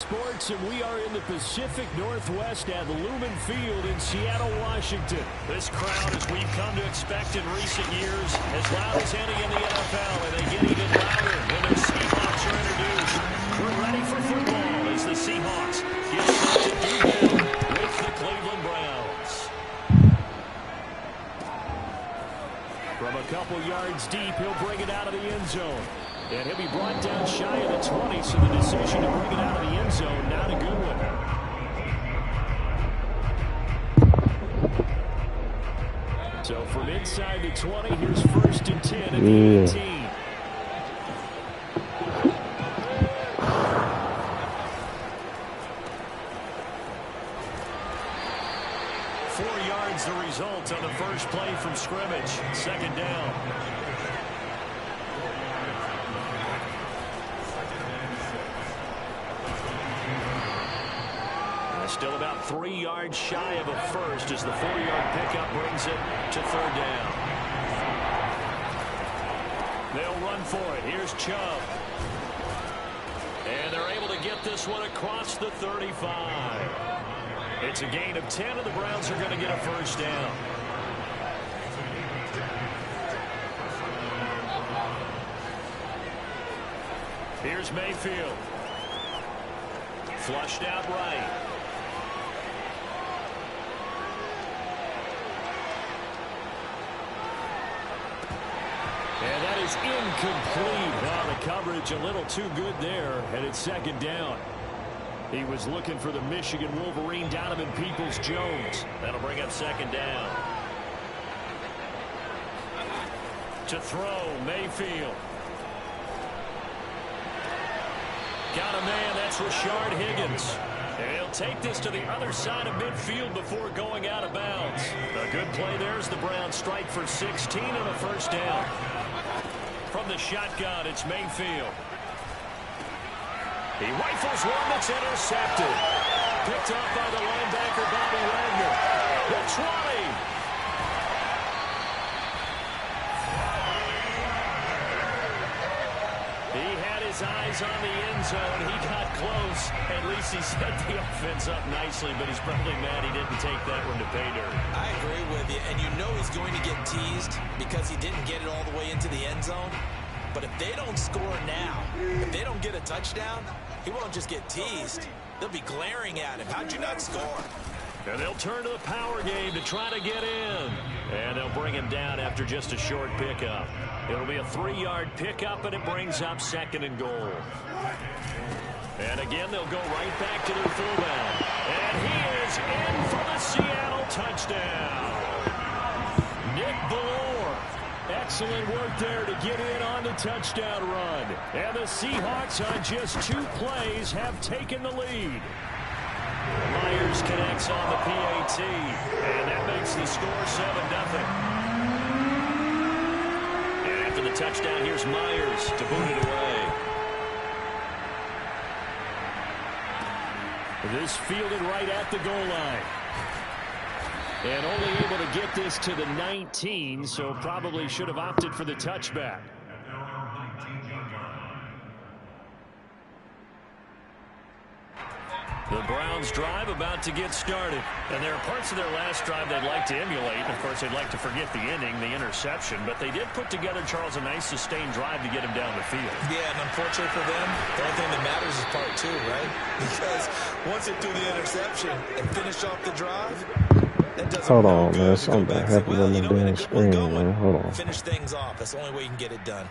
Sports, and we are in the Pacific Northwest at Lumen Field in Seattle, Washington. This crowd, as we've come to expect in recent years, as loud as any in the NFL, and they get even louder when their Seahawks are introduced. We're ready for football as the Seahawks get set to do battle with the Cleveland Browns. From a couple yards deep, he'll bring it out of the end zone. And he'll be brought down shy of the 20, so the decision to bring it out of the end zone, not a good one. So from inside the 20, here's 1st and 10 at the 18. The result on the first play from scrimmage. 2nd down. Still about 3 yards shy of a first as the 4-yard pickup brings it to 3rd down. They'll run for it. Here's Chubb. And they're able to get this one across the 35. It's a gain of 10, and the Browns are going to get a 1st down. Here's Mayfield. Flushed out right. And that is incomplete. Wow, the coverage a little too good there, and it's 2nd down. He was looking for the Michigan Wolverine, Donovan Peoples-Jones. That'll bring up 2nd down. To throw, Mayfield. Got a man, that's Rashard Higgins. And he'll take this to the other side of midfield before going out of bounds. A good play there as the Browns strike for 16 and a 1st down. From the shotgun, it's Mayfield. He rifles one that's intercepted. Picked off by the linebacker, Bobby Wagner. The 20. He had his eyes on the end zone. He got close. At least he set the offense up nicely, but he's probably mad he didn't take that one to pay dirt. I agree with you, and you know he's going to get teased because he didn't get it all the way into the end zone. But if they don't score now, if they don't get a touchdown, he won't just get teased. They'll be glaring at him. How'd you not score? And they'll turn to the power game to try to get in. And they'll bring him down after just a short pickup. It'll be a 3-yard pickup, and it brings up 2nd and goal. And again, they'll go right back to their fullback. And he is in for the Seattle touchdown. Nick Ballore. Excellent work there to get in on the touchdown run. And the Seahawks on just 2 plays have taken the lead. Myers connects on the PAT. And that makes the score 7-0. And after the touchdown, here's Myers to boot it away. This fielded right at the goal line. And only able to get this to the 19, so probably should have opted for the touchback. The Browns drive about to get started. And there are parts of their last drive they'd like to emulate. Of course, they'd like to forget the inning, the interception. But they did put together, Charles, a nice sustained drive to get him down the field. Yeah, and unfortunately for them, the only thing that matters is part 2, right? Because once they do the interception and finish off the drive, hold on, man. Something happened on the damn screen, man. Hold on. Finish things off. That's the only way you can get it done.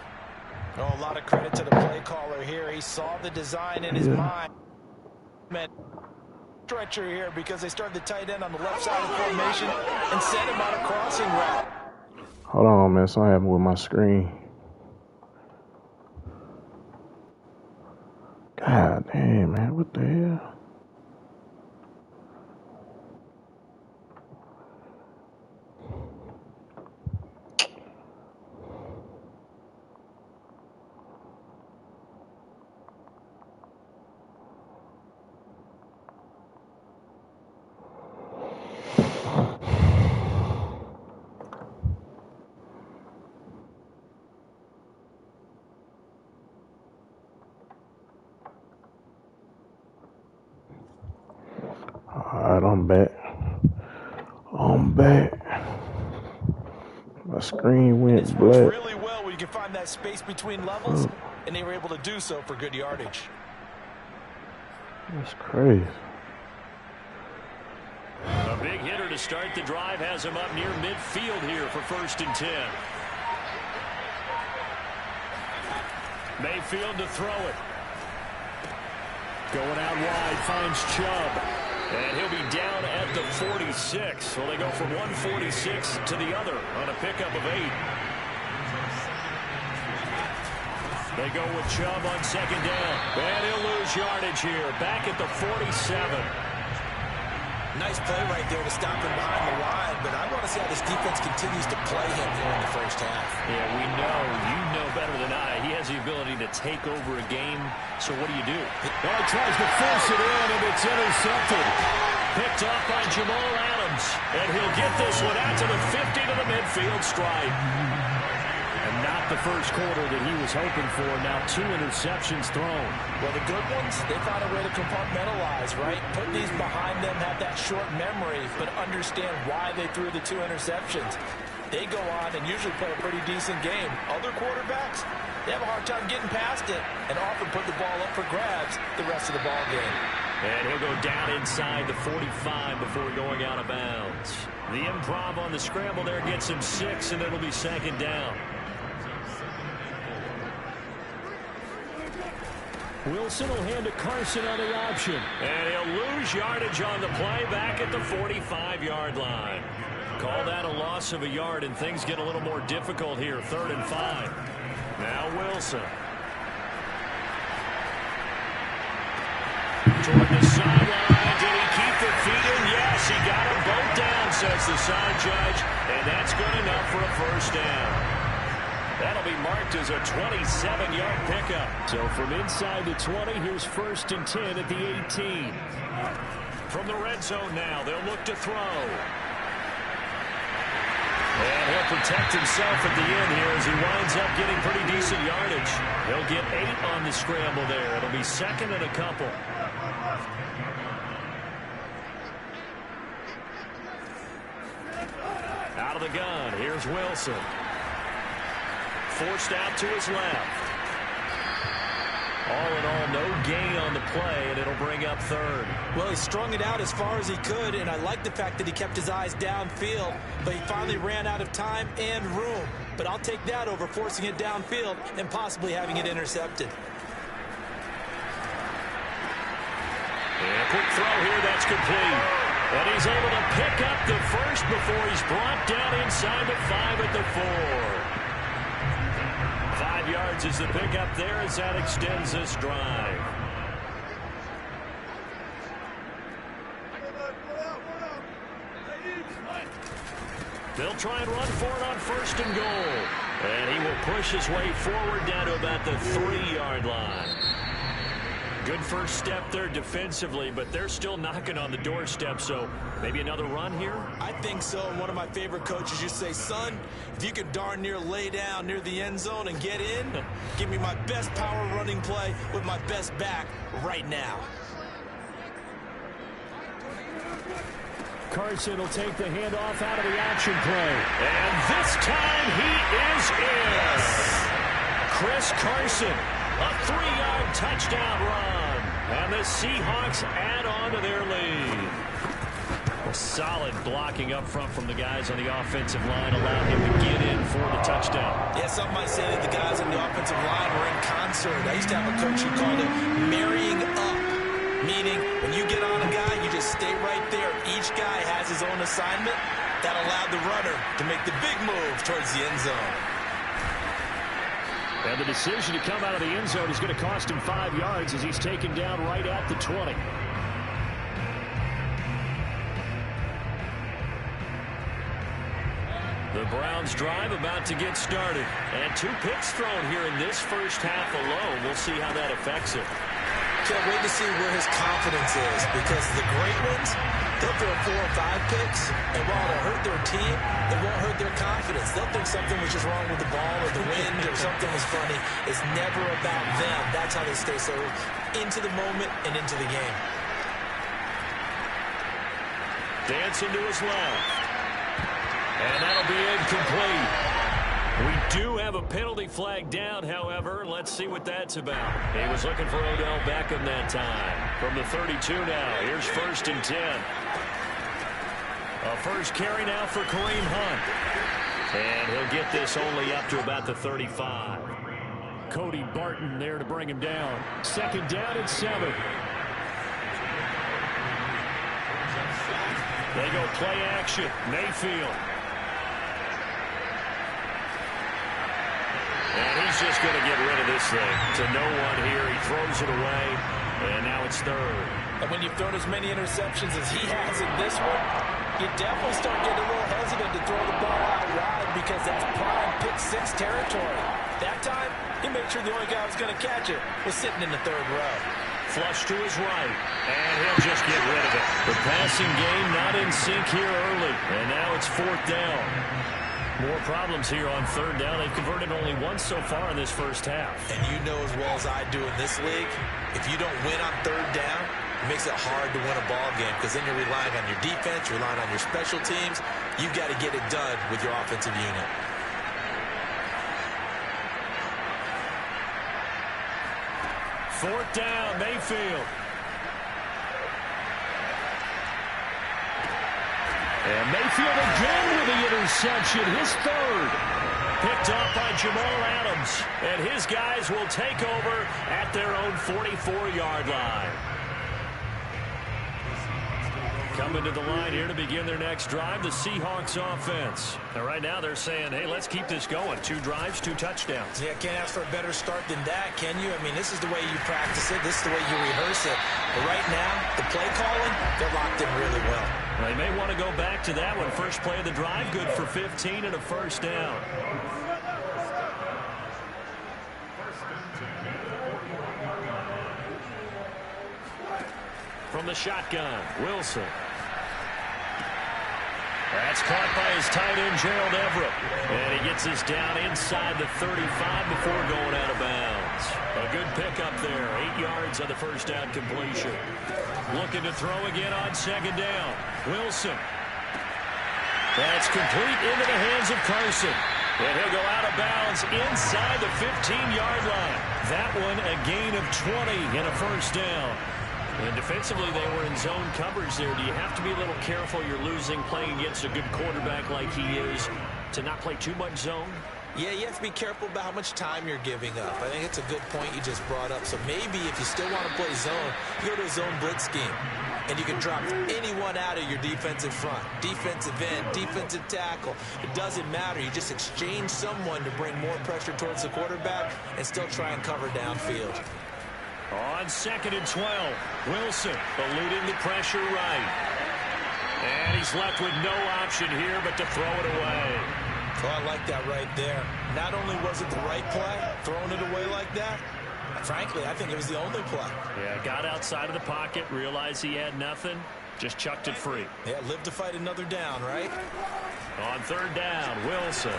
Oh, a lot of credit to the play caller here. He saw the design in his mind. Stretcher here because they started the tight end on the left side of the formation and sent him on a crossing route. Hold on, man. Something happened with my screen. God damn, man. What the hell? Alright, I'm back. I'm back. My screen went It's black. worked really well where you can find that space between levels, and they were able to do so for good yardage. That's crazy. A big hitter to start the drive has him up near midfield here for 1st and 10. Mayfield to throw it. Going out wide, finds Chubb. And he'll be down at the 46. So they go from 146 to the other on a pickup of 8. They go with Chubb on 2nd down. And he'll lose yardage here. Back at the 47. Nice play right there to stop him behind the line, but I want to see how this defense continues to play him here in the first half. Yeah, we know. You know better than I. He has the ability to take over a game. So what do you do? Well, he tries to force it in, and it's intercepted. Picked up by Jamal Adams. And he'll get this one out to the 50 to the midfield stripe. And not the first quarter that he was hoping for. Now 2 interceptions thrown. Well, the good ones, they found a way to compartmentalize, right? Put these behind them, have that short memory, but understand why they threw the 2 interceptions. They go on and usually play a pretty decent game. Other quarterbacks, they have a hard time getting past it and often put the ball up for grabs the rest of the ball game. And he'll go down inside the 45 before going out of bounds. The improv on the scramble there gets him 6, and it'll be 2nd down. Wilson will hand to Carson on the option. And he'll lose yardage on the play back at the 45-yard line. Call that a loss of a yard, and things get a little more difficult here. 3rd and 5. Now Wilson. Toward the sideline. Did he keep the feet in? Yes, he got them both down, says the side judge. And that's good enough for a 1st down. That'll be marked as a 27-yard pickup. So from inside the 20, here's 1st and 10 at the 18. From the red zone now, they'll look to throw. And he'll protect himself at the end here as he winds up getting pretty decent yardage. He'll get 8 on the scramble there. It'll be 2nd and a couple. Out of the gun, here's Wilson. Forced out to his left. All in all, no gain on the play, and it'll bring up 3rd. Well, he strung it out as far as he could, and I like the fact that he kept his eyes downfield, but he finally ran out of time and room. But I'll take that over forcing it downfield and possibly having it intercepted. And quick throw here, that's complete. And he's able to pick up the 1st before he's brought down inside the 5 at the 4. 5 yards is the pickup there as that extends this drive. They'll try and run for it on 1st and goal. And he will push his way forward down to about the 3-yard line. Good first step there defensively, but they're still knocking on the doorstep, so maybe another run here? I think so, and one of my favorite coaches used to say, son, if you could darn near lay down near the end zone and get in, give me my best power running play with my best back right now. Carson will take the handoff out of the action play. And this time he is in. Chris Carson, a 3-yard touchdown run. And the Seahawks add on to their lead. Solid blocking up front from the guys on the offensive line allowed him to get in for the touchdown. Yeah, some might say that the guys on the offensive line were in concert. I used to have a coach who called it marrying up, meaning when you get on a guy, you just stay right there. Each guy has his own assignment. That allowed the runner to make the big move towards the end zone. And the decision to come out of the end zone is going to cost him 5 yards as he's taken down right at the 20. The Browns drive about to get started. And 2 picks thrown here in this first half alone. We'll see how that affects it. Can't wait to see where his confidence is, because the great ones, they'll throw 4 or 5 picks, and while it'll hurt their team, it won't hurt their confidence. They'll think something was just wrong with the ball or the wind or something was funny. It's never about them. That's how they stay so into the moment and into the game. Dancing to his left. And that'll be incomplete. We do have a penalty flag down, however. Let's see what that's about. He was looking for Odell Beckham that time. From the 32 now, here's 1st and 10. A first carry now for Kareem Hunt. And he'll get this only up to about the 35. Cody Barton there to bring him down. 2nd down and 7. They go play action. Mayfield. And he's just going to get rid of this thing to no one here. He throws it away, and now it's 3rd. And when you've thrown as many interceptions as he has in this one, you definitely start getting a little hesitant to throw the ball out wide because that's prime pick-6 territory. That time, he made sure the only guy who was going to catch it was sitting in the 3rd row. Flush to his right, and he'll just get rid of it. The passing game not in sync here early, and now it's 4th down. More problems here on 3rd down. They've converted only once so far in this first half. And you know as well as I do in this league, if you don't win on 3rd down, it makes it hard to win a ball game because then you're relying on your defense, you're relying on your special teams. You've got to get it done with your offensive unit. Fourth down, Mayfield. And Mayfield again with the interception, his 3rd. Picked off by Jamal Adams. And his guys will take over at their own 44-yard line. Coming to the line here to begin their next drive, the Seahawks offense. And right now they're saying, hey, let's keep this going. 2 drives, 2 touchdowns. Yeah, can't ask for a better start than that, can you? I mean, this is the way you practice it. This is the way you rehearse it. But right now, the play calling, they're locked in really well. They may want to go back to that one. First play of the drive, good for 15 and a 1st down. From the shotgun, Wilson. That's caught by his tight end, Gerald Everett. And he gets us down inside the 35 before going out of bounds. A good pickup there. 8 yards on the first down completion. Looking to throw again on 2nd down. Wilson. That's complete into the hands of Carson. And he'll go out of bounds inside the 15-yard line. That one a gain of 20 and a 1st down. And defensively, they were in zone coverage there. Do you have to be a little careful? You're losing playing against a good quarterback like he is to not play too much zone? Yeah, you have to be careful about how much time you're giving up. I think it's a good point you just brought up. So maybe if you still want to play zone, you go to a zone blitz scheme. And you can drop anyone out of your defensive front. Defensive end, defensive tackle. It doesn't matter. You just exchange someone to bring more pressure towards the quarterback and still try and cover downfield. On 2nd and 12, Wilson eluding the pressure right. And he's left with no option here but to throw it away. Oh, I like that right there. Not only was it the right play, throwing it away like that, frankly, I think it was the only play. Yeah, got outside of the pocket, realized he had nothing, just chucked it free. Yeah, live to fight another down, right? On 3rd down, Wilson.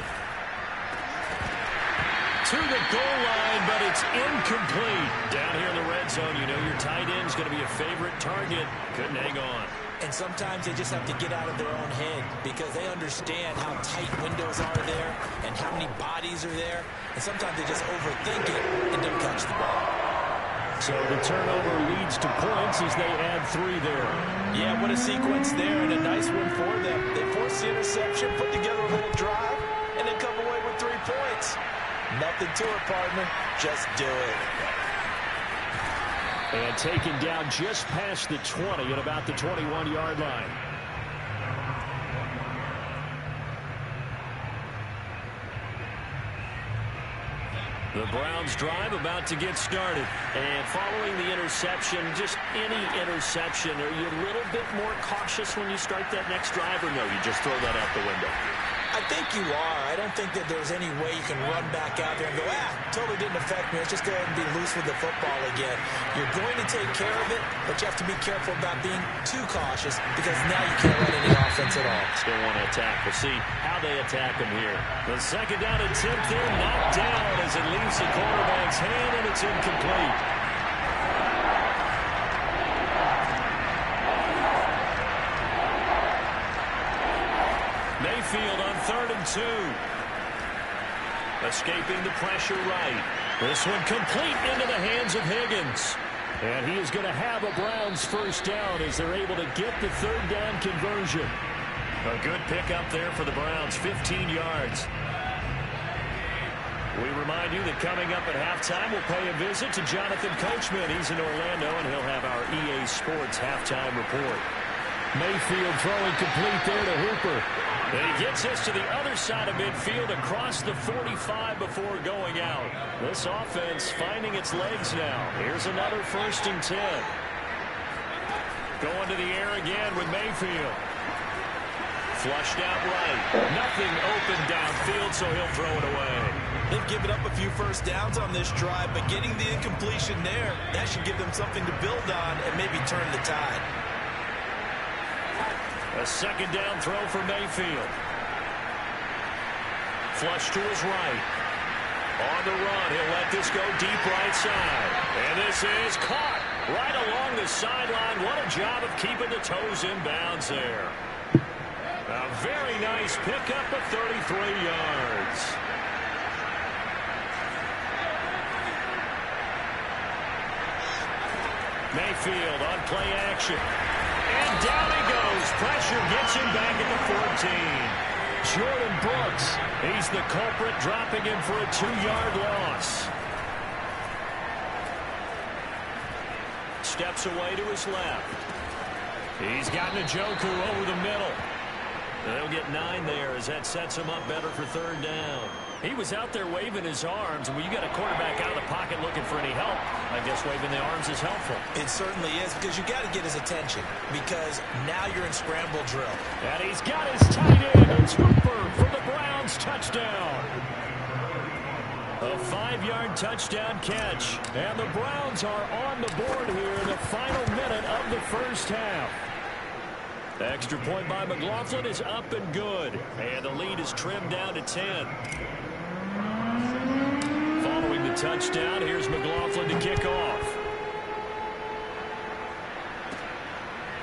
To the goal line, but it's incomplete. Down here in the red zone, you know your tight end's going to be a favorite target. Couldn't hang on. And sometimes they just have to get out of their own head because they understand how tight windows are there and how many bodies are there. And sometimes they just overthink it and don't catch the ball. So the turnover leads to points as they add 3 there. Yeah, what a sequence there and a nice one for them. They force the interception, put together a little drive, and then come away with 3 points. Nothing to it, partner. Just do it. And taken down just past the 20 at about the 21-yard line. The Browns drive about to get started. And following the interception, just any interception, are you a little bit more cautious when you start that next drive, or no, you just throw that out the window? I think you are. I don't think that there's any way you can run back out there and go, totally didn't affect me. Let's just go ahead and be loose with the football again. You're going to take care of it, but you have to be careful about being too cautious because now you can't run any offense at all. Still want to attack. We'll see how they attack him here. The 2nd down attempt there, knocked down as it leaves the quarterback's hand, and it's incomplete. Mayfield on 3rd and 2. Escaping the pressure right. This one complete into the hands of Higgins. And he is going to have a Browns first down as they're able to get the 3rd down conversion. A good pickup there for the Browns, 15 yards. We remind you that coming up at halftime, we'll pay a visit to Jonathan Coachman. He's in Orlando, and he'll have our EA Sports halftime report. Mayfield throwing complete there to Hooper. And he gets us to the other side of midfield across the 45 before going out. This offense finding its legs now. Here's another 1st and 10. Going to the air again with Mayfield. Flushed out right. Nothing open downfield, so he'll throw it away. They've given up a few first downs on this drive, but getting the incompletion there, that should give them something to build on and maybe turn the tide. A 2nd down throw for Mayfield. Flush to his right. On the run, he'll let this go deep right side. And this is caught right along the sideline. What a job of keeping the toes in bounds there. A very nice pickup of 33 yards. Mayfield on play action. And down he goes. Pressure gets him back at the 14. Jordan Brooks, he's the culprit, dropping him for a 2-yard loss. Steps away to his left. He's got Njoku over the middle. They'll get 9 there as that sets him up better for 3rd down. He was out there waving his arms, and when you got a quarterback out of the pocket looking for any help, I guess waving the arms is helpful. It certainly is, because you got to get his attention, because now you're in scramble drill. And he's got his tight end. It's Hooper for the Browns touchdown. A 5-yard touchdown catch, and the Browns are on the board here in the final minute of the first half. The extra point by McLaughlin is up and good, and the lead is trimmed down to 10. Following the touchdown, here's McLaughlin to kick off.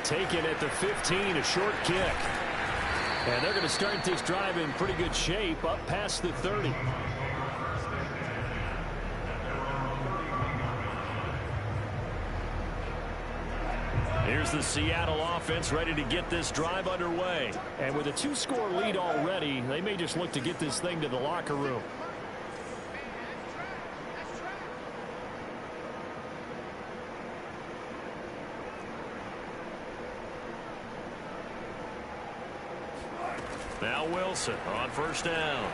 Taken at the 15, a short kick. And they're going to start this drive in pretty good shape, up past the 30. Here's the Seattle offense ready to get this drive underway. And with a 2-score lead already, they may just look to get this thing to the locker room. Now Wilson on 1st down.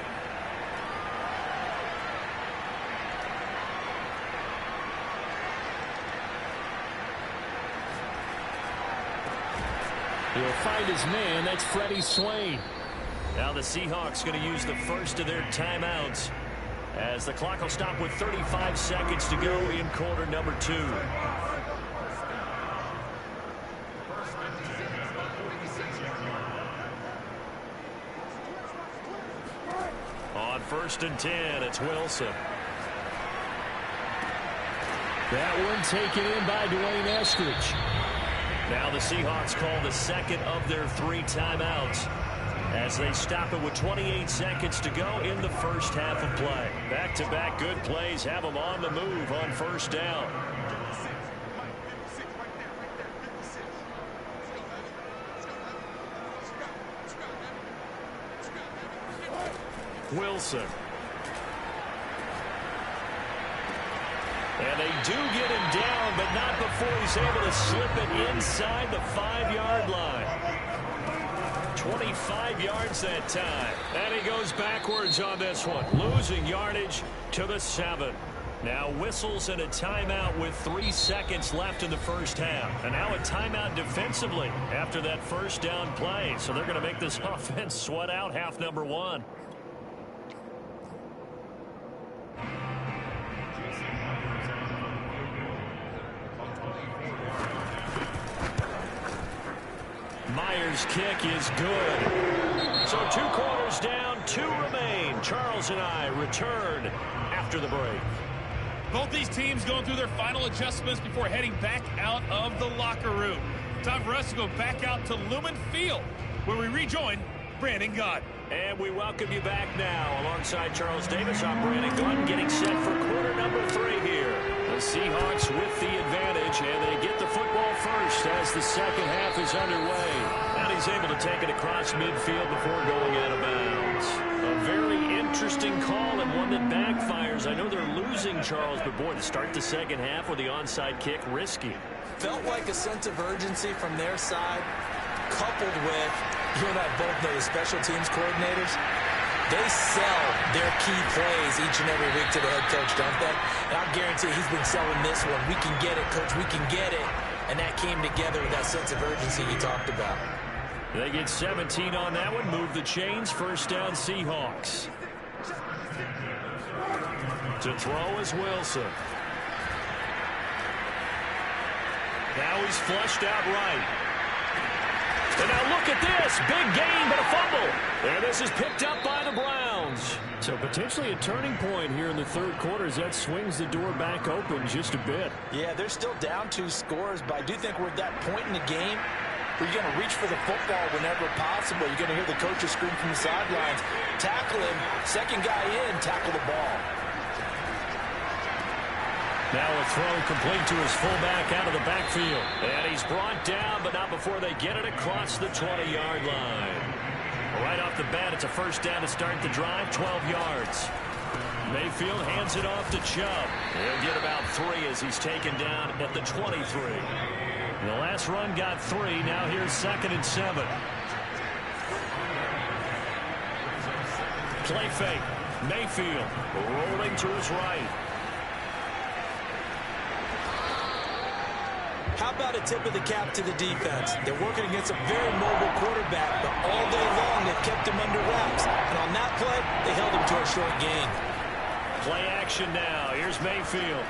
He'll find his man. That's Freddie Swain. Now the Seahawks going to use the first of their timeouts as the clock will stop with 35 seconds to go in quarter number 2. On 1st and 10, it's Wilson. That one taken in by Dwayne Eskridge. Now the Seahawks call the 2nd of their 3 timeouts as they stop it with 28 seconds to go in the first half of play. Back-to-back good plays have them on the move on 1st down. Wilson. And they do get him down, but not before he's able to slip it inside the 5-yard line. 25 yards that time. And he goes backwards on this one, losing yardage to the 7. Now whistles and a timeout with 3 seconds left in the first half. And now a timeout defensively after that first down play. So they're going to make this offense sweat out half number 1. Myers' kick is good. So 2 quarters down, 2 remain. Charles and I return after the break. Both these teams going through their final adjustments before heading back out of the locker room. Time for us to go back out to Lumen Field, where we rejoin Brandon Gott. And we welcome you back now. Alongside Charles Davis, I'm Brandon Gott, getting set for quarter number 3 here. The Seahawks with the advantage, and they get the football first as the second half is underway. And he's able to take it across midfield before going out of bounds. A very interesting call and one that backfires. I know they're losing, Charles, but boy, to start the second half with the onside kick, risky. Felt like a sense of urgency from their side, coupled with, you and I both know the special teams coordinators, they sell their key plays each and every week to the head coach, don't they? And I guarantee he's been selling this one. We can get it, coach, we can get it. And that came together with that sense of urgency you talked about. They get 17 on that one, move the chains, first down Seahawks. To throw is Wilson. Now he's flushed out right. And now look at this. Big gain, but a fumble. And this is picked up by the Browns. So potentially a turning point here in the third quarter as that swings the door back open just a bit. Yeah, they're still down 2 scores, but I do think we're at that point in the game where you're going to reach for the football whenever possible. You're going to hear the coaches scream from the sidelines. Tackle him. Second guy in, tackle the ball. Now a throw complete to his fullback out of the backfield. And he's brought down, but not before they get it across the 20-yard line. Right off the bat, it's a first down to start the drive, 12 yards. Mayfield hands it off to Chubb. He'll get about 3 as he's taken down at the 23. The last run got 3. Now here's 2nd and 7. Play fake. Mayfield rolling to his right. How about a tip of the cap to the defense? They're working against a very mobile quarterback, but all day long they've kept him under wraps. And on that play, they held him to a short gain. Play action now. Here's Mayfield.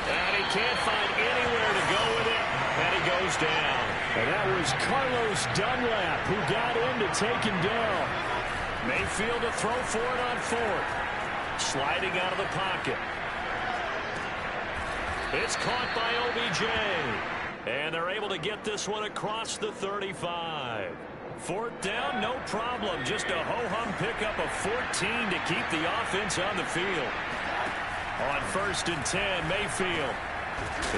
And he can't find anywhere to go with it. And he goes down. And that was Carlos Dunlap who got in to take him down. Mayfield to throw for it on 4th. Sliding out of the pocket. It's caught by OBJ. And they're able to get this one across the 35. 4th down, no problem. Just a ho-hum pickup of 14 to keep the offense on the field. On 1st and 10, Mayfield.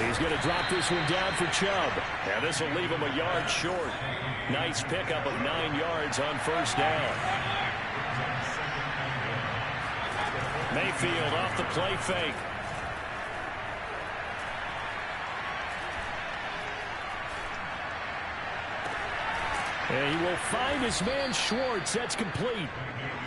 He's going to drop this one down for Chubb. And this will leave him a yard short. Nice pickup of 9 yards on 1st down. Mayfield off the play fake. And he will find his man Schwartz. That's complete.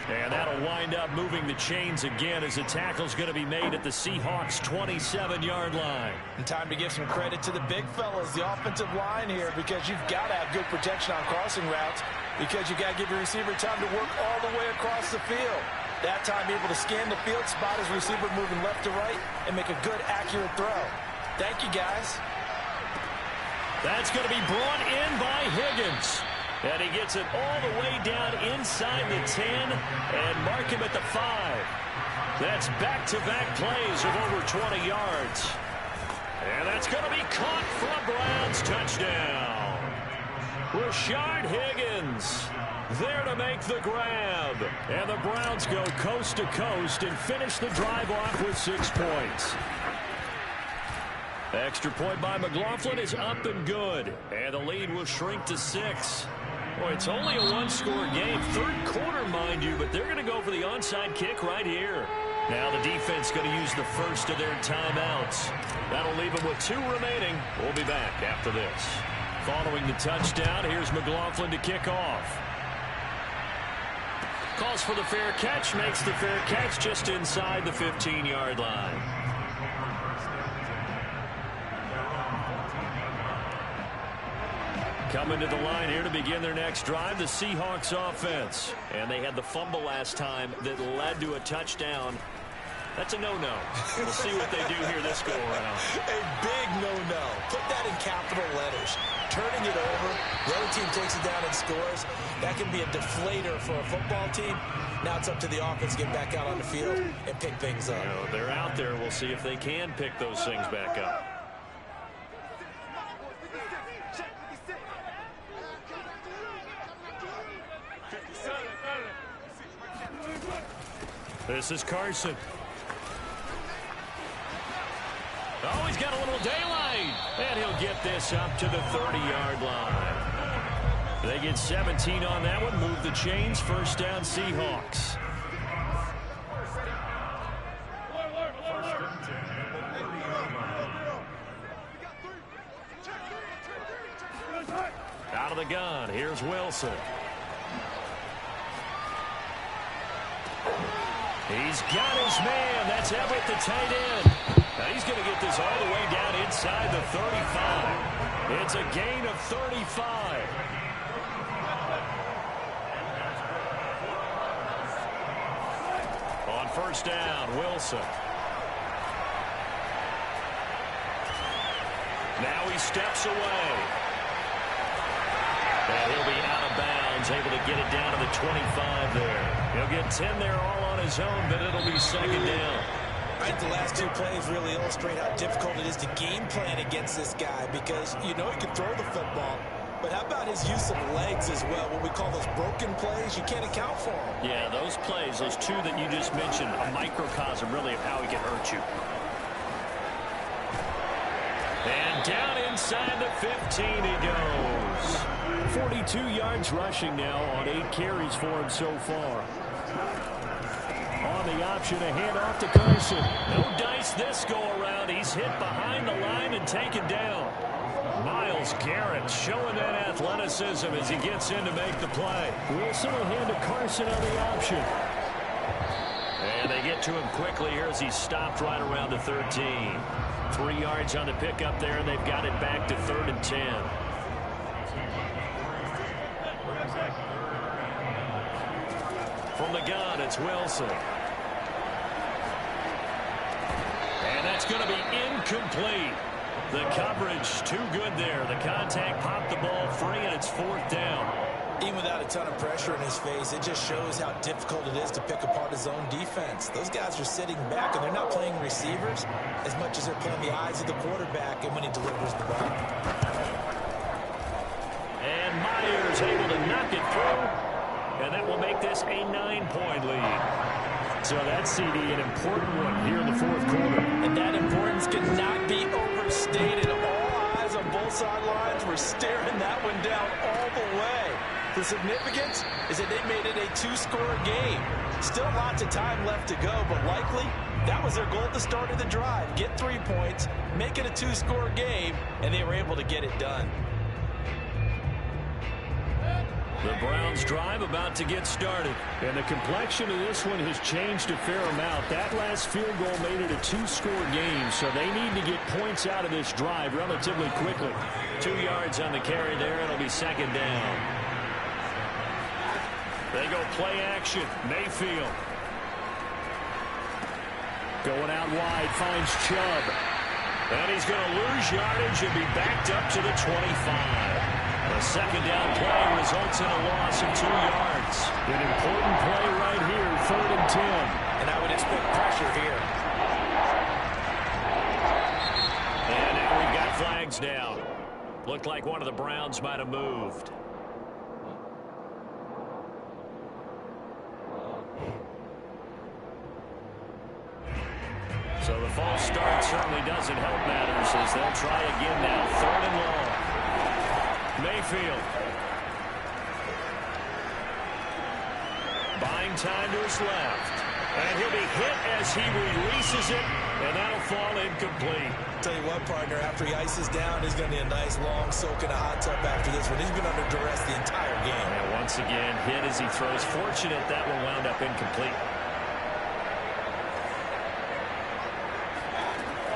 And that'll wind up moving the chains again as the tackle's going to be made at the Seahawks' 27-yard line. And time to give some credit to the big fellas, the offensive line here, because you've got to have good protection on crossing routes, because you've got to give your receiver time to work all the way across the field. That time able to scan the field, spot his receiver moving left to right, and make a good, accurate throw. Thank you, guys. That's going to be brought in by Higgins. And he gets it all the way down inside the 10 and mark him at the 5. That's back-to-back plays of over 20 yards. And that's going to be caught for a Browns touchdown. Rashard Higgins there to make the grab. And the Browns go coast to coast and finish the drive off with 6 points. Extra point by McLaughlin is up and good. And the lead will shrink to 6. Boy, it's only a 1-score game. Third quarter, mind you, but they're going to go for the onside kick right here. Now the defense going to use the first of their timeouts. That'll leave them with 2 remaining. We'll be back after this. Following the touchdown, here's McLaughlin to kick off. Calls for the fair catch, makes the fair catch just inside the 15-yard line. Coming to the line here to begin their next drive, the Seahawks offense. And they had the fumble last time that led to a touchdown. That's a no-no. We'll see what they do here this go-around. A big no-no. Put that in capital letters. Turning it over, the other team takes it down and scores. That can be a deflator for a football team. Now it's up to the offense to get back out on the field and pick things up. You know, they're out there. We'll see if they can pick those things back up. This is Carson. Oh, he's got a little daylight. And he'll get this up to the 30-yard line. They get 17 on that one. Move the chains. First down, Seahawks. Out of the gun. Here's Wilson. He's got his man. That's Everett, the tight end. Now he's going to get this all the way down inside the 35. It's a gain of 35. On first down, Wilson. Now he steps away. And he'll be out of bounds, able to get it down to the 25 there. He'll get 10 there all on his own, but it'll be second down. I think the last two plays really illustrate how difficult it is to game plan against this guy because you know he can throw the football, but how about his use of legs as well? What we call those broken plays, you can't account for them. Yeah, those plays, those two that you just mentioned, a microcosm really of how he can hurt you. And down inside the 15 he goes. 42 yards rushing now on 8 carries for him so far. On the option, a handoff to Carson. No dice this go-around. He's hit behind the line and taken down. Myles Garrett showing that athleticism as he gets in to make the play. Wilson will hand to Carson on the option. And they get to him quickly here as he's stopped right around the 13. 3 yards on the pickup there, and they've got it back to 3rd and 10. From the gun, it's Wilson. And that's going to be incomplete. The coverage too good there. The contact popped the ball free, and it's 4th down. Even without a ton of pressure in his face, it just shows how difficult it is to pick apart his own defense. Those guys are sitting back, and they're not playing receivers as much as they're playing the eyes of the quarterback and when he delivers the ball. And Myers able to knock it through, and that will make this a 9-point lead. So that's, CD, an important one here in the 4th quarter. And that importance cannot be overstated. All eyes on both sidelines were staring that one down all the way. The significance is that they made it a 2-score game. Still lots of time left to go, but likely that was their goal at the start of the drive. Get 3 points, make it a 2-score game, and they were able to get it done. The Browns drive about to get started. And the complexion of this one has changed a fair amount. That last field goal made it a 2-score game, so they need to get points out of this drive relatively quickly. 2 yards on the carry there. It'll be second down. They go play action. Mayfield. Going out wide, finds Chubb. And he's going to lose yardage and be backed up to the 25. The second down play results in a loss of 2 yards. An important play right here, 3rd and 10. And I would expect pressure here. And now we've got flags down. Looked like one of the Browns might have moved. So the false start certainly doesn't help matters as they'll try again now. 3rd and long. Mayfield. Buying time to his left. And he'll be hit as he releases it, and that'll fall incomplete. Tell you what, partner, after he ices down, he's going to be a nice long soak in a hot tub after this one. He's been under duress the entire game. And once again, hit as he throws. Fortunate that one wound up incomplete.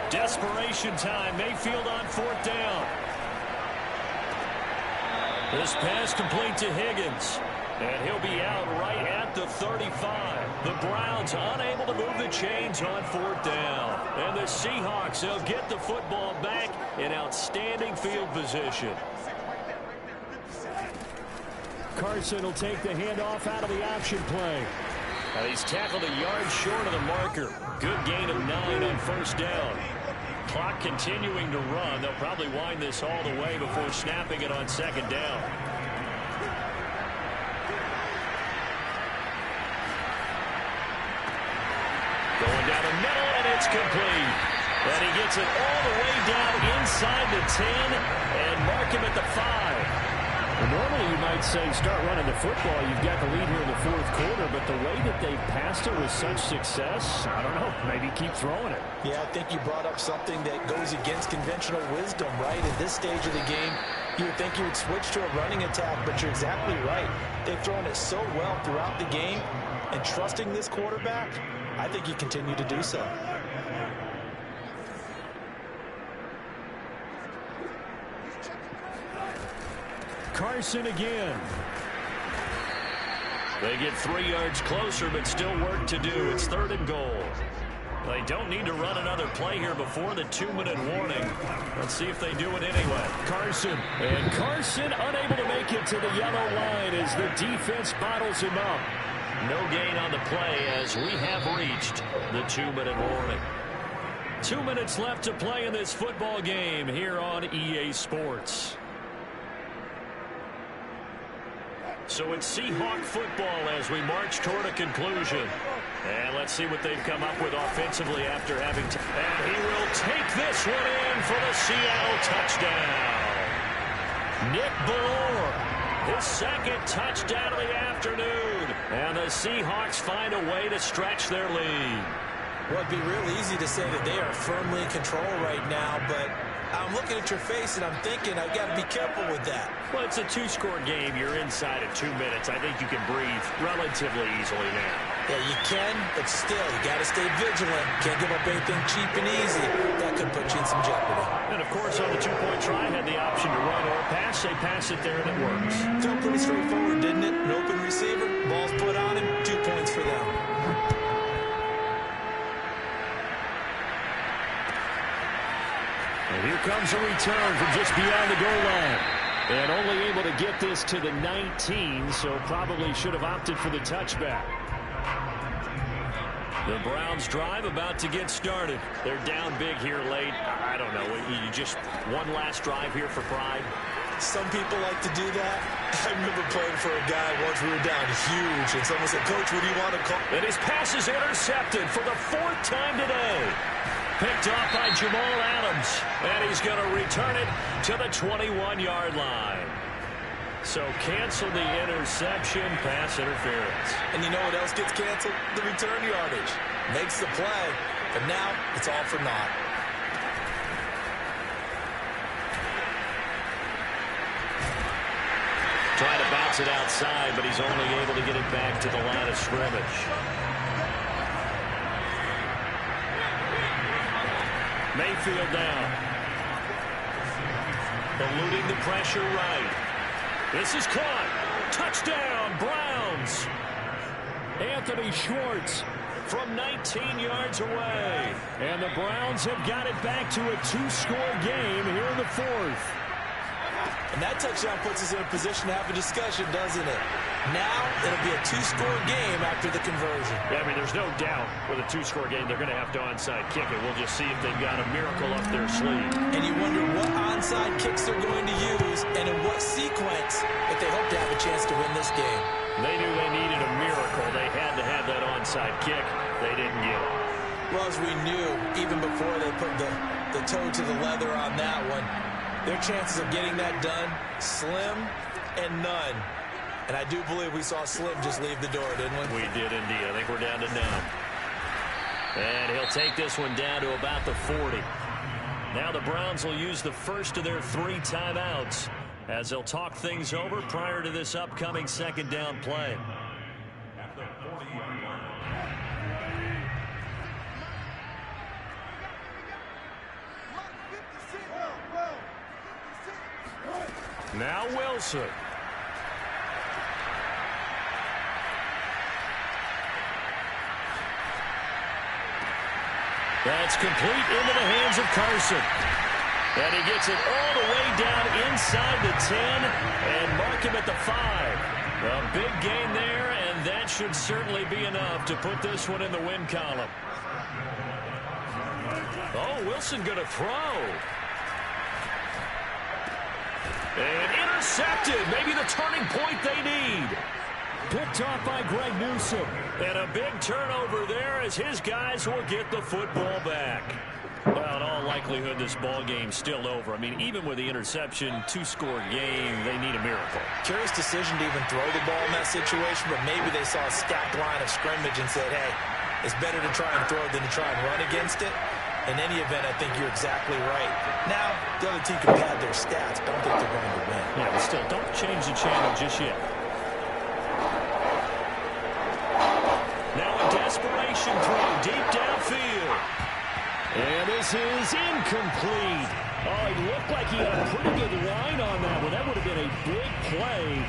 Desperation time. Mayfield on 4th down. This pass complete to Higgins. And he'll be out right at the 35. The Browns unable to move the chains on 4th down. And the Seahawks, they'll get the football back in outstanding field position. Carson will take the handoff out of the option play. He's tackled a yard short of the marker. Good gain of 9 on 1st down. Clock continuing to run. They'll probably wind this all the way before snapping it on 2nd down. Going down the middle, and it's complete. And he gets it all the way down inside the 10 and mark him at the 5. Well, normally you might say start running the football. You've got the lead here in the fourth quarter, but the way that they passed it with such success, I don't know, maybe keep throwing it. Yeah, I think you brought up something that goes against conventional wisdom, right? At this stage of the game, you would think you would switch to a running attack, but you're exactly right. They've thrown it so well throughout the game, and trusting this quarterback, I think you continue to do so. Carson again. They get 3 yards closer, but still work to do. It's 3rd and goal. They don't need to run another play here before the 2-minute warning. Let's see if they do it anyway. Carson. And Carson unable to make it to the yellow line as the defense bottles him up. No gain on the play as we have reached the 2-minute warning. 2 minutes left to play in this football game here on EA Sports. So it's Seahawk football as we march toward a conclusion. And let's see what they've come up with offensively after having and he will take this one in for the Seattle touchdown. Nick Ballore, his 2nd touchdown of the afternoon. And the Seahawks find a way to stretch their lead. Well, it'd be real easy to say that they are firmly in control right now, but I'm looking at your face and I'm thinking I've got to be careful with that. Well, it's a 2-score game. You're inside of 2 minutes. I think you can breathe relatively easily now. Yeah, you can, but still, you got to stay vigilant. Can't give up anything cheap and easy. That could put you in some jeopardy. And, of course, on the 2-point try, had the option to run or pass. They pass it there, and it works. Felt pretty straightforward, didn't it? An open receiver, ball's put on him, 2 points for them. And here comes a return from just beyond the goal line. And only able to get this to the 19, so probably should have opted for the touchback. The Browns drive about to get started. They're down big here late. I don't know. You just one last drive here for pride. Some people like to do that. I remember playing for a guy once we were down huge, and someone said, "Coach, what do you want to call?" And his pass is intercepted for the 4th time today. Picked off by Jamal Adams. And he's going to return it to the 21-yard line. So cancel the interception, pass interference. And you know what else gets canceled? The return yardage. Makes the play, but now it's all for naught. Trying to bounce it outside, but he's only able to get it back to the line of scrimmage. Mayfield down. Eluding the pressure right. This is caught. Touchdown, Browns. Anthony Schwartz from 19 yards away. And the Browns have got it back to a 2-score game here in the 4th. And that touchdown puts us in a position to have a discussion, doesn't it? Now it'll be a 2-score game after the conversion. Yeah, I mean, there's no doubt with a 2-score game they're going to have to onside kick it. We'll just see if they've got a miracle up their sleeve. And you wonder what onside kicks they're going to use and in what sequence if they hope to have a chance to win this game. They knew they needed a miracle. They had to have that onside kick. They didn't get it. Well, as we knew, even before they put the toe to the leather on that one, their chances of getting that done, slim and none. And I do believe we saw Slim just leave the door, didn't we? We did indeed. I think we're down to none. And he'll take this one down to about the 40. Now the Browns will use the first of their 3 timeouts as they'll talk things over prior to this upcoming 2nd down play. Now Wilson. That's complete into the hands of Carson. And he gets it all the way down inside the 10 and mark him at the 5. A big gain there, and that should certainly be enough to put this one in the win column. Oh, Wilson going to throw. And intercepted. Maybe the turning point they need. Picked off by Greg Newsome. And a big turnover there as his guys will get the football back. Well, in all likelihood, this ball game's still over. I mean, even with the interception, two-score game, they need a miracle. Curious decision to even throw the ball in that situation, but maybe they saw a stacked line of scrimmage and said, hey, it's better to try and throw than to try and run against it. In any event, I think you're exactly right. Now, the other team can pad their stats. Don't think they're going to win. Yeah, but still, don't change the channel just yet. Now a desperation throw deep downfield. And this is incomplete. Oh, it looked like he had a pretty good line on that one. That would have been a big play,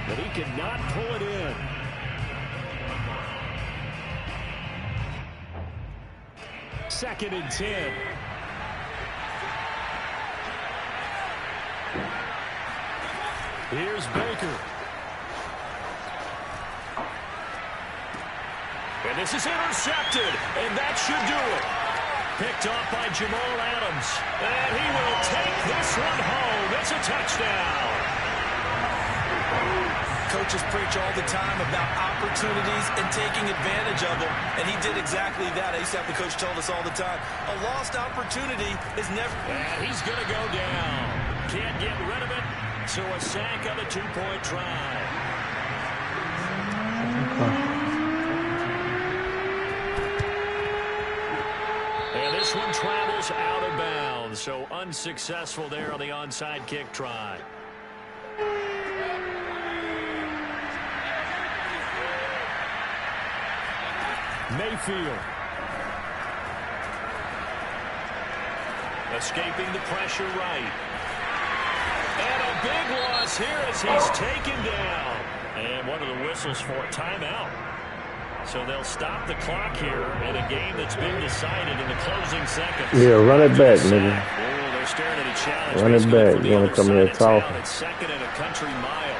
but he could not pull it in. Second and 10. Here's Baker. And this is intercepted, and that should do it. Picked off by Jamal Adams. And he will take this one home. It's a touchdown. Coaches preach all the time about opportunities and taking advantage of them, and he did exactly that. I used to have the coach tell us all the time, a lost opportunity is never... And he's going to go down. Can't get rid of it, so a sack on a two-point try. And this one travels out of bounds, so unsuccessful there on the onside kick try. Mayfield. Escaping the pressure right. And a big loss here as he's taken down. And one of the whistles for a timeout. So they'll stop the clock here in a game that's been decided in the closing seconds. Yeah, run it back, nigga. Oh, they're staring at a challenge. Run it back. You want to come here talking. It's second and a country mile.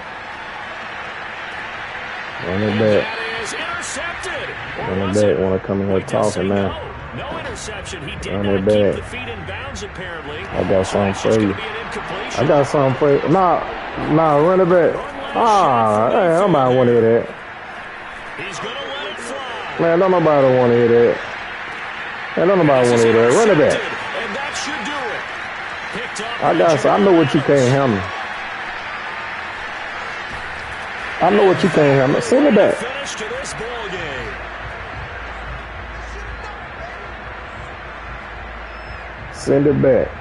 Run it back. Intercepted. Run it back. Want to come in here talking, man. No interception. He did Run not it back. keep the feet in bounds, apparently. I got something for you. I I got something for you. Nah, run it back. Hey, nobody want to hear that. He's going to let it fly. Man, don't nobody want to hear that. Man, don't nobody want to hear that. Run it back. And that should do it. Picked up I know what you can't handle. I know what you can't handle. Send it back. Finish to this ball game. Send it back.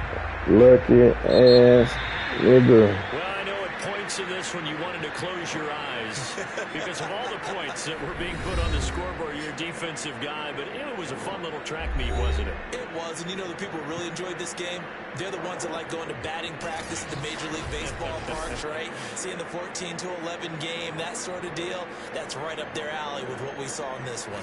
Lucky ass nigga. Well, I know at points in this when you wanted to close your eyes because of all the points that were being put on the scoreboard. You're a defensive guy, but it was a fun little track meet, wasn't it? It was, and you know the people who really enjoyed this game? They're the ones that like going to batting practice at the Major League Baseball parks, right? Seeing the 14-11 game, that sort of deal, that's right up their alley with what we saw in this one.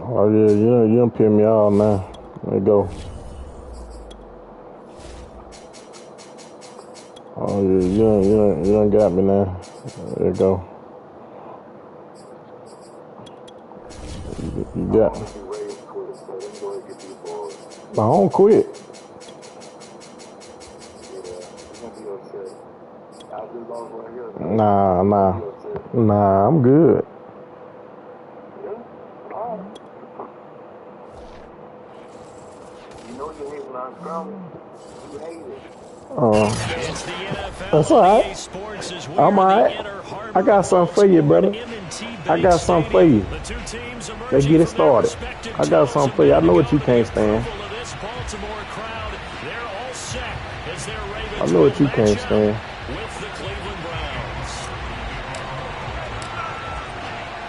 Oh yeah, you done pin me off now. Let me go. Oh yeah, you done got me now. There you go. You got me. I don't quit. Nah, I'm good. It's the NFL. That's all right. EA Sports is where I'm all the right. Inner Harbor I got something for you, brother. M&T I got something for you. The two teams Let's get it emerging from their started. respective I got something for you. I know what you can't stand. approval of this Baltimore crowd. They're all set as their Ravens I know what you will can't match up stand. with the Cleveland Browns.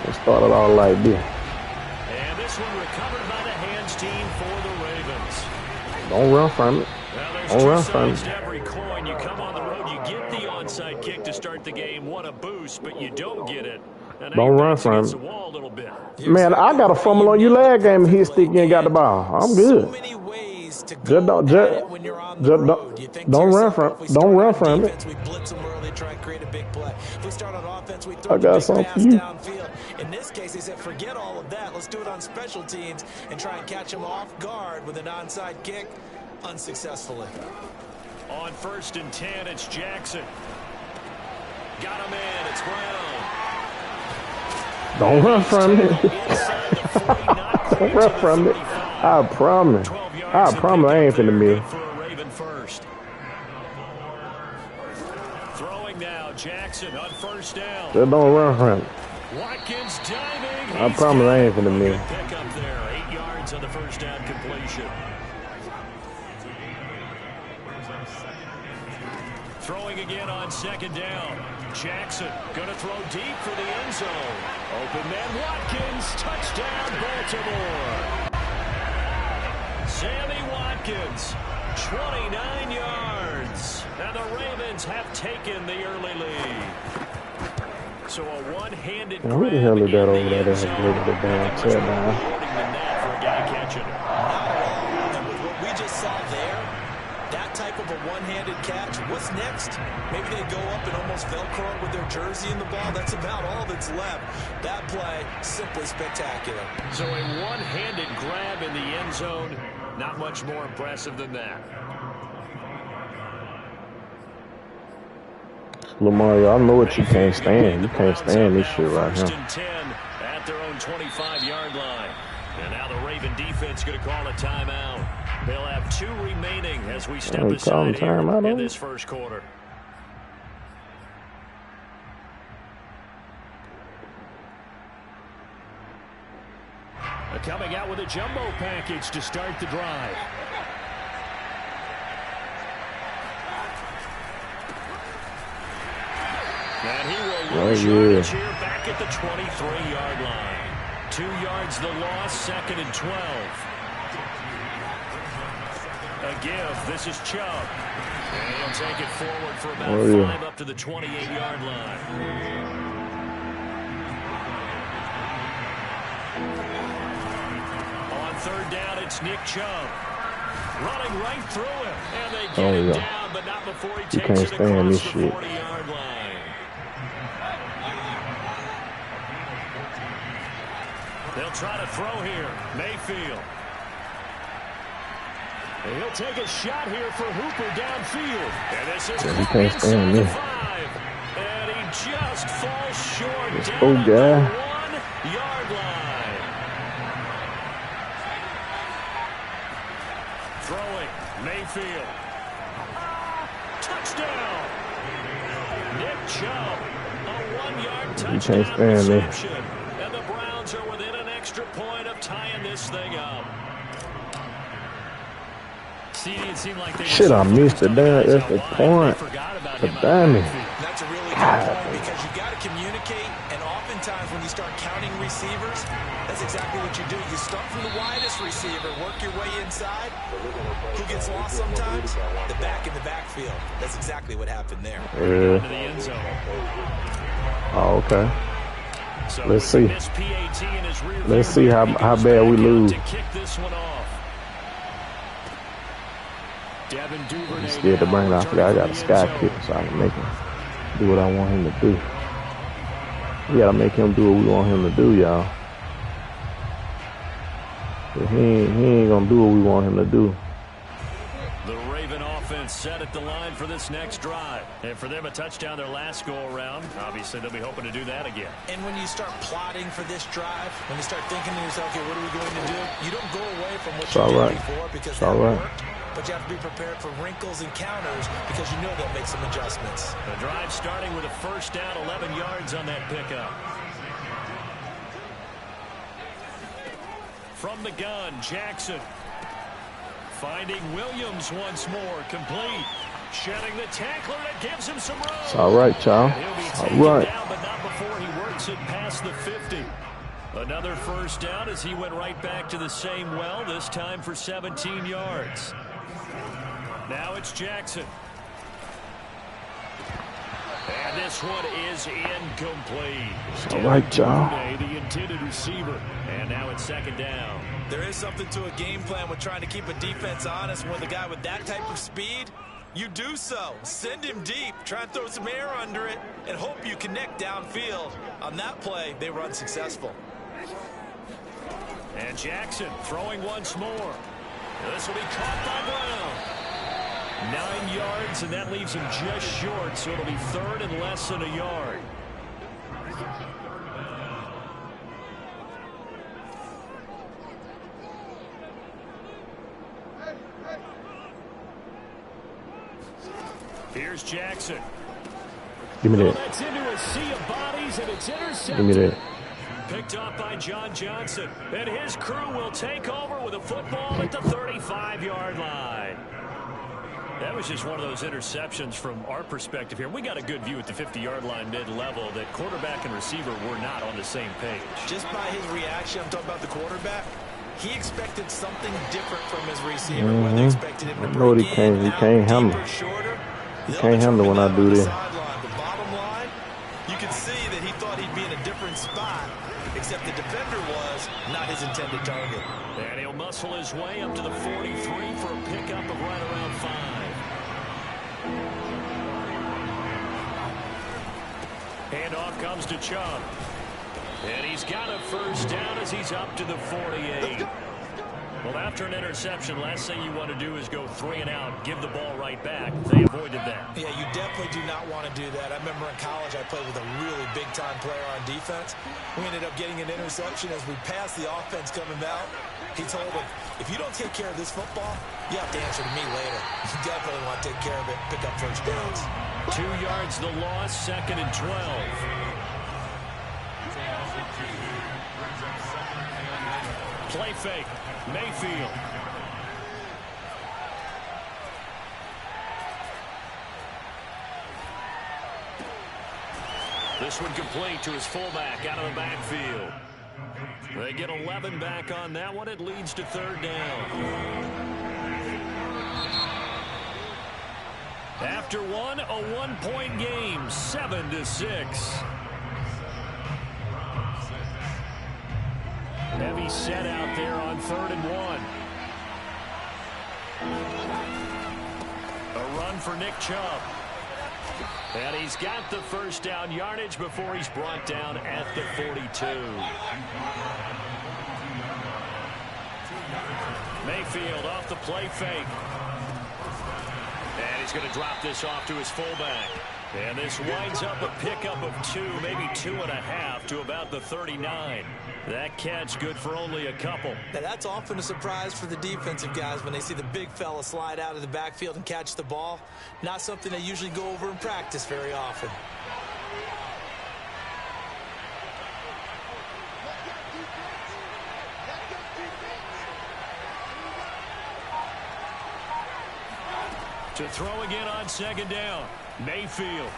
It started all like this. And this one recovered by the hands team for the Ravens. Don't run from it. Well, there's Don't two run from sides it. to every coin. You come on the road, you get the onside kick to start the game. What a boost, but you don't get it. And Don't run backs from against it. the wall a little bit. Man, I got a fumble on you last game and he stick you and got the ball. I'm good. So many ways to Just go don't, at it when you're on the just road. You think to don't run yourself, from if we don't start run on from it. defense, we blitz them early, try and create a big play. If we start on offense, we I throw the got big something pass for you. downfield. In this case, they said, forget all of that. Let's do it on special teams and try and catch them off guard with an onside kick unsuccessfully. On 1st and 10, it's Jackson. Got him in. It's Brown. Don't run from it. Inside the 40, not Don't quite run to the from it. 35. I promise. 12 yards I to promise I pick ain't up finna there. miss. Good for a Raven first. Throwing now, Jackson on 1st down. Just don't run from it. Watkins diving. I promise I ain't finna miss. Good pick up there. 8 yards on the 1st down completion. Throwing again on 2nd down. Jackson going to throw deep for the end zone. Open man Watkins. Touchdown Baltimore. Sammy Watkins. 29 yards. And the Ravens have taken the early lead. So a one-handed Now, who the hell is that over there that has zone. delivered the damn Nothing much more touchdown? rewarding than that for a guy catching it. Not at all. And with what we just saw there, that type of a one-handed catch, what's next? Maybe they go up and almost Velcro it with their jersey in the ball. That's about all that's left. That play, simply spectacular. So a one-handed grab in the end zone, not much more impressive than that. Lamario, I know what you can't stand. You can't stand this shit right 1st here. and 10 at their own 25-yard line. And now the Raven defense going to call a timeout. They'll have 2 remaining as we step Oh, call aside here timeout in on this 1st quarter. Coming out with a jumbo package to start the drive. And he will lose yardage here back at the 23-yard line. 2 yards the loss, 2nd and 12. A give. This is Chubb. And he'll take it forward for about 5 up to the 28-yard line. On 3rd down, it's Nick Chubb. Running right through him. And they get him down, but not before he takes it across the 40-yard line. They'll try to throw here. Mayfield. And he'll take a shot here for Hooper downfield. And this is inside the 5. And he just falls short down at the 1-yard line. Throwing. Mayfield. Touchdown. Nick Chubb. A 1-yard touchdown reception. And the Browns are within an extra point of tying this thing up. Shit, I missed it there. That's the point. But damn it. That's a really good point because you got to communicate, and oftentimes when you start counting receivers, that's exactly what you do. You start from the widest receiver, work your way inside. Who gets lost sometimes? The back in the backfield. That's exactly what happened there. Oh, okay. Let's see. Let's see how bad we lose. I'm scared to bring it. I forgot I got a sky kick so I can make him do what I want him to do. We gotta make him do what we want him to do, y'all. He ain't gonna do what we want him to do. The Raven offense set at the line for this next drive. And for them, a touchdown their last go-around. Obviously, they'll be hoping to do that again. And when you start plotting for this drive, when you start thinking to yourself, okay, what are we going to do? You don't go away from what you did before because that worked. But you have to be prepared for wrinkles and counters because you know they'll make some adjustments. The drive starting with a first down, 11 yards on that pickup. From the gun, Jackson. Finding Williams once more, complete. Shedding the tackler that gives him some room. It's all right, y'all. All right. Down, but not before he works it past the 50. Another first down as he went right back to the same well, this time for 17 yards. Now it's Jackson. And this one is incomplete. All right, y'all. The intended receiver. And now it's second down. There is something to a game plan with trying to keep a defense honest. With a guy with that type of speed, you do so. Send him deep. Try and throw some air under it and hope you connect downfield. On that play, they were unsuccessful. And Jackson throwing once more. This will be caught by Brown. 9 yards, and that leaves him just short, so it'll be third and less than a yard. Here's Jackson. Give me that. That's into a sea of bodies, and it's intercepted. Give me that. Picked off by John Johnson. And his crew will take over with a football at the 35-yard line. That was just one of those interceptions from our perspective here. We got a good view at the 50-yard line mid-level that quarterback and receiver were not on the same page. Just by his reaction, I'm talking about the quarterback, he expected something different from his receiver. Whether he expected him to bring he can't handle. He can't handle when I do this. The bottom line, you can see that he thought he'd be in a different spot, except the defender was not his intended target. And he'll muscle his way up to the 43 for a pickup of right around 5. Handoff comes to Chubb. And he's got a first down as he's up to the 48. Well, after an interception, last thing you want to do is go 3 and out, give the ball right back. They avoided that. Yeah, you definitely do not want to do that. I remember in college I played with a really big-time player on defense. We ended up getting an interception as we passed the offense coming out. He told him, if you don't take care of this football, you have to answer to me later. You definitely want to take care of it, pick up first downs. 2 yards the loss, second and 12. Play fake. Mayfield. This one complete to his fullback out of the backfield. They get 11 back on that one. It leads to third down. After one, a 1-point game, 7-6. Heavy set out there on 3rd and 1. A run for Nick Chubb. And he's got the first down yardage before he's brought down at the 42. Mayfield off the play fake. And he's going to drop this off to his fullback. And this winds up a pickup of 2, maybe 2.5 to about the 39. That catch good for only a couple. Now that's often a surprise for the defensive guys when they see the big fella slide out of the backfield and catch the ball. Not something they usually go over in practice very often. To throw again on second down. Mayfield.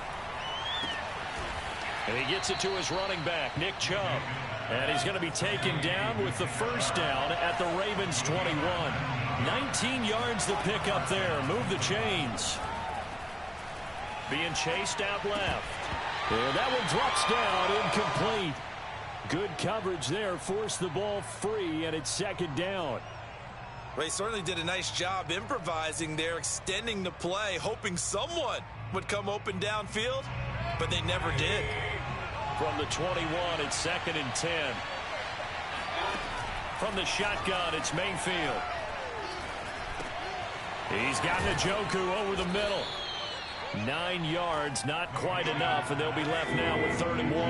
And he gets it to his running back, Nick Chubb. And he's going to be taken down with the first down at the Ravens 21. 19 yards the pick up there. Move the chains. Being chased out left. And that one drops down, incomplete. Good coverage there. Forced the ball free, and it's second down. Well, he certainly did a nice job improvising there, extending the play, hoping someone would come open downfield, but they never did. From the 21, it's second and 10. From the shotgun, it's Mayfield. He's got Njoku over the middle. 9 yards, not quite enough, and they'll be left now with 3rd and 1.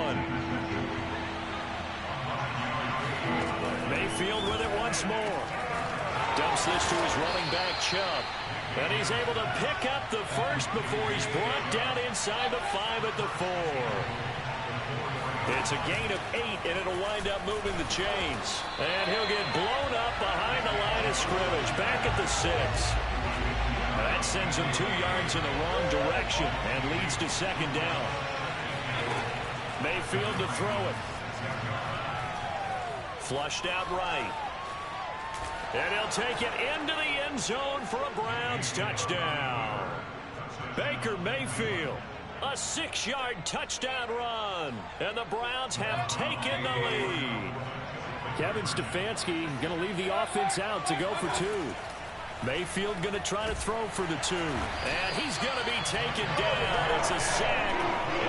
Mayfield with it once more. Dumps this to his running back, Chubb. And he's able to pick up the first before he's brought down inside the 5 at the 4. It's a gain of 8, and it'll wind up moving the chains. And he'll get blown up behind the line of scrimmage, back at the 6. That sends him 2 yards in the wrong direction and leads to 2nd down. Mayfield to throw it. Flushed out right. And he'll take it into the end zone for a Browns touchdown. Baker Mayfield, a 6-yard touchdown run. And the Browns have taken the lead. Kevin Stefanski going to leave the offense out to go for 2. Mayfield going to try to throw for the 2. And he's going to be taken down. It's a sack.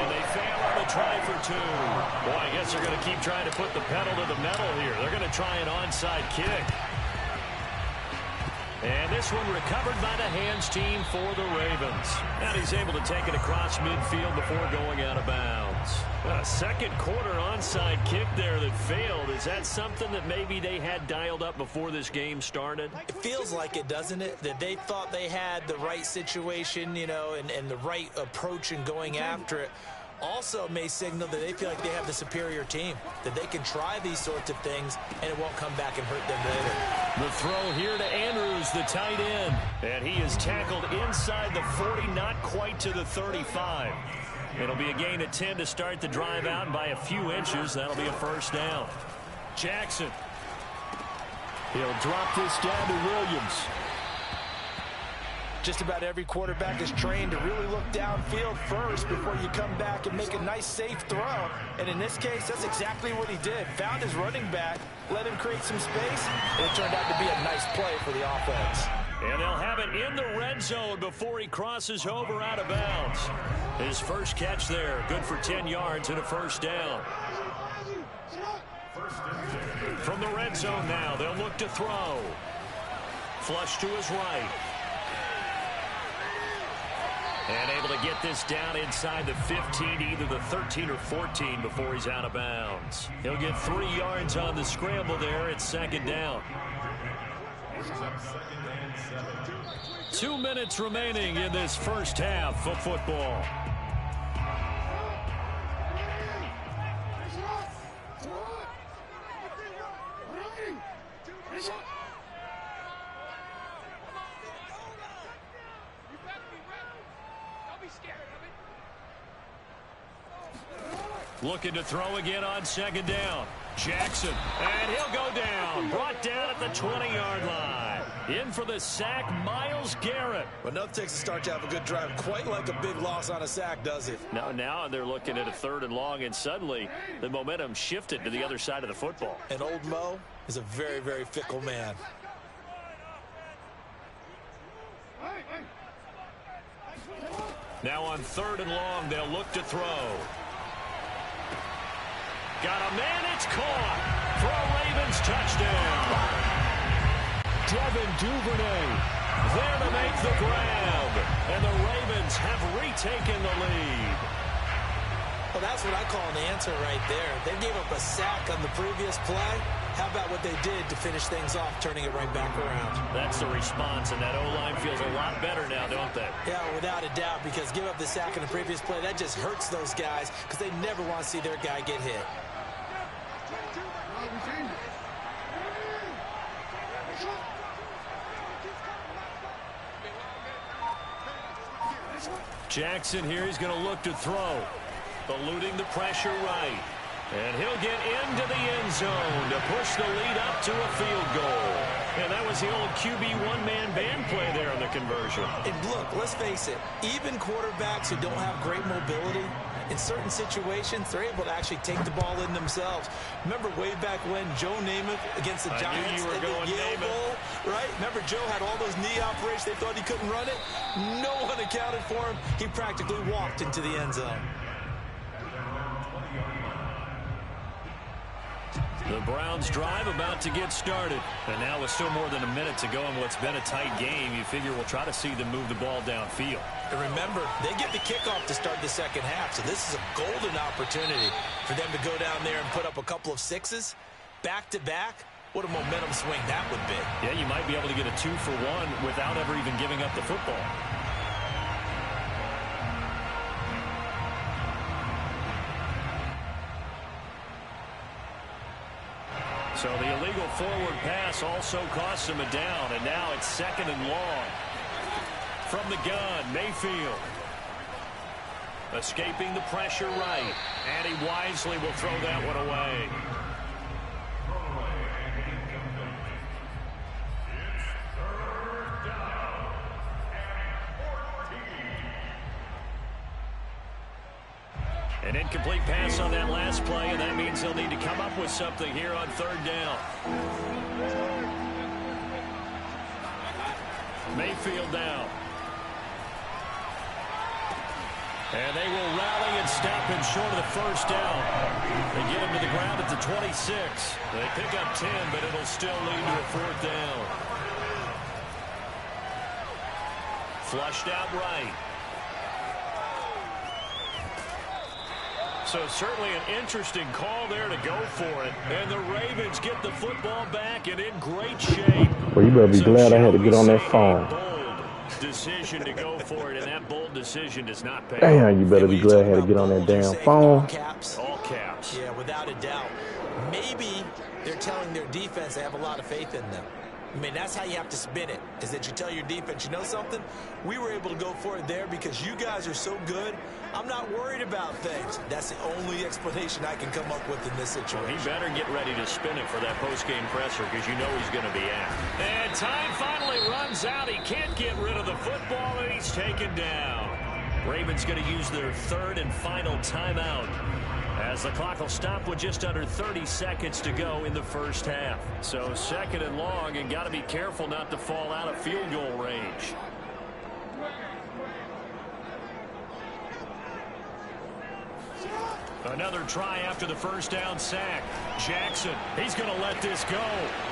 And they fail on the try for 2. Boy, I guess they're going to keep trying to put the pedal to the metal here. They're going to try an onside kick. And this one recovered by the hands team for the Ravens. And he's able to take it across midfield before going out of bounds. A second quarter onside kick there that failed. Is that something that maybe they had dialed up before this game started? It feels like it, doesn't it? That they thought they had the right situation, you know, and the right approach in going after it. Also may signal that they feel like they have the superior team, that they can try these sorts of things and it won't come back and hurt them later. The throw here to Andrews, the tight end. And he is tackled inside the 40, not quite to the 35. It'll be a gain of 10 to start the drive out, and by a few inches, that'll be a 1st down. Jackson. He'll drop this down to Williams. Just about every quarterback is trained to really look downfield first before you come back and make a nice, safe throw. And in this case, that's exactly what he did. Found his running back, let him create some space, and it turned out to be a nice play for the offense. And they'll have it in the red zone before he crosses over out of bounds. His first catch there, good for 10 yards and a 1st down. From the red zone now, they'll look to throw. Flush to his right. And able to get this down inside the 15, either the 13 or 14 before he's out of bounds. He'll get 3 yards on the scramble there. It's 2nd down. 2 minutes remaining in this first half of football. Looking to throw again on 2nd down. Jackson, and he'll go down. Brought down at the 20-yard line. In for the sack, Myles Garrett. But enough takes to start to have a good drive. Quite like a big loss on a sack, does it? Now they're looking at a 3rd and long, and suddenly the momentum shifted to the other side of the football. And old Mo is a very, very fickle man. Now on 3rd and long, they'll look to throw. Got a man, it's caught for a Ravens touchdown. Devin Duvernay there to make the grab, and the Ravens have retaken the lead. Well, that's what I call an answer right there. They gave up a sack on the previous play. How about what they did to finish things off, turning it right back around? That's the response, and that O-line feels a lot better now, don't they? Yeah, without a doubt, because give up the sack in the previous play, that just hurts those guys because they never want to see their guy get hit. Jackson here, he's going to look to throw. Eluding the pressure right. And he'll get into the end zone to push the lead up to a field goal. And that was the old QB one-man band play there on the conversion. And look, let's face it, even quarterbacks who don't have great mobility, in certain situations, they're able to actually take the ball in themselves. Remember way back when Joe Namath against the Giants in the Yale Bowl, right? Remember Joe had all those knee operations. They thought he couldn't run it. No one accounted for him. He practically walked into the end zone. The Browns drive about to get started. And now with still more than a minute to go in what's been a tight game, you figure we'll try to see them move the ball downfield. And remember, they get the kickoff to start the second half, so this is a golden opportunity for them to go down there and put up a couple of sixes back-to-back. What a momentum swing that would be. Yeah, you might be able to get a 2-for-1 without ever even giving up the football. So the illegal forward pass also costs him a down, and now it's 2nd and long. From the gun, Mayfield. Escaping the pressure right, and he wisely will throw that one away. An incomplete pass on that last play, and that means they'll need to come up with something here on 3rd down. Mayfield down. And they will rally and stop him short of the 1st down. They get him to the ground at the 26. They pick up 10, but it'll still lead to a 4th down. Flushed out right. So certainly an interesting call there to go for it. And the Ravens get the football back and in great shape. Well, you better be glad I had to get on that phone. Bold decision to go for it, and that bold decision does not pay. Damn, you better be glad I had to get on that damn phone. All caps. Yeah, without a doubt. Maybe they're telling their defense they have a lot of faith in them. I mean, that's how you have to spin it, is that you tell your defense, you know something? We were able to go for it there because you guys are so good. I'm not worried about things. That's the only explanation I can come up with in this situation. Well, he better get ready to spin it for that post-game presser because you know he's going to be asked. And time finally runs out. He can't get rid of the football, and he's taken down. Ravens going to use their 3rd and final timeout, as the clock will stop with just under 30 seconds to go in the 1st half. So 2nd and long, and got to be careful not to fall out of field goal range. Another try after the 1st down sack. Jackson, he's going to let this go.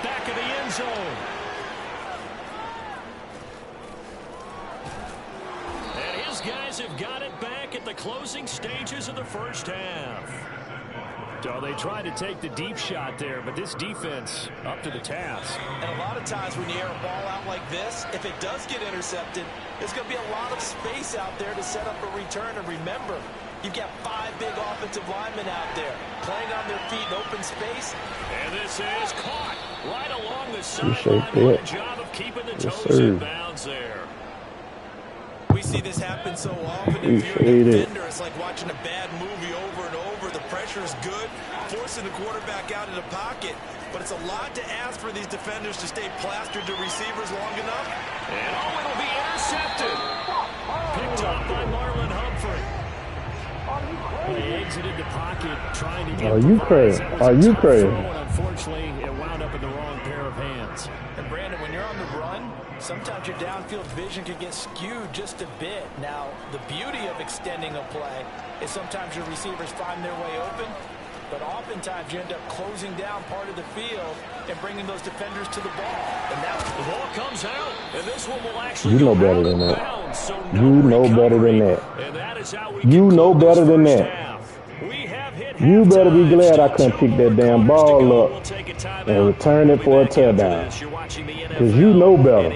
Back of the end zone. And his guys have got it back at the closing stages of the 1st half. So they tried to take the deep shot there, but this defense up to the task. And a lot of times when you air a ball out like this, if it does get intercepted, there's going to be a lot of space out there to set up a return. And remember, you've got 5 big offensive linemen out there playing on their feet in open space. And this is caught right along the sideline. What a job of keeping the toes in bounds there. We see this happen so often. If you're a defender, it's like watching a bad movie over and over. The pressure is good, forcing the quarterback out of the pocket. But it's a lot to ask for these defenders to stay plastered to receivers long enough. And it'll be intercepted. Picked up by Marlon Humphrey. He exited the pocket trying to get. Are you crazy? Are you crazy? Unfortunately, it wound up in the wrong pair of hands. And Brandon, when you're on the run, sometimes your downfield vision can get skewed just a bit. Now, the beauty of extending a play is sometimes your receivers find their way open, but oftentimes you end up closing down part of the field and bringing those defenders to the ball. And now the ball comes out, and this one will actually go better than that. Bounds, so you know better than that. And that is how we you know better than that. You better be glad I couldn't pick that damn ball up and return it for a touchdown. Because you know better.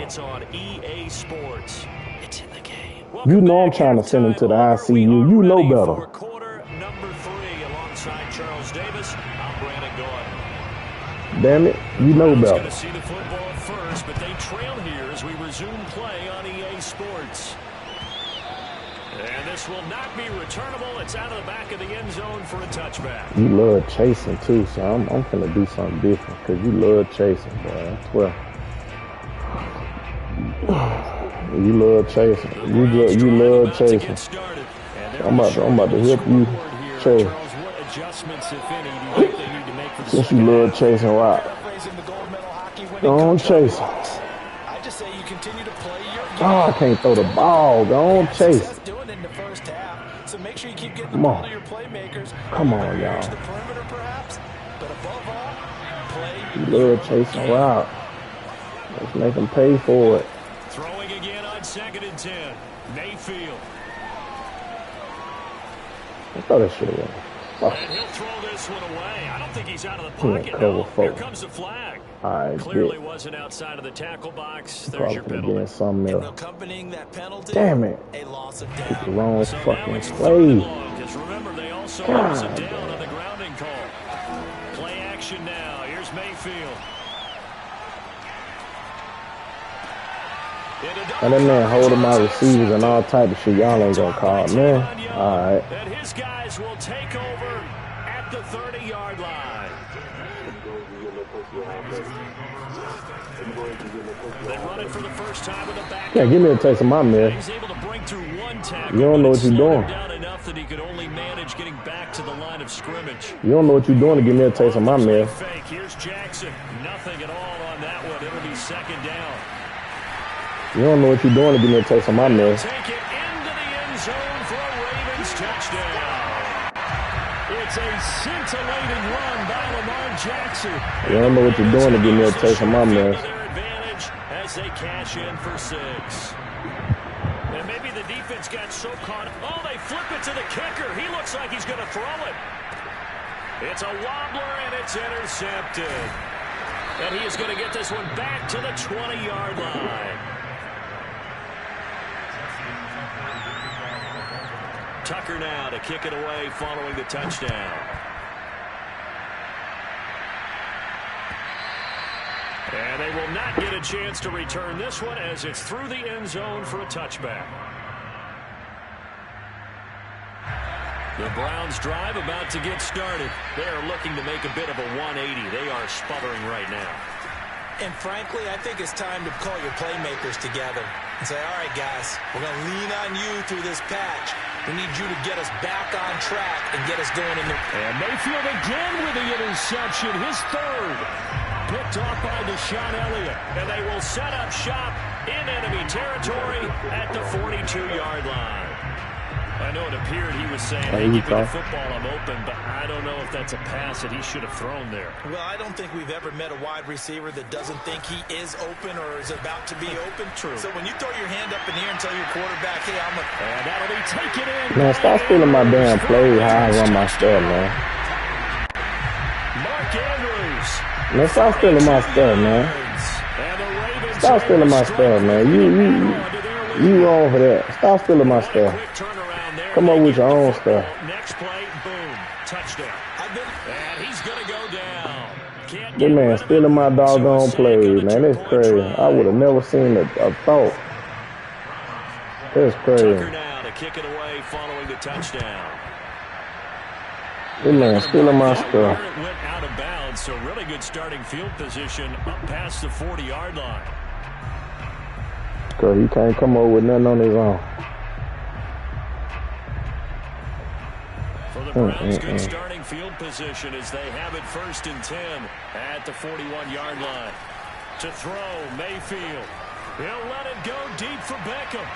You know I'm trying to send him to the ICU. You know better. Damn it, you know better. And this will not be returnable. It's out of the back of the end zone for a touchback. You love chasing too, so I'm gonna do something different because you love chasing, boy. Well, you love chasing. You love chasing. I'm about to help you chase. Since you love chasing, right? Don't chase. I just say you continue to play your game. Oh, I can't throw the ball. Don't chase. So make sure you keep getting the ball to your playmakers. Come on, y'all. The perimeter, perhaps, but above all, He love chasing route. Let's make him pay for it. Throwing again on 2nd and 10. Mayfield. I thought that shit was. And he'll throw this one away. I don't think he's out of the pocket. No. Here comes the flag. Clearly wasn't outside of the tackle box. There's your penalty. And accompanying that penalty, damn it. A loss of It's the down. wrong So fucking play. Because remember, they also lose a down on the grounding call. Play action now. Here's Mayfield. And that man holding my receivers and all type of shit. Y'all ain't gonna call, man. All right. And his guys will take over at the 30-yard line. They run it for the first time with a back. Yeah, give me a taste of my man. He's able to break through one tackle. You don't know what you're doing. Down enough that he could only manage getting back to the line of scrimmage. You don't know what you're doing to give me a taste of my man. Fake. Here's Jackson. Nothing at all on that one. It'll be 2nd down. You don't know what you're doing to give me a taste of my man. Take it into the end zone for a Ravens touchdown. It's a scintillating run by Lamar Jackson. You don't know what you're doing to give me a taste of my man. Their advantage as they cash in for 6. And maybe the defense got so caught. Oh, they flip it to the kicker. He looks like he's going to throw it. It's a wobbler and it's intercepted. And he is going to get this one back to the 20-yard line. Tucker now to kick it away following the touchdown. And they will not get a chance to return this one as it's through the end zone for a touchback. The Browns drive about to get started. They are looking to make a bit of a 180. They are sputtering right now. And frankly, I think it's time to call your playmakers together and say, all right, guys, we're going to lean on you through this patch. We need you to get us back on track and get us going in the... And Mayfield again with the interception, his 3rd. Picked off by Deshaun Elliott. And they will set up shop in enemy territory at the 42-yard line. I know it appeared he was saying, hey, give me the football, I'm open, but I don't know if that's a pass that he should have thrown there. Well, I don't think we've ever met a wide receiver that doesn't think he is open or is about to be open. True. So when you throw your hand up in the air and tell your quarterback, hey, I'm a... And that'll be taken in. Man, stop stealing my damn play. How I run my stuff, man. Mark Andrews. Man, stop stealing my stuff, man. Stop stealing my stuff, man. You wrong for that. Stop stealing my stuff. Come up with your own stuff. Next play, boom, touchdown. And he's going to go down. This man stealing my doggone plays, man. That's crazy. I would have never seen a thought. That's crazy. Tucker now to kick it away following the touchdown. This man stealing my stuff. It went out of bounds, so really good starting field position up past the 40-yard line. Because he can't come up with nothing on his own. For the Browns, good starting field position as they have it 1st and 10 at the 41-yard line. To throw, Mayfield. He'll let it go deep for Beckham.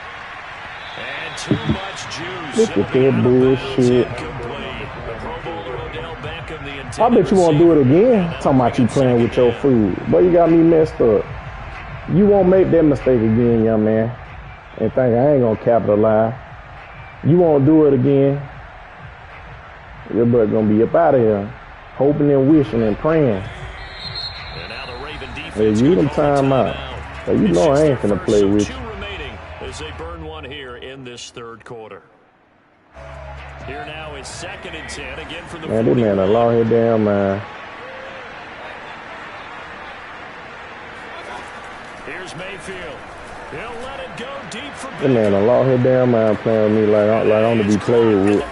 And too much juice. Look at that bullshit. I bet you won't do it again. Talking about you playing with your food. Boy, you got me messed up. You won't make that mistake again, young man. And think I ain't going to capitalize. You won't do it again. Your butt going to be up out of here. Hoping and wishing and praying. And now the Raven defense. Hey, you them time out. Hey, you know I ain't finna play with you. Remaining as they burn one here in this 3rd quarter. Here now is 2nd and 10 again from the man, this man a long head damn man. Here's Mayfield. He'll let it go deep for this man a long head damn man playing with me like I'm to be played with.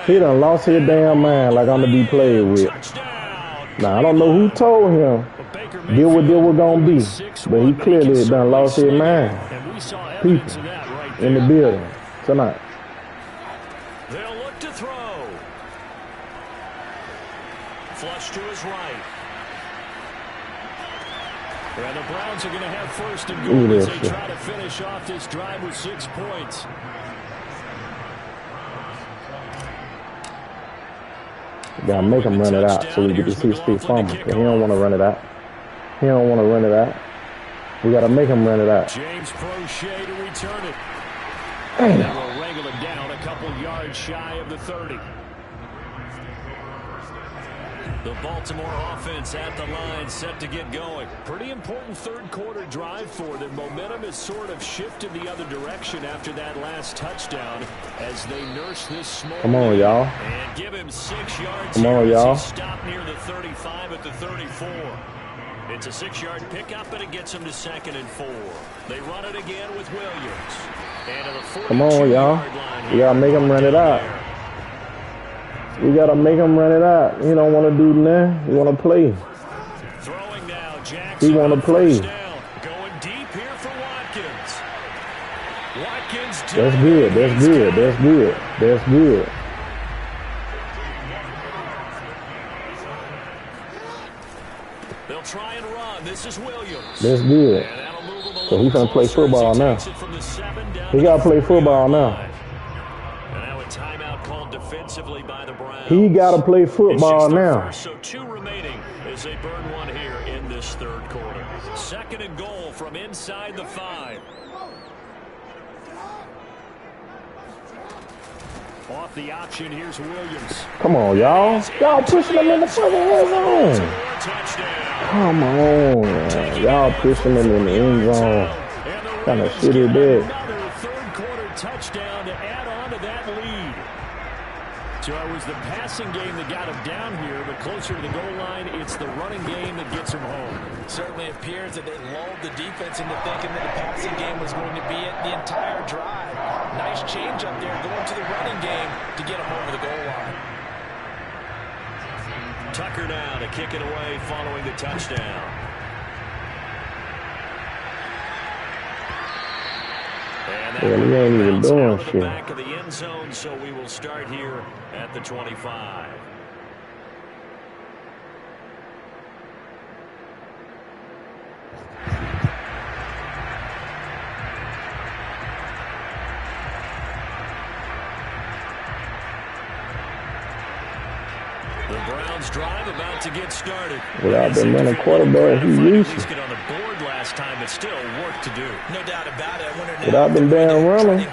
He done lost his damn mind like I'm to be played with. Now I don't know who told him deal what gonna be, but he clearly done lost his mind. People in the building tonight. They'll look to throw. Flush to his right. And the Browns are going to have 1st and goal as they try to finish off this drive with 6 points. Gotta make him run it out so we get the 6-3 fumble. But he don't want to run it out. He don't want to run it out. We gotta make him run it out. James Prochet to return it. And that will wrangle him down a couple yards shy of the 30. The Baltimore offense at the line, set to get going. Pretty important third quarter drive for them. Momentum has sort of shifted the other direction after that last touchdown as they nurse this small. Come on, y'all. And give him 6 yards. Come on, y'all. Stop near the 35 at the 34. It's a 6-yard pickup, and it gets him to 2nd and 4. They run it again with Williams. And to the 42-yard Come on, y'all. We gotta make him run it out. We gotta make him run it out. He don't want to do nothing. He want to play. Throwing now, Jackson. He want to play. Going deep here for Watkins. Watkins. That's good. That's good. That's good. That's good. They'll try and run. This is Williams. That's good. So he's gonna play football now. He gotta play football now. And now a timeout called defensively by the Browns. He gotta play football now. So 2 remaining as they burn one here in this third quarter. 2nd and goal from inside the 5. Off the option, here's Williams. Come on, y'all. Y'all pushing him in the fucking end zone. Come on, man. Y'all pushing him in the end zone. Kind of shit is that? Another third quarter touchdown to add on to that lead. So it was the passing game that got him down here, but closer to the goal line, it's the running game that gets him home. Certainly appears that they lulled the defense into thinking that the passing game was going to be it the entire drive. Nice change up there going to the running game to get him over the goal line. Tucker now to kick it away following the touchdown. Yeah, we ain't even doing shit. Back of the end zone, so we will start here at the 25. The Browns drive about to get started. Without them running quarterback, he used to get on the board last time, but still work to do. No doubt about it. I wonder now, without them damn running, he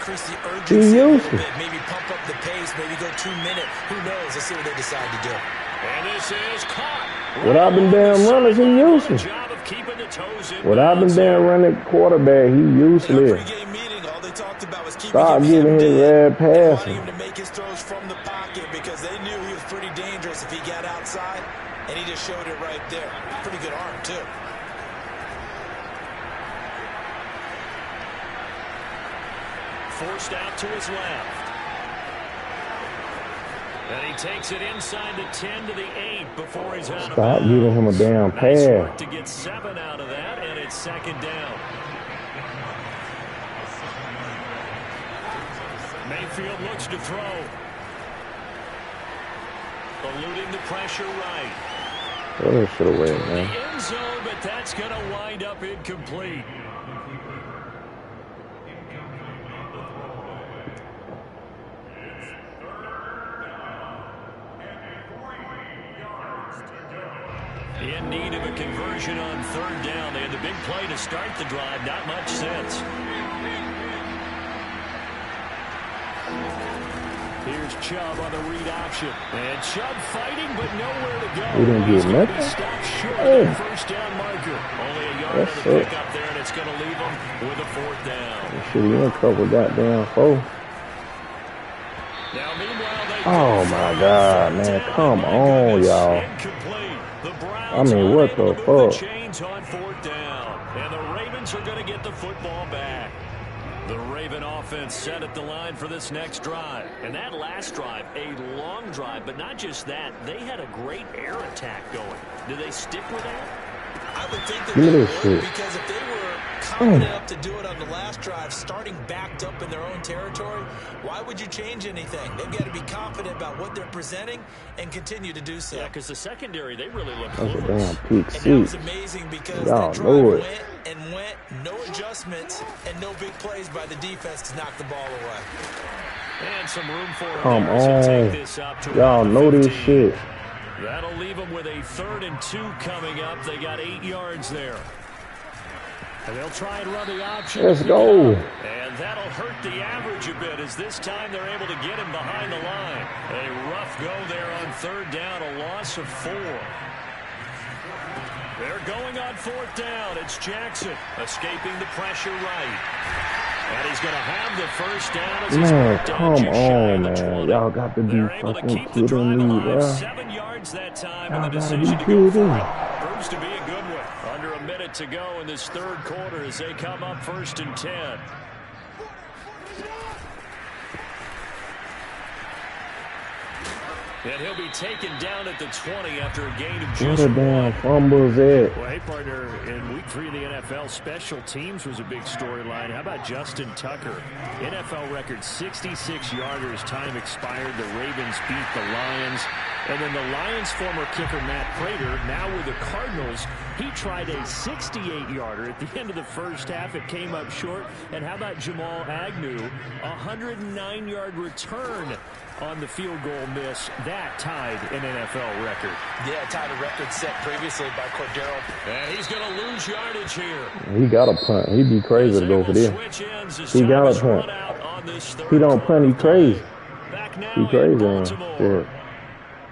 used to. Maybe pump up the pace, maybe go 2 minutes. Who knows? Let's see what they decide to do. And this is caught. Without them damn runners, he used to. Without them damn running quarterback, he useless. Stop giving his red passing. To make his throws from the pocket because they knew he was pretty dangerous if he got outside, and he just showed it right there. Pretty good arm, too. Forced out to his left. And he takes it inside the 10 to the 8 before he's out of bounds. Stop giving him a damn pass. Nice work to get 7 out of that, and it's 2nd down. Mayfield looks to throw. Eluding the pressure right. That should have went, man. The end zone, but that's going to wind up incomplete. In need of a conversion on 3rd down. They had the big play to start the drive. Not much sense. Here's Chubb on the read option. And Chubb fighting, but nowhere to go. We didn't get nothing. Stop short of the 1st down marker. Only a yard of the pickup there, and it's going to leave them with a 4th down. Shit, you in trouble, goddamn foe. Now, meanwhile, they oh my God, man! Come on, y'all. I mean, what the fuck? Chains on 4th down, and the Ravens are going to get the football back. The Raven offense set at the line for this next drive. And that last drive, a long drive, but not just that. They had a great air attack going. Do they stick with that? I would think that they would, because if they were confident enough to do it on the last drive, starting backed up in their own territory, why would you change anything? They've got to be confident about what they're presenting and continue to do so. Yeah, because the secondary, they really look That's clueless. a damn peak seat. And it was amazing because y'all the know drive it. went, no adjustments, and no big plays by the defense to knock the ball away. And some room for Come on. Y'all know this shit. That'll leave them with a 3rd and 2 coming up. They got 8 yards there. And they'll try and run the option. Let's go. And that'll hurt the average a bit as this time they're able to get him behind the line. A rough go there on 3rd down, a loss of 4. They're going on 4th down. It's Jackson escaping the pressure right. And he's going to have the 1st down as he's Man, come on, man. Y'all got to be fucking kidding me, bro. 7 yards that time, and the decision to go for it proves to be a good one. Under a minute to go in this 3rd quarter as they come up 1st and 10. And he'll be taken down at the 20 after a gain of just What a damn fumbles at. Well, hey, partner, in week 3 of the NFL, special teams was a big storyline. How about Justin Tucker? NFL record 66-yarders. Time expired. The Ravens beat the Lions. And then the Lions' former kicker, Matt Prater, now with the Cardinals, he tried a 68-yarder at the end of the first half. It came up short. And how about Jamal Agnew? A 109-yard return on the field goal miss. That tied an NFL record. Yeah, tied a record set previously by Cordero. And he's going to lose yardage here. He got a punt. He'd be crazy to go for this. He got a punt. He don't punt. He crazy. He crazy, man. Yeah.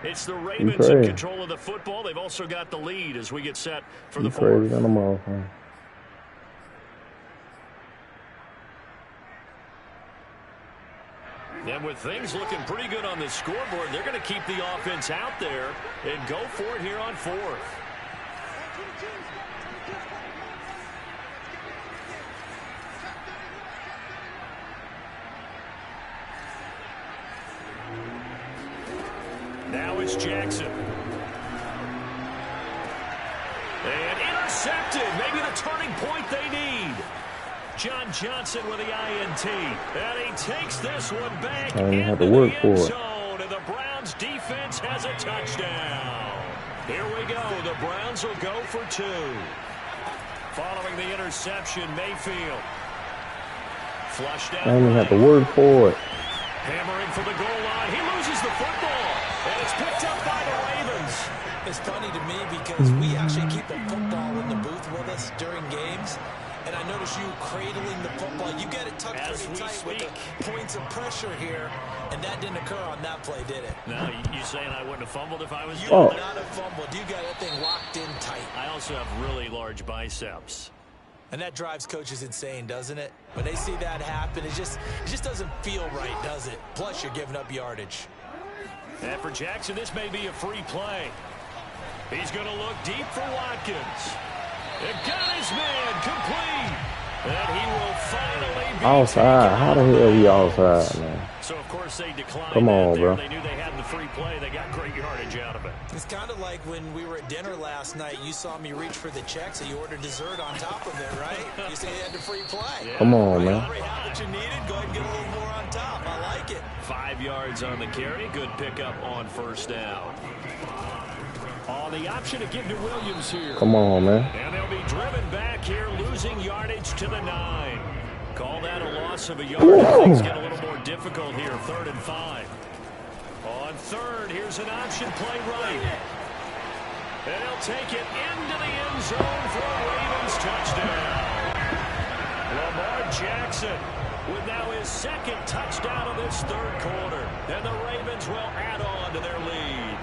It's the Ravens in control of the football. They've also got the lead as we get set for the 4th. Crazy on the ball, man. And with things looking pretty good on the scoreboard, they're going to keep the offense out there and go for it here on 4th. Now it's Jackson. And intercepted. Maybe the turning point they need. John Johnson with the INT. And he takes this one back into the end zone. And the Browns defense has a touchdown. Here we go. The Browns will go for 2. Following the interception, Mayfield. Flushed out. I don't even have to work for it. Hammering for the goal line. He loses the football. And it's picked up by the Ravens. It's funny to me because we actually keep a football in the booth with us during games. And I notice you cradling the football. You get it tucked pretty tight with the points of pressure here. And that didn't occur on that play, did it? No, you saying I wouldn't have fumbled if I was you? You would not have fumbled. You got that thing locked in tight. I also have really large biceps. And that drives coaches insane, doesn't it? When they see that happen, it just doesn't feel right, does it? Plus, you're giving up yardage. And for Jackson, this may be a free play. He's going to look deep for Watkins. It got his man complete. And he will finally be outside. How the hell he outside, man? So, of course, they declined. Come on, bro. They knew they had the free play. They got great yardage out of it. It's kind of like when we were at dinner last night. You saw me reach for the check, so you ordered dessert on top of it, right? You said you had the free play. Yeah. Come on, man. You have what you needed. Go ahead and get a little more on top. I like it. 5 yards on the carry. Good pickup on 1st down. On the option to give to Williams here. Come on, man. And they'll be driven back here, losing yardage to the 9. Call that a loss of a yard. Things get a little more difficult here. 3rd and 5. On 3rd, here's an option play right. And he'll take it into the end zone for a Ravens touchdown. Lamar Jackson with now his 2nd touchdown of this 3rd quarter. And the Ravens will add on to their lead.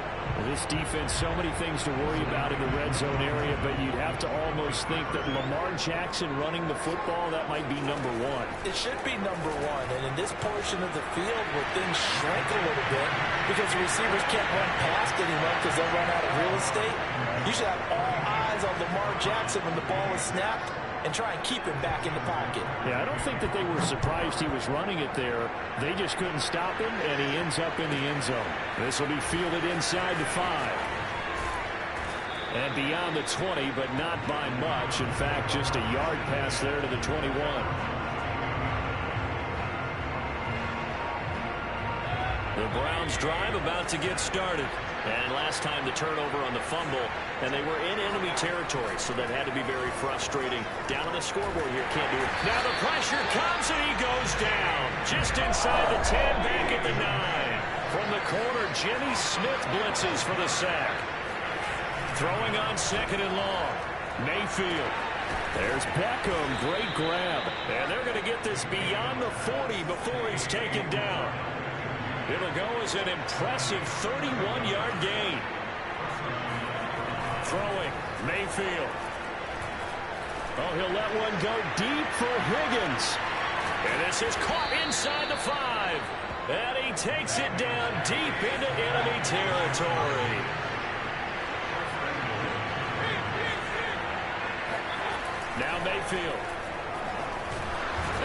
This defense, so many things to worry about in the red zone area, but you'd have to almost think that Lamar Jackson running the football, that might be number 1. It should be number 1, and in this portion of the field where things shrink a little bit because the receivers can't run past anyone because they'll run out of real estate, you should have all eyes on Lamar Jackson when the ball is snapped and try and keep him back in the pocket. Yeah, I don't think that they were surprised he was running it there. They just couldn't stop him, and he ends up in the end zone. This will be fielded inside the 5. And beyond the 20, but not by much. In fact, just a yard pass there to the 21. The Browns drive about to get started. And last time the turnover on the fumble, and they were in enemy territory, so that had to be very frustrating. Down on the scoreboard here, can't do it. Now the pressure comes, and he goes down. Just inside the 10, back at the 9. From the corner, Jimmy Smith blitzes for the sack. Throwing on 2nd and long. Mayfield. There's Beckham. Great grab. And they're going to get this beyond the 40 before he's taken down. It'll go as an impressive 31-yard gain. Throwing. Mayfield. Oh, he'll let one go deep for Higgins. And this is caught inside the 5. And he takes it down deep into enemy territory. Now Mayfield.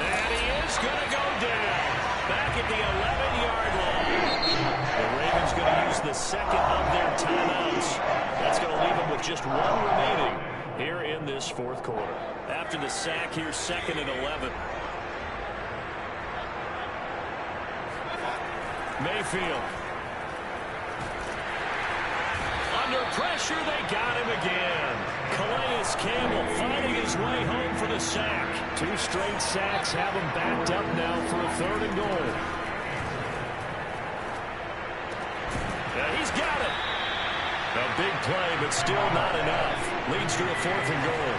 And he is going to go down. Back at the 11-yard line. The Ravens going to use the second of their timeouts. That's going to leave them with just one remaining here in this 4th quarter. After the sack, here's 2nd and 11. Mayfield. Under pressure, they got him again. Calais Campbell finding his way home for the sack. 2 straight sacks have him backed up now for a 3rd and goal. Yeah, he's got it. A big play, but still not enough. Leads to a 4th and goal.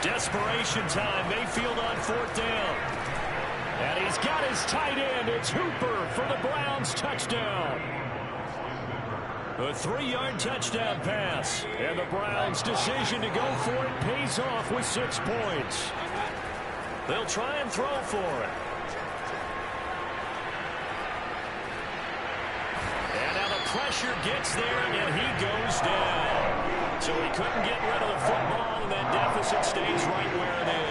Desperation time. Mayfield on 4th down. And he's got his tight end. It's Hooper for the Browns touchdown. A 3-yard touchdown pass. And the Browns' decision to go for it pays off with 6 points. They'll try and throw for it. And now the pressure gets there, and he goes down. So he couldn't get rid of the football, and that deficit stays right where it is.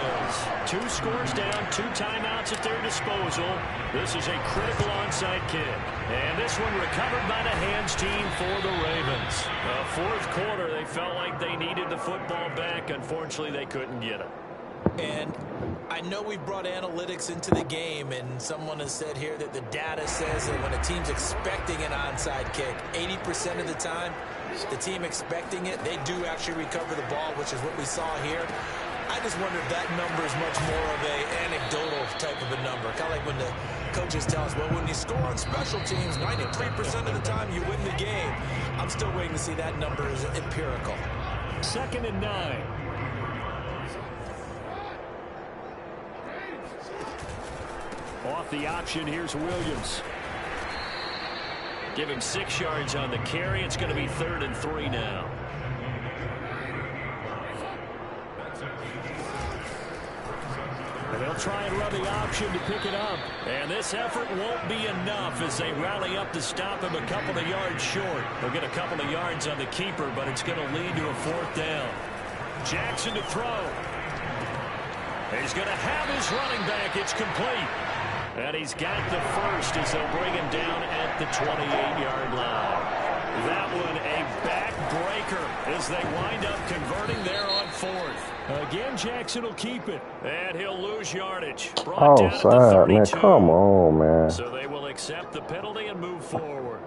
2 scores down, 2 timeouts at their disposal. This is a critical onside kick. And this one recovered by the hands team for the Ravens. 4th quarter, they felt like they needed the football back. Unfortunately, they couldn't get it. And I know we brought analytics into the game, and someone has said here that the data says that when a team's expecting an onside kick, 80% of the time, the team expecting it, they do actually recover the ball, which is what we saw here. I just wonder if that number is much more of a anecdotal type of a number. Kind of like when the coaches tell us, well, when you score on special teams, 93% of the time you win the game. I'm still waiting to see that number is empirical. 2nd and 9. Off the option, here's Williams. Give him 6 yards on the carry. It's going to be 3rd and 3 now. And they'll try and run the option to pick it up. And this effort won't be enough as they rally up to stop him a couple of yards short. They'll get a couple of yards on the keeper, but it's going to lead to a 4th down. Jackson to throw. He's going to have his running back. It's complete. And he's got the first as they'll bring him down at the 28-yard line. That one a backbreaker as they wind up converting there on 4th. Again, Jackson will keep it. And he'll lose yardage. Brought down at the 32. Man, come on, man. So they will accept the penalty and move forward.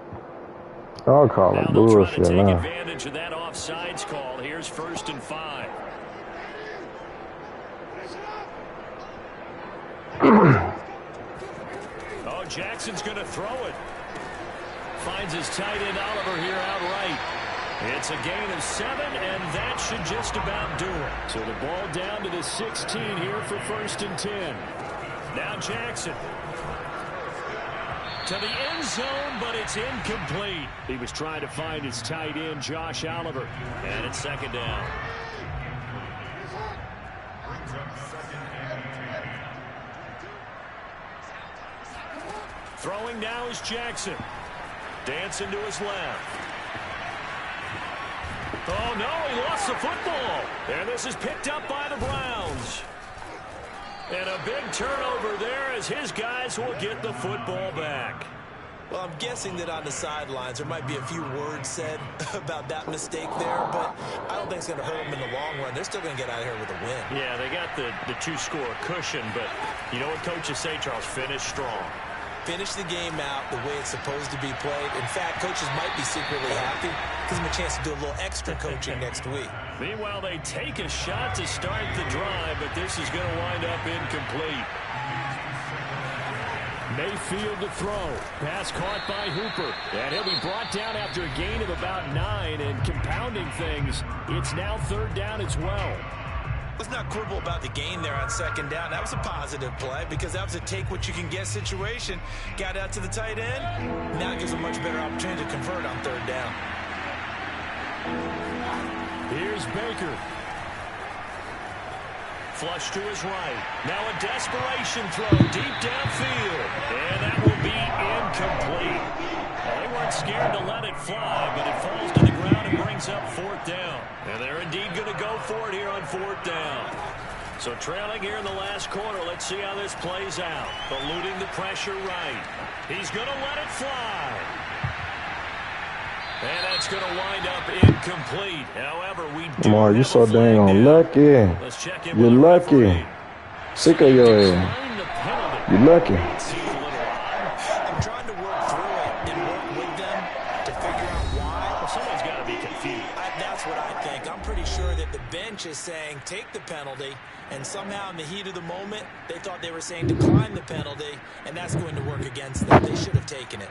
I'll call him bullshit now. They'll try to take now. advantage of that offsides call. Here's 1st and 5. Oh, Jackson's going to throw it. Finds his tight end Oliver here outright. It's a gain of 7, and that should just about do it. So the ball down to the 16 here for 1st and 10. Now Jackson. To the end zone, but it's incomplete. He was trying to find his tight end, Josh Oliver. And it's 2nd down. Throwing now is Jackson. Dancing to his left. Oh, no, he lost the football. And this is picked up by the Browns. And a big turnover there as his guys will get the football back. Well, I'm guessing that on the sidelines there might be a few words said about that mistake there, but I don't think it's going to hurt them in the long run. They're still going to get out of here with a win. Yeah, they got the 2-score cushion, but you know what coaches say, Charles? Finish strong. Finish the game out the way it's supposed to be played. In fact, coaches might be secretly happy. Gives them a chance to do a little extra coaching next week. Meanwhile, they take a shot to start the drive, but this is going to wind up incomplete. Mayfield to throw. Pass caught by Hooper. And he'll be brought down after a gain of about 9. And compounding things, it's now 3rd down as well. Let's not quibble about the gain there on 2nd down. That was a positive play because that was a take-what-you-can-get situation. Got out to the tight end. Now it gives a much better opportunity to convert on 3rd down. Here's Baker. Flush to his right. Now a desperation throw deep downfield. And that will be incomplete. Well, they weren't scared to let it fly, but it falls to the ground and brings up 4th down. And they're indeed going to go for it here on 4th down. So trailing here in the last quarter. Let's see how this plays out. Eluding the pressure right. He's going to let it fly. And that's going to wind up incomplete. However, we do Lamar, you're so dang on lucky. Let's check in You're with the lucky. referee. Sick of your ass. Decline the penalty. You're lucky. Seems a little odd. I'm trying to work through it and work with them to figure out why. Well, someone's got to be confused. That's what I think. I'm pretty sure that the bench is saying take the penalty, and somehow in the heat of the moment, they thought they were saying decline the penalty, and that's going to work against them. They should have taken it.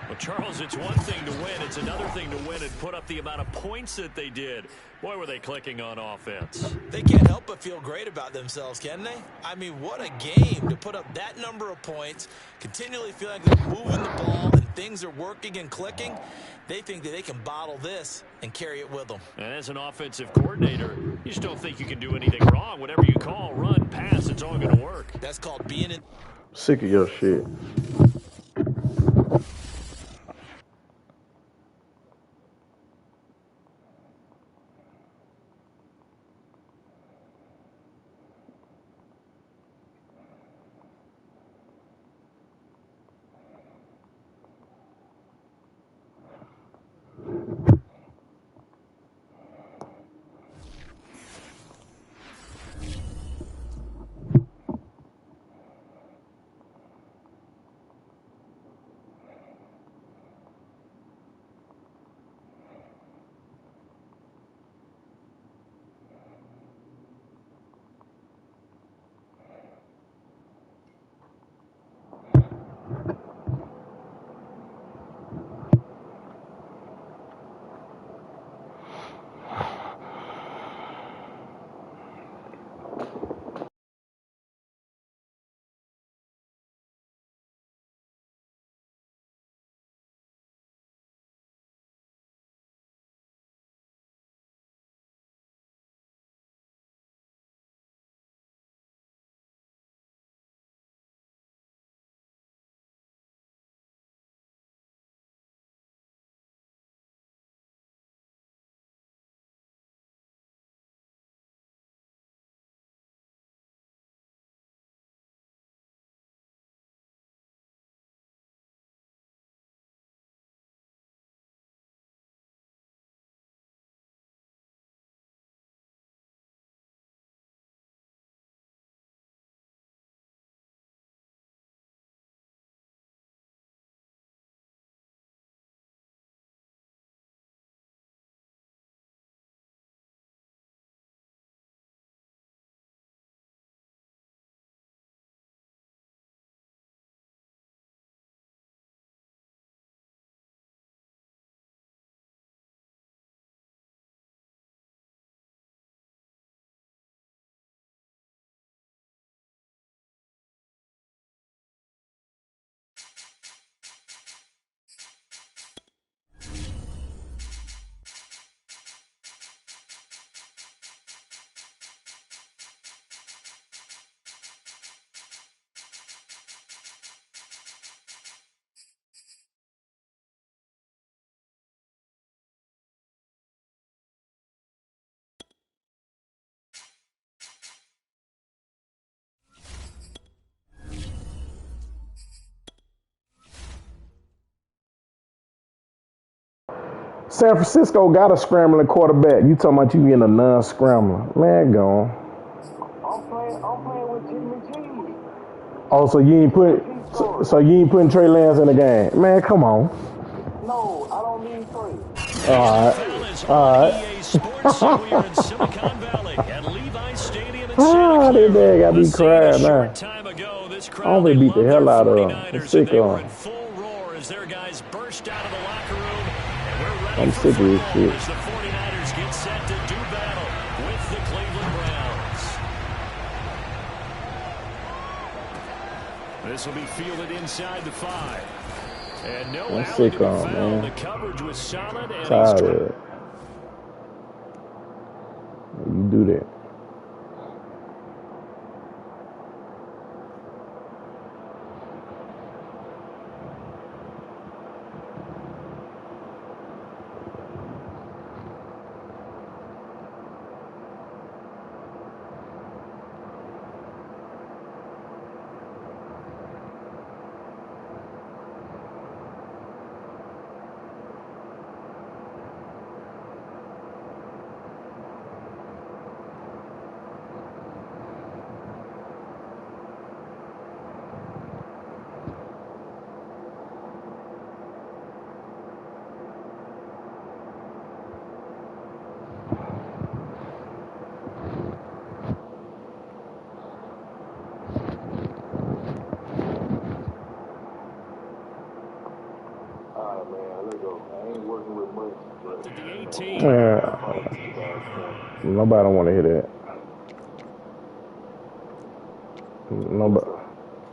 Well, Charles, it's one thing to win. It's another thing to win and put up the amount of points that they did. Boy, were they clicking on offense. They can't help but feel great about themselves, can they? I mean, what a game to put up that number of points, continually feel like they're moving the ball and things are working and clicking. They think that they can bottle this and carry it with them. And as an offensive coordinator, you just don't think you can do anything wrong. Whatever you call, run, pass, it's all going to work. That's called being in. Sick of your shit. San Francisco got a scrambling quarterback. You talking about you getting a non-scrambler. Man, go on. I'm playing with Jimmy G. Oh, so you ain't putting Trey Lance in the game. Man, come on. No, I don't mean Trey. All right. EA Sports, so we are in Silicon Valley at Levi's Stadium in Ah, Santa they Clara. got me The scene a crying short now. time ago, this this I crowd, always they beat the love hell their out of them. I'm 49ers, and sick they of were them. in full roar as their guys burst out of the locker room. And we're ready I'm for sick of this football shit. as the 49ers get set to do battle with the Cleveland Browns. This will be fielded inside the 5. And no I'm alley sick to be of them, found. man. The coverage was solid, and Tired he's of it. You do that. Alright, man, let's go. I ain't working with much, but to the 18. Yeah. Nobody want to hear that.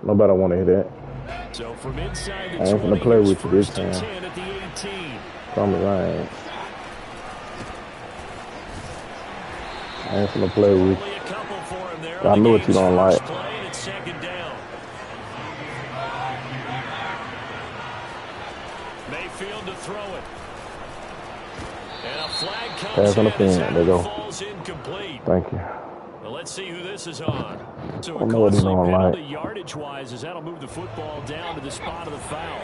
Nobody want to hear that. So from inside the I ain't 20, finna play here's with you this first and time. 10 at the 18. Promise I ain't. I ain't finna play with you. Only a couple for him there. I on know the what you game's don't first like. play, and it's second down. Mayfield to throw it. And a flag Pass comes on in the as fin. that There you one go. falls incomplete. Thank you. Well, let's see who this is on. So I a know what he costly don't penalty like. yardage-wise as that'll move the football down to the spot of the foul.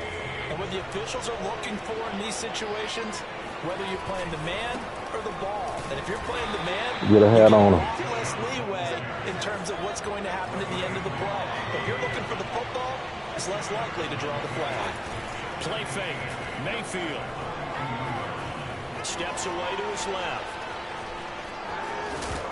And what the officials are looking for in these situations, whether you're playing the man or the ball. And if you're playing the man, Get a hat on him. you get less leeway in terms of what's going to happen at the end of the play. If you're looking for the football, it's less likely to draw the flag. Play fake. Mayfield steps away to his left.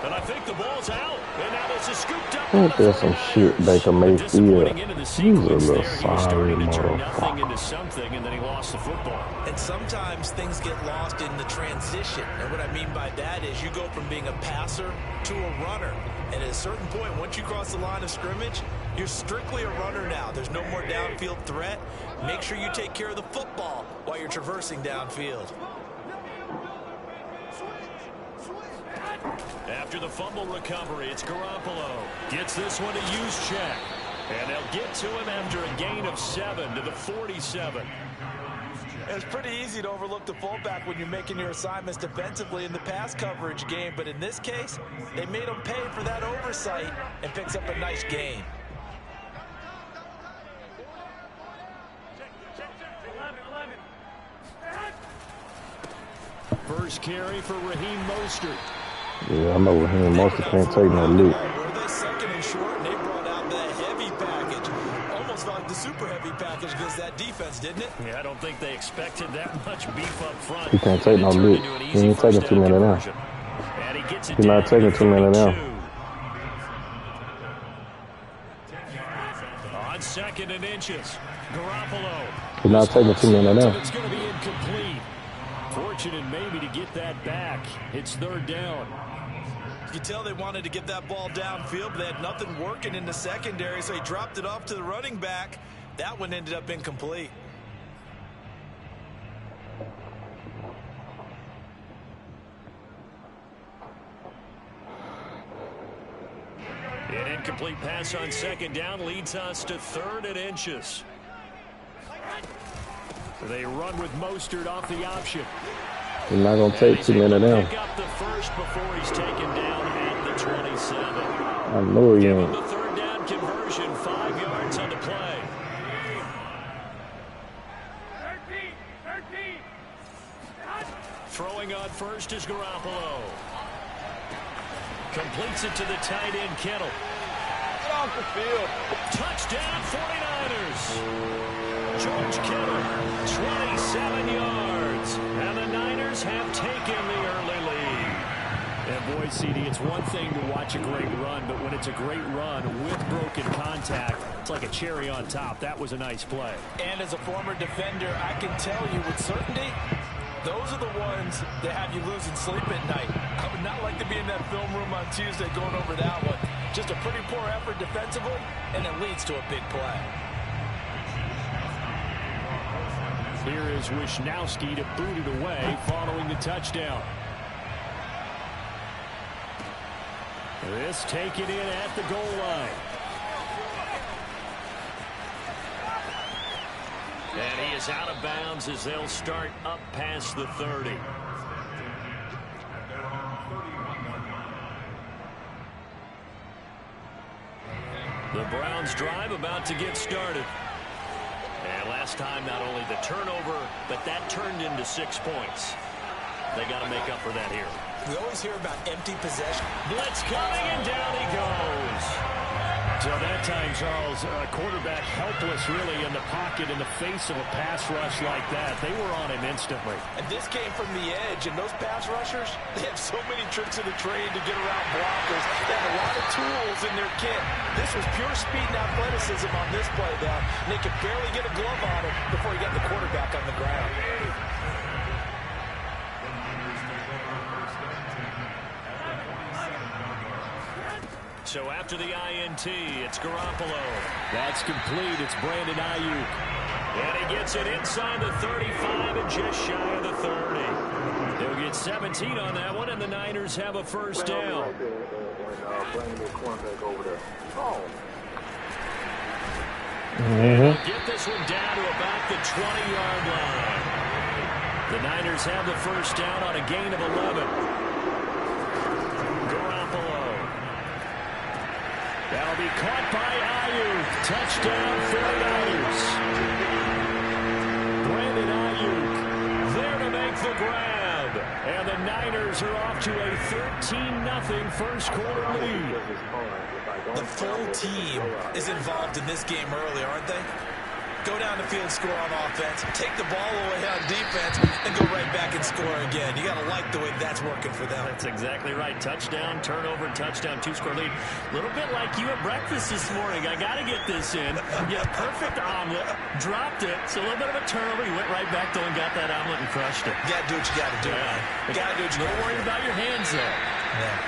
And I think the ball's out. And now this is scooped up. Ain't there some shit, Baker Mayfield? Disappointing into the He's a sequence little there. He was starting to turn nothing sorry into something, and then he lost the football. And sometimes things get lost in the transition. And what I mean by that is you go from being a passer to a runner. And at a certain point, once you cross the line of scrimmage, you're strictly a runner now. There's no more downfield threat. Make sure you take care of the football while you're traversing downfield. After the fumble recovery, it's Garoppolo. Gets this one to use check. And they'll get to him after a gain of 7 to the 47. It's pretty easy to overlook the fullback when you're making your assignments defensively in the pass coverage game. But in this case, they made him pay for that oversight and picks up a nice gain. First carry for Raheem Mostert. Yeah, I know him. Most can't take no lick. Were they second and short, and they brought out that heavy package. Almost like the super heavy package against that defense, didn't it? Yeah, I don't think they expected that much beef up front. He can't take no lick. He ain't taking too many now. And he gets it He's not taking too many now. On second and inches, Garoppolo. He's not taking too many now. It's going to be incomplete. Fortunate maybe to get that back. It's third down. You tell they wanted to get that ball downfield, but they had nothing working in the secondary, so he dropped it off to the running back. That one ended up incomplete. An incomplete pass on second down leads us to third and inches. They run with Mostert off the option. He's not going to take too many now. Pick up the first before he's taken down at the 27. I know he Give him ain't. the third down conversion, 5 yards on the play. 13. Throwing on first is Garoppolo. Completes it to the tight end, Kittle. get off the field. Touchdown, 49ers. George Kittle, 27 yards. And the Niners have taken the early lead. And boy, CD, it's one thing to watch a great run, but when it's a great run with broken contact, it's like a cherry on top. That was a nice play. And as a former defender, I can tell you with certainty, those are the ones that have you losing sleep at night. I would not like to be in that film room on Tuesday going over that one. Just a pretty poor effort defensively, and it leads to a big play. Here is Wisnowski to boot it away following the touchdown. This taken in at the goal line. And he is out of bounds as they'll start up past the 30. The Browns drive about to get started. And last time, not only the turnover, but that turned into 6 points. They got to make up for that here. We always hear about empty possession. Blitz coming, and down he goes. So that time, Charles, quarterback helpless really in the pocket in the face of a pass rush like that. They were on him instantly. And this came from the edge, and those pass rushers, they have so many tricks of the trade to get around blockers. They have a lot of tools in their kit. This was pure speed and athleticism on this play down, and they could barely get a glove on him before he got the quarterback on the ground. So after the INT, it's Garoppolo. That's complete. It's Brandon Ayuk. And he gets it inside the 35 and just shy of the 30. They'll get 17 on that one, and the Niners have a first down. Get this one down to about the 20-yard line. The Niners have the first down on a gain of 11. Garoppolo. That'll be caught by Ayuk. Touchdown, 49ers. Brandon Ayuk there to make the grab. And the Niners are off to a 13-0 first quarter lead. The full team is involved in this game early, aren't they? Go down the field, score on offense, take the ball away on defense, and go right back and score again. You got to like the way that's working for them. That's exactly right. Touchdown, turnover, touchdown, 2-score lead. A little bit like you at breakfast this morning. I got to get this in. You had a perfect omelet, dropped it. So a little bit of a turnover. You went right back though and got that omelet and crushed it. You got to do what you got to do. Yeah. You got to do what you got to do. Don't worry about your hands though. Yeah.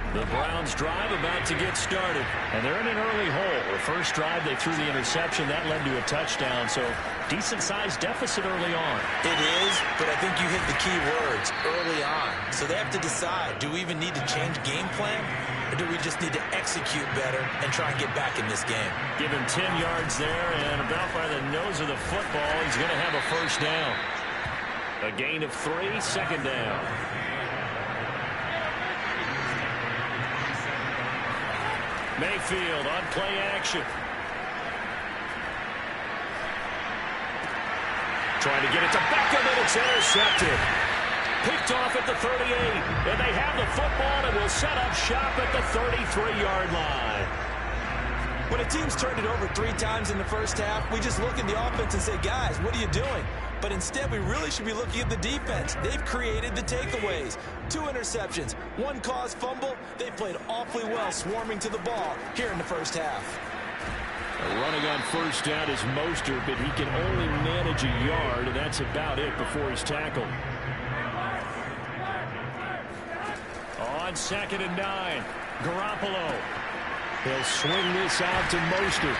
The Browns drive about to get started, and they're in an early hole. The first drive, they threw the interception. That led to a touchdown, so decent-sized deficit early on. It is, but I think you hit the key words, early on. So they have to decide, do we even need to change game plan, or do we just need to execute better and try and get back in this game? Give him 10 yards there, and about by the nose of the football, he's going to have a first down. A gain of 3, second down. Mayfield on play action. Trying to get it to Beckham, and it's intercepted. Picked off at the 38, and they have the football and will set up shop at the 33-yard line. When a team's turned it over 3 times in the first half, we just look at the offense and say, guys, what are you doing? But instead, we really should be looking at the defense. They've created the takeaways. 2 interceptions, 1 caused fumble. They played awfully well swarming to the ball here in the first half. Running on first down is Mostert, but he can only manage a yard, and that's about it before he's tackled. On 2nd and 9, Garoppolo. He'll swing this out to Mostert.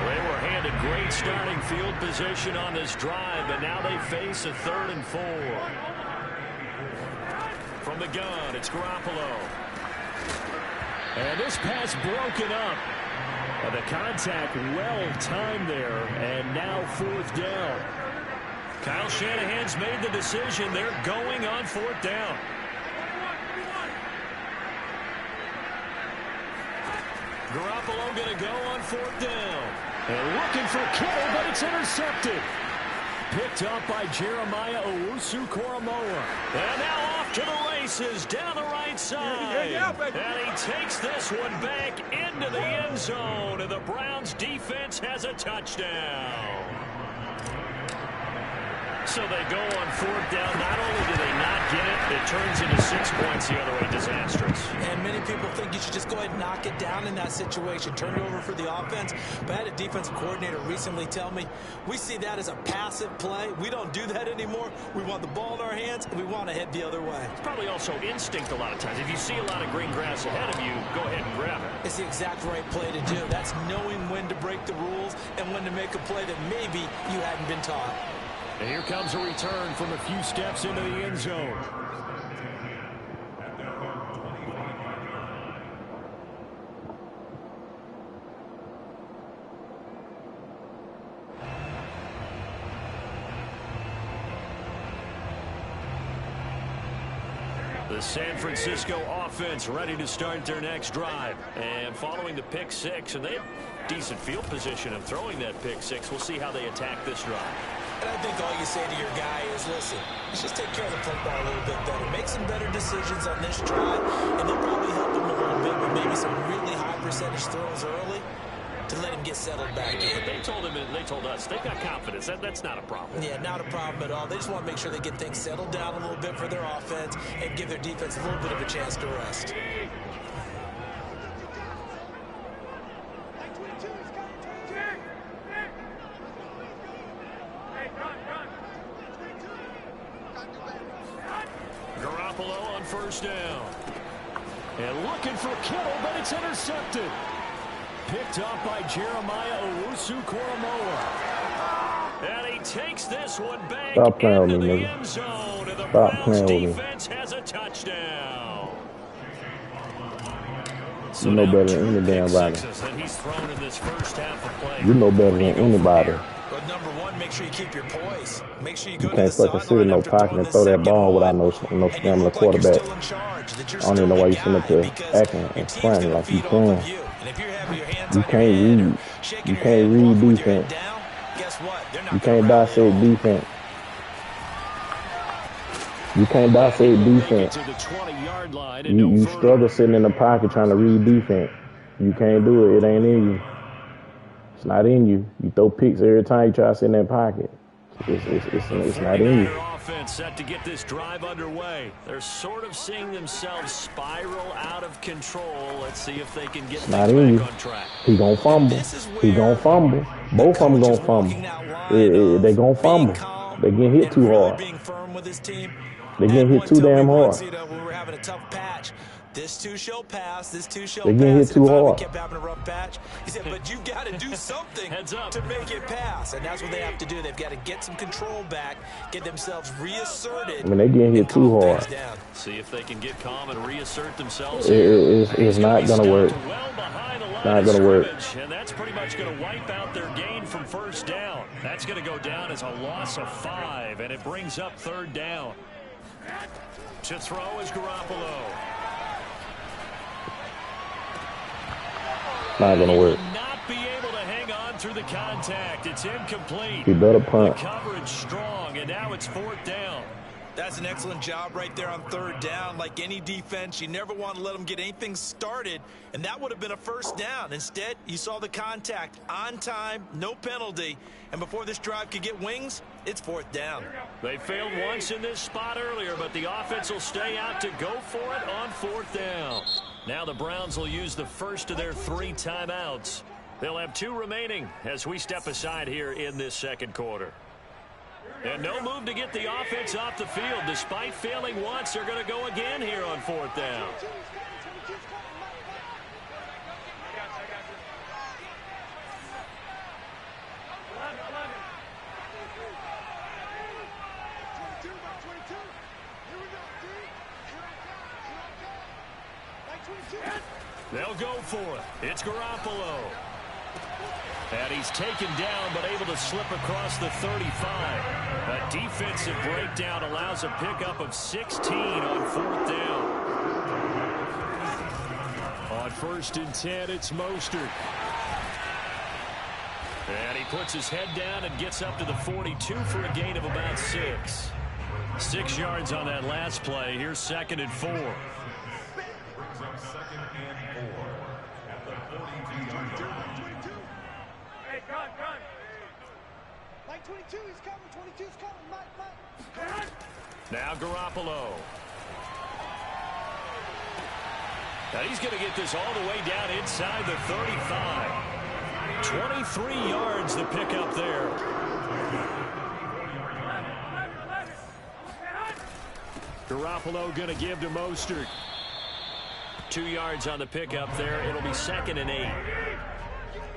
They were handed great starting field position on this drive, but now they face a 3rd and 4. From the gun, it's Garoppolo. And this pass broken up. The contact well timed there, and now 4th down. Kyle Shanahan's made the decision. They're going on 4th down. Garoppolo going to go on 4th down. And looking for Kittle, but it's intercepted. Picked up by Jeremiah Owusu-Koramoah. And now off off to the races down the right side. And he takes this one back into the end zone. And the Browns defense has a touchdown. So they go on 4th down. Not only do they not get it, it turns into 6 points the other way. Disastrous. And many people think you should just go ahead and knock it down in that situation. Turn it over for the offense. But I had a defensive coordinator recently tell me, we see that as a passive play. We don't do that anymore. We want the ball in our hands, and we want to head the other way. It's probably also instinct a lot of times. If you see a lot of green grass ahead of you, go ahead and grab it. It's the exact right play to do. That's knowing when to break the rules and when to make a play that maybe you hadn't been taught. And here comes a return from a few steps into the end zone. The San Francisco offense ready to start their next drive. And following the pick 6, and they have decent field position of throwing that pick 6. We'll see how they attack this drive. And I think all you say to your guy is, listen, let's just take care of the football a little bit better. Make some better decisions on this drive, and they'll probably help him a little bit with maybe some really high percentage throws early to let him get settled back in. But they told us they've got confidence. That's not a problem. Yeah, not a problem at all. They just want to make sure they get things settled down a little bit for their offense and give their defense a little bit of a chance to rest. Garoppolo on 1st down. And looking for Kittle, but it's intercepted. Picked up by Jeremiah Owusu-Koramoah. And he takes this one back into the end zone. And the Browns defense has a touchdown. So you know better than any damn body. You know better than anybody. But number one, make sure you keep your poise. Make sure you go you can't fucking sit in no pocket and throw that ball without no stamina quarterback. I don't even know why you sitting up here acting and fronting like you can. You can't read. You can't read defense. You can't dissect defense. You can't dissect defense. You struggle sitting in the pocket trying to read defense. You can't do it. It ain't in you. It's not in you. You throw picks every time you try to sit in that pocket. It's not in you. Offense set to get this drive underway. They're sort of seeing themselves spiral out of control. Let's see if they can get things back on track. He gonna fumble. He gonna fumble. Both of them gonna fumble. They gonna fumble. They getting hit too hard. They getting hit too damn hard. We're having a tough patch. This too shall pass. This too shall pass. They're getting hit too hard. Kept having a rough patch. He said, but you got to do something to make it pass. And that's what they have to do. They've got to get some control back, get themselves reasserted. I mean, they're getting hit too hard. See if they can get calm and reassert themselves. It's not going to work. Not going to work. And that's pretty much going to wipe out their gain from 1st down. That's going to go down as a loss of 5, and it brings up 3rd down. To throw is Garoppolo. Not gonna work. Not be able to hang on through the contact. It's incomplete. He better punt. The coverage strong, and now it's 4th down. That's an excellent job right there on 3rd down. Like any defense, you never want to let them get anything started, and that would have been a 1st down. Instead, you saw the contact on time, no penalty, and before this drive could get wings, it's 4th down. They failed once in this spot earlier, but the offense will stay out to go for it on 4th down. Now the Browns will use the first of their 3 timeouts. They'll have 2 remaining as we step aside here in this 2nd quarter. And no move to get the offense off the field. Despite failing once, they're going to go again here on 4th down. They'll go for it. It's Garoppolo. And he's taken down, but able to slip across the 35. A defensive breakdown allows a pickup of 16 on 4th down. On 1st and 10, it's Mostert. And he puts his head down and gets up to the 42 for a gain of about 6. 6 yards on that last play. Here's 2nd and 4. Brings up 2nd and 4 at the 42-yard line. Hey, gun. Mike 22, he's coming. 22's coming. Mike. Now Garoppolo. Now he's going to get this all the way down inside the 35. 23 yards the pickup there. Garoppolo going to give to Mostert. 2 yards on the pickup there. It'll be 2nd and 8.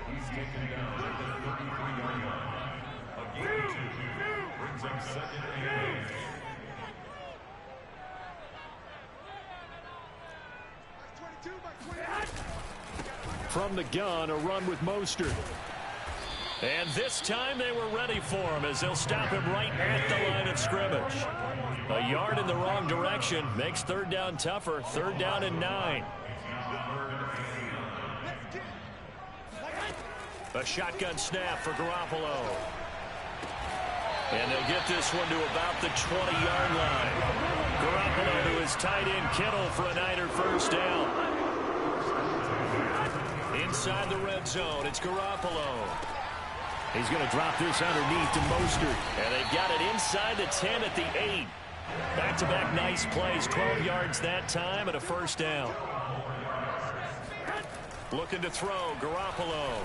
He's taken down at the 33-yard line. A gain of 2. Brings up 2nd and 8. From the gun, a run with Mostert. And this time they were ready for him as they'll stop him right at the line of scrimmage. A yard in the wrong direction makes 3rd down tougher. 3rd down and 9. A shotgun snap for Garoppolo. And they'll get this one to about the 20-yard line. Garoppolo to his tight end Kittle for a Niner first down. Inside the red zone, it's Garoppolo. He's going to drop this underneath to Mostert. And they've got it inside the 10 at the 8. Back-to-back nice plays, 12 yards that time and a first down. Looking to throw, Garoppolo.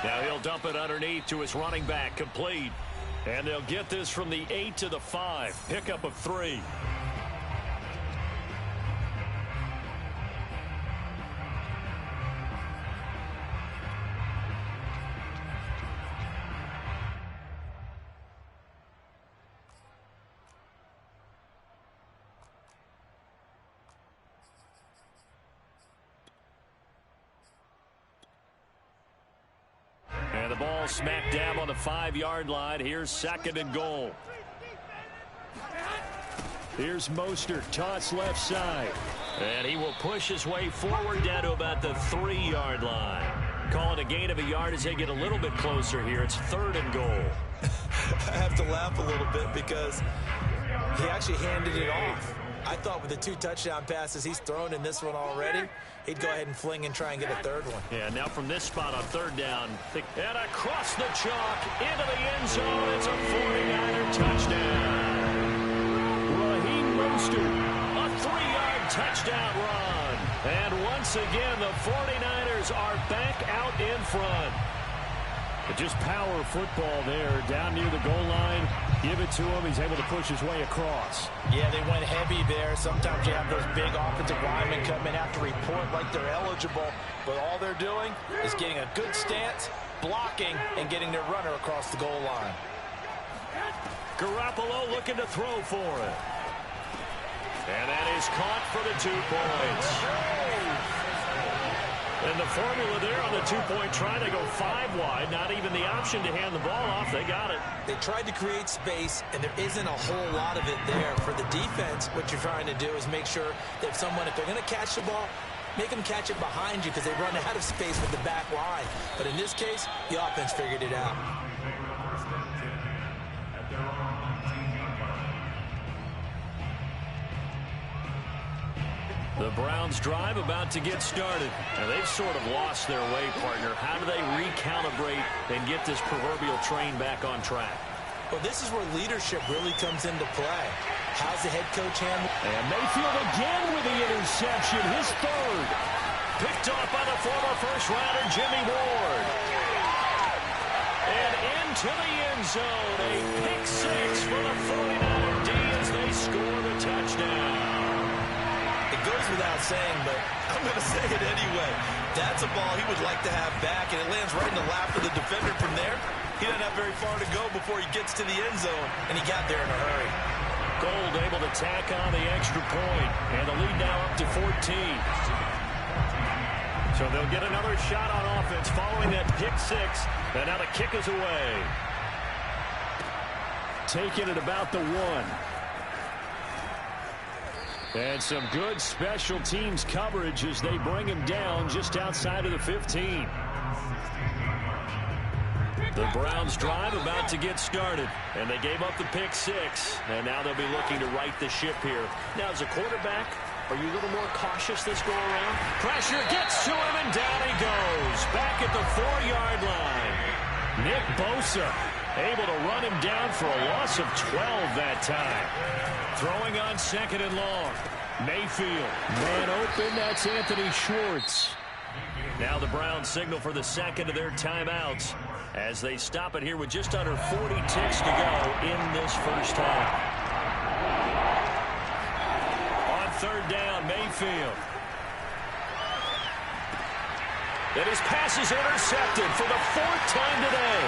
Now he'll dump it underneath to his running back, complete. And they'll get this from the 8 to the 5. Pickup of 3. And the ball smack dab on the 5-yard line. Here's 2nd and goal. Here's Mostert, toss left side. And he will push his way forward down to about the 3-yard line. Calling a gain of a yard as they get a little bit closer here. It's 3rd and goal. I have to laugh a little bit because he actually handed it off. I thought with the 2 touchdown passes he's thrown in this one already, he'd go ahead and fling and try and get a 3rd one. Yeah, now from this spot on 3rd down. And across the chalk, into the end zone. It's a 49er touchdown. Raheem Mostert, a 3-yard touchdown run. And once again, the 49ers are back out in front. But just power football there, down near the goal line. Give it to him. He's able to push his way across. Yeah, they went heavy there. Sometimes you have those big offensive linemen come in, have to report like they're eligible. But all they're doing is getting a good stance, blocking, and getting their runner across the goal line. Garoppolo looking to throw for it. And that is caught for the 2 points. And the formula there on the 2-point try to go 5 wide. Not even the option to hand the ball off. They got it. They tried to create space, and there isn't a whole lot of it there. For the defense, what you're trying to do is make sure that if they're going to catch the ball, make them catch it behind you because they run out of space with the back line. But in this case, the offense figured it out. The Browns drive about to get started. And they've sort of lost their way, partner. How do they recalibrate and get this proverbial train back on track? Well, this is where leadership really comes into play. How's the head coach handle? And Mayfield again with the interception, his 3rd. Picked off by the former first-rounder Jimmy Ward. And into the end zone, a pick 6 for the 49er D as they score the touchdown. It goes without saying, but I'm going to say it anyway. That's a ball he would like to have back, and it lands right in the lap of the defender from there. He doesn't have very far to go before he gets to the end zone, and he got there in a hurry. Gold able to tack on the extra point, and the lead now up to 14. So they'll get another shot on offense following that pick 6, and now the kick is away. Taking it about the 1. And some good special teams coverage as they bring him down just outside of the 15. The The Browns drive about to get started, and they gave up the pick 6, and now they'll be looking to right the ship here. Now, as a quarterback, are you a little more cautious this go around? Pressure gets to him, and down he goes. Back at the 4-yard line. Nick Bosa able to run him down for a loss of 12 that time. Throwing on 2nd and long. Mayfield. Man open, that's Anthony Schwartz. Now the Browns signal for the second of their timeouts as they stop it here with just under 40 ticks to go in this first half. On 3rd down, Mayfield. And his pass is intercepted for the 4th time today.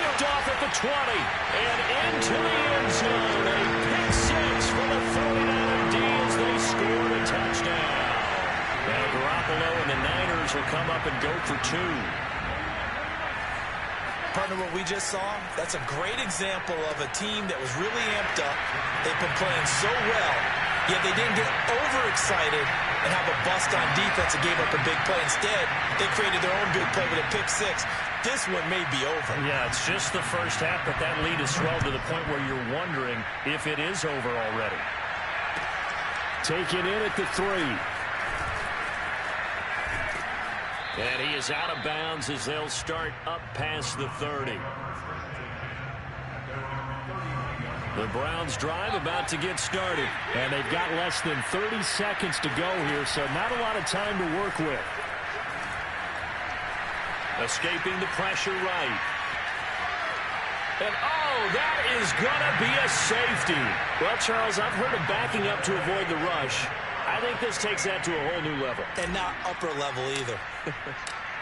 Picked off at the 20 and into the end zone. A pick 6 for the 49er D as they scored a touchdown. Now Garoppolo and the Niners will come up and go for 2. Partner, what we just saw, that's a great example of a team that was really amped up. They've been playing so well, yet they didn't get overexcited and have a bust on defense and gave up a big play. Instead, they created their own big play with a pick 6. This one may be over. Yeah, it's just the first half, but that lead is swelled to the point where you're wondering if it is over already. Taken in at the 3. And he is out of bounds as they'll start up past the 30. The Browns drive about to get started. And they've got less than 30 seconds to go here, so not a lot of time to work with. Escaping the pressure right. And, oh, that is going to be a safety. Well, Charles, I've heard of backing up to avoid the rush. I think this takes that to a whole new level. And not upper level either.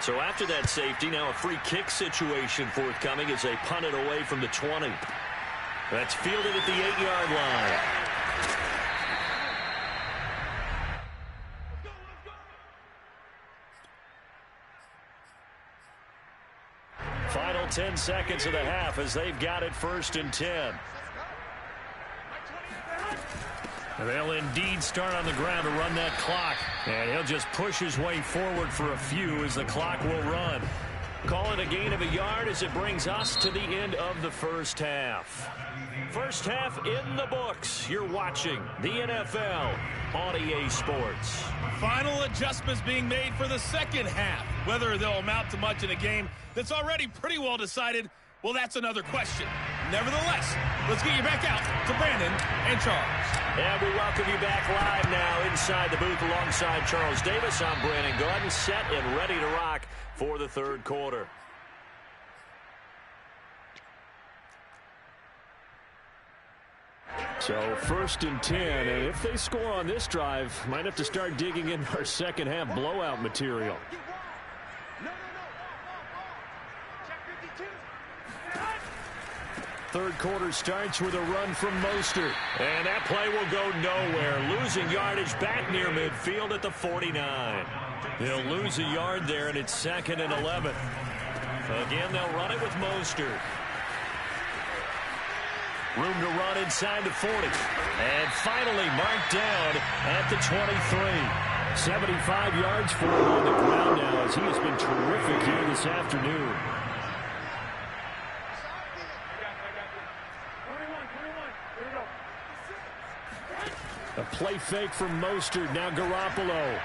So after that safety, now a free kick situation forthcoming as they punt it away from the 20. That's fielded at the 8-yard line. Final 10 seconds of the half as they've got it 1st and 10. They'll indeed start on the ground to run that clock. And he'll just push his way forward for a few as the clock will run. Call it a gain of a yard as it brings us to the end of the first half. First half in the books. You're watching the NFL on EA Sports. Final adjustments being made for the second half. Whether they'll amount to much in a game that's already pretty well decided, well, that's another question. Nevertheless, let's get you back out to Brandon and Charles. And we welcome you back live now inside the booth alongside Charles Davis. I'm Brandon Gordon, set and ready to rock for the 3rd quarter. So 1st and 10, and if they score on this drive, might have to start digging in our second half blowout material. Third quarter starts with a run from Mostert. And that play will go nowhere. Losing yardage back near midfield at the 49. They'll lose a yard there, and it's 2nd and 11. Again, they'll run it with Mostert. Room to run inside the 40. And finally marked down at the 23. 75 yards for him on the ground now as he has been terrific here this afternoon. A play fake from Mostert. Now Garoppolo.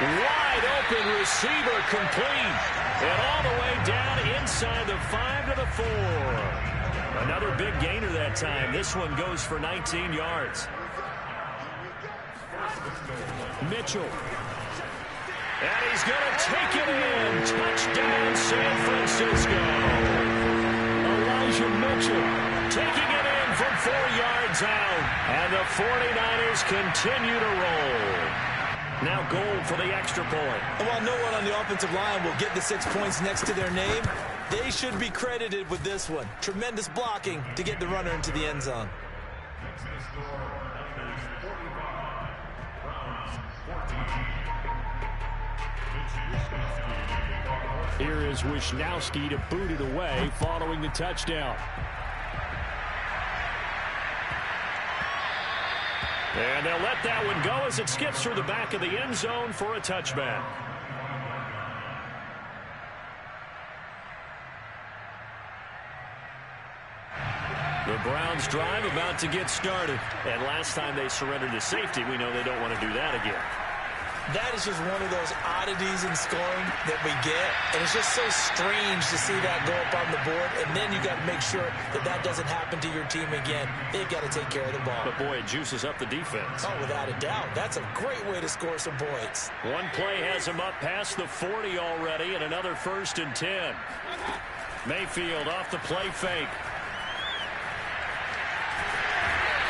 Wide open receiver complete. And all the way down inside the 5 to the 4. Another big gainer that time. This one goes for 19 yards. Mitchell. And he's going to take it in. Touchdown, San Francisco. Elijah Mitchell taking it in from 4 yards out. And the 49ers continue to roll. Now goal for the extra point. And while no one on the offensive line will get the 6 points next to their name, they should be credited with this one. Tremendous blocking to get the runner into the end zone. Here is Wisnowski to boot it away following the touchdown. And they'll let that one go as it skips through the back of the end zone for a touchback. Browns drive about to get started. And last time they surrendered to safety, we know they don't want to do that again. That is just one of those oddities in scoring that we get. And it's just so strange to see that go up on the board. And then you got to make sure that that doesn't happen to your team again. They've got to take care of the ball. But, boy, it juices up the defense. Oh, without a doubt. That's a great way to score some points. One play has him up past the 40 already, and another 1st and 10. Mayfield off the play fake.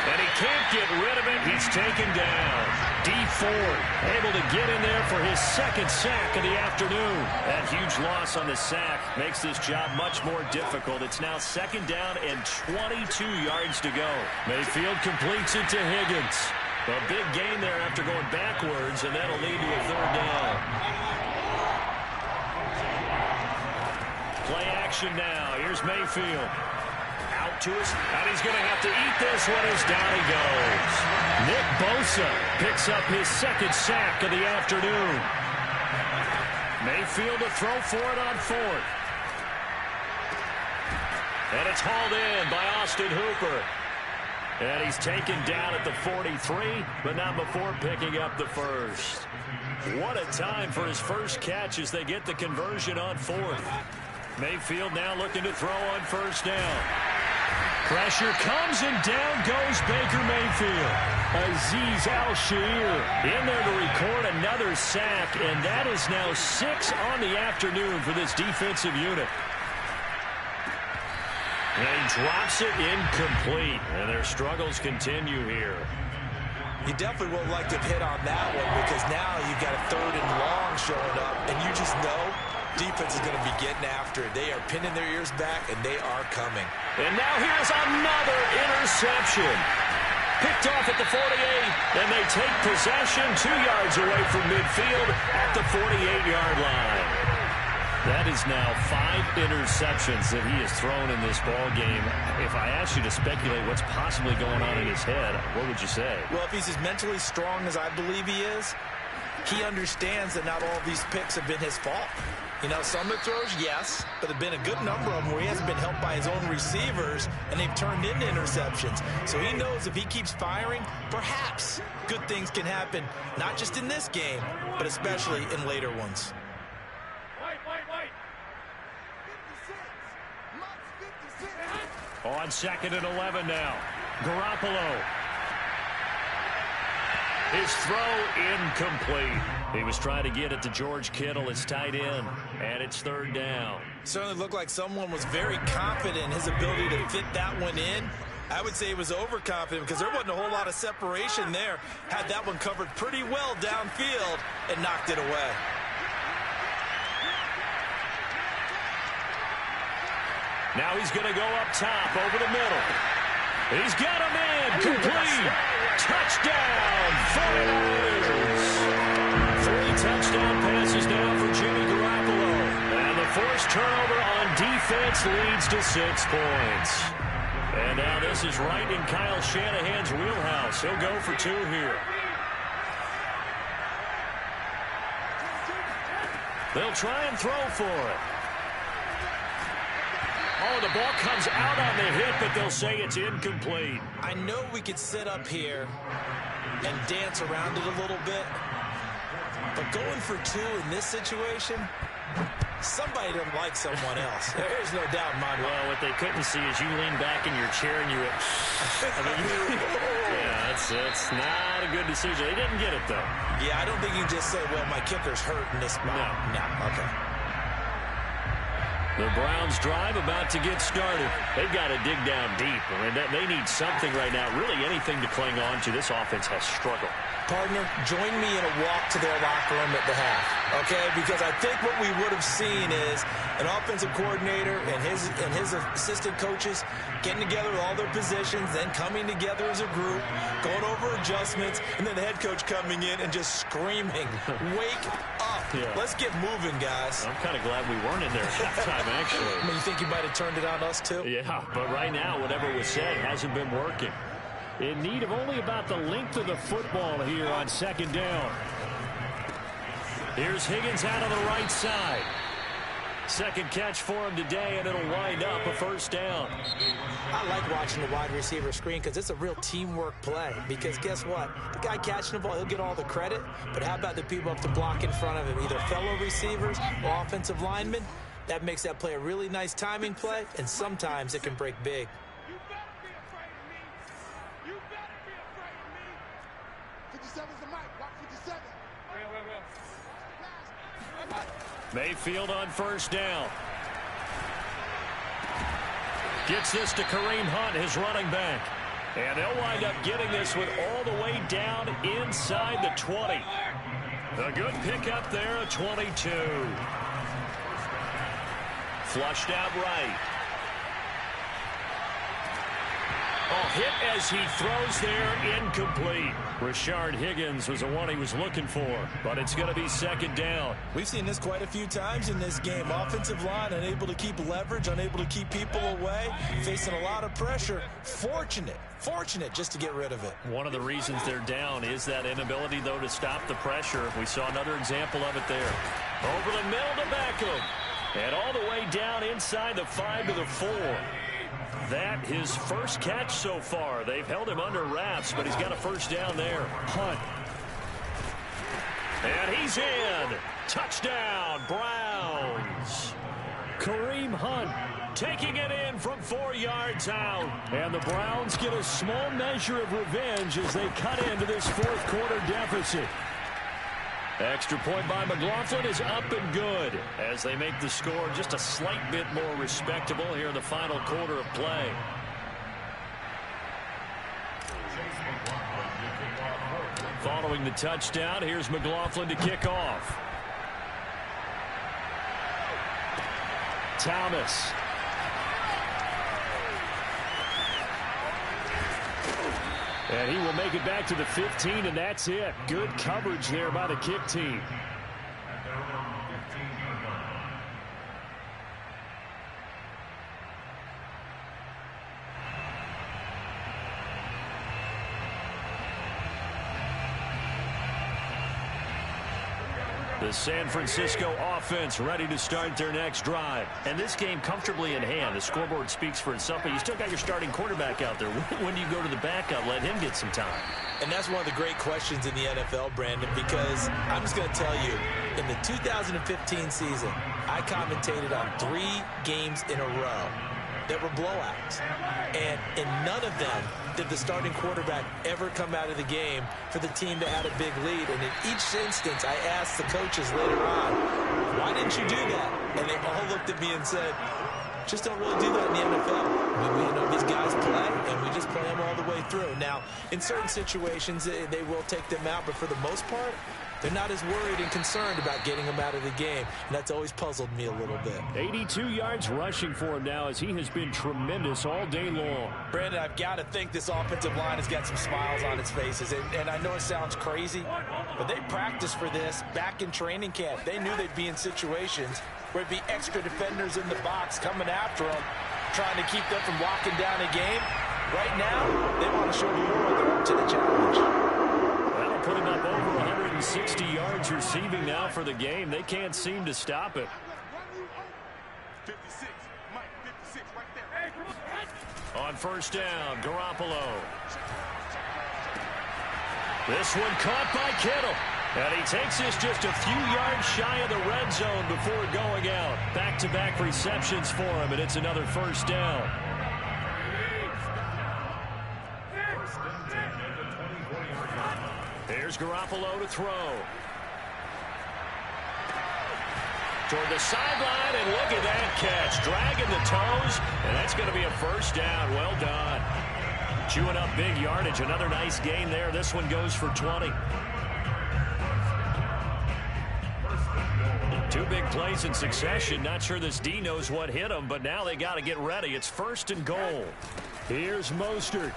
And he can't get rid of it. He's taken down. D Ford able to get in there for his 2nd sack of the afternoon. That huge loss on the sack makes this job much more difficult. It's now 2nd down and 22 yards to go. Mayfield completes it to Higgins. A big gain there after going backwards, and that'll lead to a 3rd down. Play action now. Here's Mayfield. Out to us, and he's going to have to eat this one as down he goes. Nick Bosa picks up his 2nd sack of the afternoon. Mayfield to throw for it on 4th. And it's hauled in by Austin Hooper. And he's taken down at the 43, but not before picking up the 1st. What a time for his first catch as they get the conversion on 4th. Mayfield now looking to throw on 1st down. Pressure comes, and down goes Baker Mayfield. Azeez Al-Shaair in there to record another sack, and that is now 6 on the afternoon for this defensive unit. And he drops it incomplete, and their struggles continue here. You definitely won't like to hit on that one because now you've got a 3rd and long showing up, and you just know defense is going to be getting after it. They are pinning their ears back, and they are coming. And now here's another interception. Picked off at the 48, and they take possession 2 yards away from midfield at the 48-yard line. That is now 5 interceptions that he has thrown in this ball game. If I asked you to speculate what's possibly going on in his head, what would you say? Well, if he's as mentally strong as I believe he is, he understands that not all of these picks have been his fault. You know, some of the throws, yes, but there have been a good number of them where he hasn't been helped by his own receivers, and they've turned into interceptions. So he knows if he keeps firing, perhaps good things can happen, not just in this game, but especially in later ones. On 2nd and 11 now. Garoppolo. His throw incomplete. He was trying to get it to George Kittle. It's tight end, and it's 3rd down. Certainly looked like someone was very confident in his ability to fit that one in. I would say he was overconfident because there wasn't a whole lot of separation there. Had that one covered pretty well downfield and knocked it away. Now he's going to go up top over the middle. He's got him in. Complete. Touchdown, 49ers. 3 touchdown passes now for Jimmy Garoppolo. And the forced turnover on defense leads to 6 points. And now this is right in Kyle Shanahan's wheelhouse. He'll go for 2 here. They'll try and throw for it. Oh, the ball comes out on the hit, but they'll say it's incomplete. I know we could sit up here and dance around it a little bit, but going for 2 in this situation, somebody doesn't like someone else. There's no doubt in my mind. Well, what they couldn't see is you lean back in your chair and you went, yeah, it's not a good decision. They didn't get it, though. Yeah, I don't think you can just say, well, my kicker's hurt in this spot. No, okay. The Browns drive about to get started. They've got to dig down deep. I mean, they need something right now, really anything to cling on to. This offense has struggled. Partner, join me in a walk to their locker room at the half, okay? Because I think what we would have seen is an offensive coordinator and his assistant coaches getting together with all their positions, then coming together as a group, going over adjustments, and then the head coach coming in and just screaming, wake up. Yeah. Let's get moving, guys. I'm kind of glad we weren't in there at halftime, actually. I mean, you think you might have turned it on us, too? Yeah, but right now, whatever was said hasn't been working. In need of only about the length of the football here on 2nd down. Here's Higgins out on the right side. Second catch for him today, and it'll wind up a first down. I like watching the wide receiver screen because it's a real teamwork play. Because guess what? The guy catching the ball, he'll get all the credit. But how about the people up to block in front of him, either fellow receivers or offensive linemen? That makes that play a really nice timing play, and sometimes it can break big. You better be afraid of me. You better be afraid of me. 57's the mic. Watch 57. Mayfield on first down. Gets this to Kareem Hunt, his running back. And they'll wind up getting this one all the way down inside the 20. A good pickup there, a 22. Flushed out right. Oh, hit as he throws there, incomplete. Rashard Higgins was the one he was looking for, but it's going to be second down. We've seen this quite a few times in this game. Offensive line unable to keep leverage, unable to keep people away, facing a lot of pressure. Fortunate just to get rid of it. One of the reasons they're down is that inability, though, to stop the pressure. We saw another example of it there. Over the middle to Beckham. And all the way down inside the 5 to the 4. That his first catch so far. They've held him under wraps, but he's got a first down there. Hunt. And he's in. Touchdown, Browns. Kareem Hunt taking it in from 4 yards out. And the Browns get a small measure of revenge as they cut into this fourth quarter deficit. Extra point by McLaughlin is up and good as they make the score just a slight bit more respectable here in the final quarter of play. Following the touchdown, here's McLaughlin to kick off. Thomas. And he will make it back to the 15, and that's it. Good coverage there by the kick team. The San Francisco offense ready to start their next drive. And this game comfortably in hand. The scoreboard speaks for itself, but you still got your starting quarterback out there. When do you go to the backup? Let him get some time. And that's one of the great questions in the NFL, Brandon, because I'm just going to tell you, in the 2015 season, I commentated on 3 games in a row that were blowouts. And in none of them did the starting quarterback ever come out of the game for the team that had a big lead. And in each instance, I asked the coaches later on, why didn't you do that? And they all looked at me and said, just don't really do that in the NFL. We know these guys play, and we just play them all the way through. Now, in certain situations, they will take them out, but for the most part, they're not as worried and concerned about getting them out of the game, and that's always puzzled me a little bit. 82 yards rushing for him now as he has been tremendous all day long. Brandon, I've got to think this offensive line has got some smiles on its faces, and I know it sounds crazy, but they practiced for this back in training camp. They knew they'd be in situations where it'd be extra defenders in the box coming after them, trying to keep them from locking down a game. Right now, they want to show the world they're up to the challenge. That'll put him up over 160 yards receiving now for the game. They can't seem to stop it. 56, Mike, 56 right there. On first down, Garoppolo. This one caught by Kittle. And he takes this just a few yards shy of the red zone before going out. Back-to-back receptions for him, and it's another first down. Here's Garoppolo to throw. Toward the sideline, and look at that catch. Dragging the toes, and that's going to be a first down. Well done. Chewing up big yardage. Another nice gain there. This one goes for 20. 2 big plays in succession. Not sure this D knows what hit him, but now they got to get ready. It's first and goal. Here's Mostert.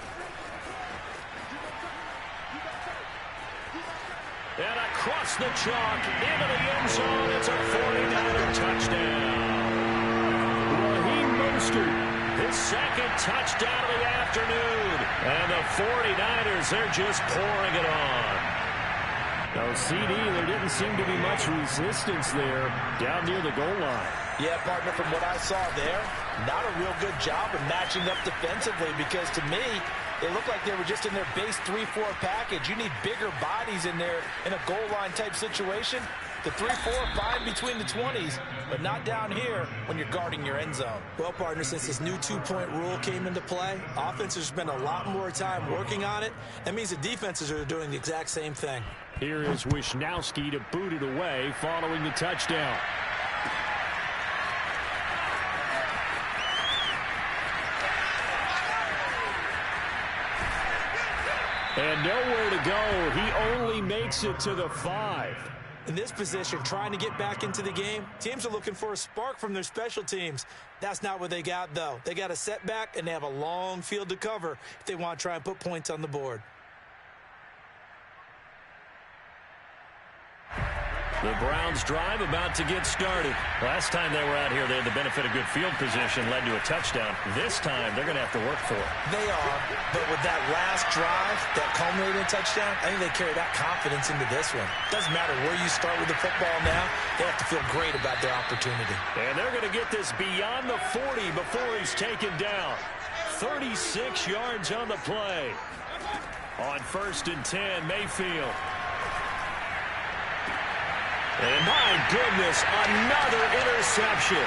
And across the chalk, into the end zone. It's a 49er touchdown. Raheem Mostert, his second touchdown of the afternoon. And the 49ers, they're just pouring it on. Now, CD, there didn't seem to be much resistance there down near the goal line. Yeah, partner, from what I saw there, not a real good job of matching up defensively because to me, they looked like they were just in their base 3-4 package. You need bigger bodies in there in a goal line type situation. The 3-4 fine between the 20s, but not down here when you're guarding your end zone. Well, partner, since this new two-point rule came into play, offenses spend a lot more time working on it. That means the defenses are doing the exact same thing. Here is Wisnowski to boot it away following the touchdown. And nowhere to go. He only makes it to the 5. In this position, trying to get back into the game, teams are looking for a spark from their special teams. That's not what they got, though. They got a setback, and they have a long field to cover if they want to try and put points on the board. The Browns drive about to get started. Last time they were out here, they had the benefit of good field position, led to a touchdown. This time, they're going to have to work for it. They are, but with that last drive, that culminating touchdown, I think they carry that confidence into this one. Doesn't matter where you start with the football now, they have to feel great about their opportunity. And they're going to get this beyond the 40 before he's taken down. 36 yards on the play. On 1st and 10, Mayfield. And my goodness, another interception.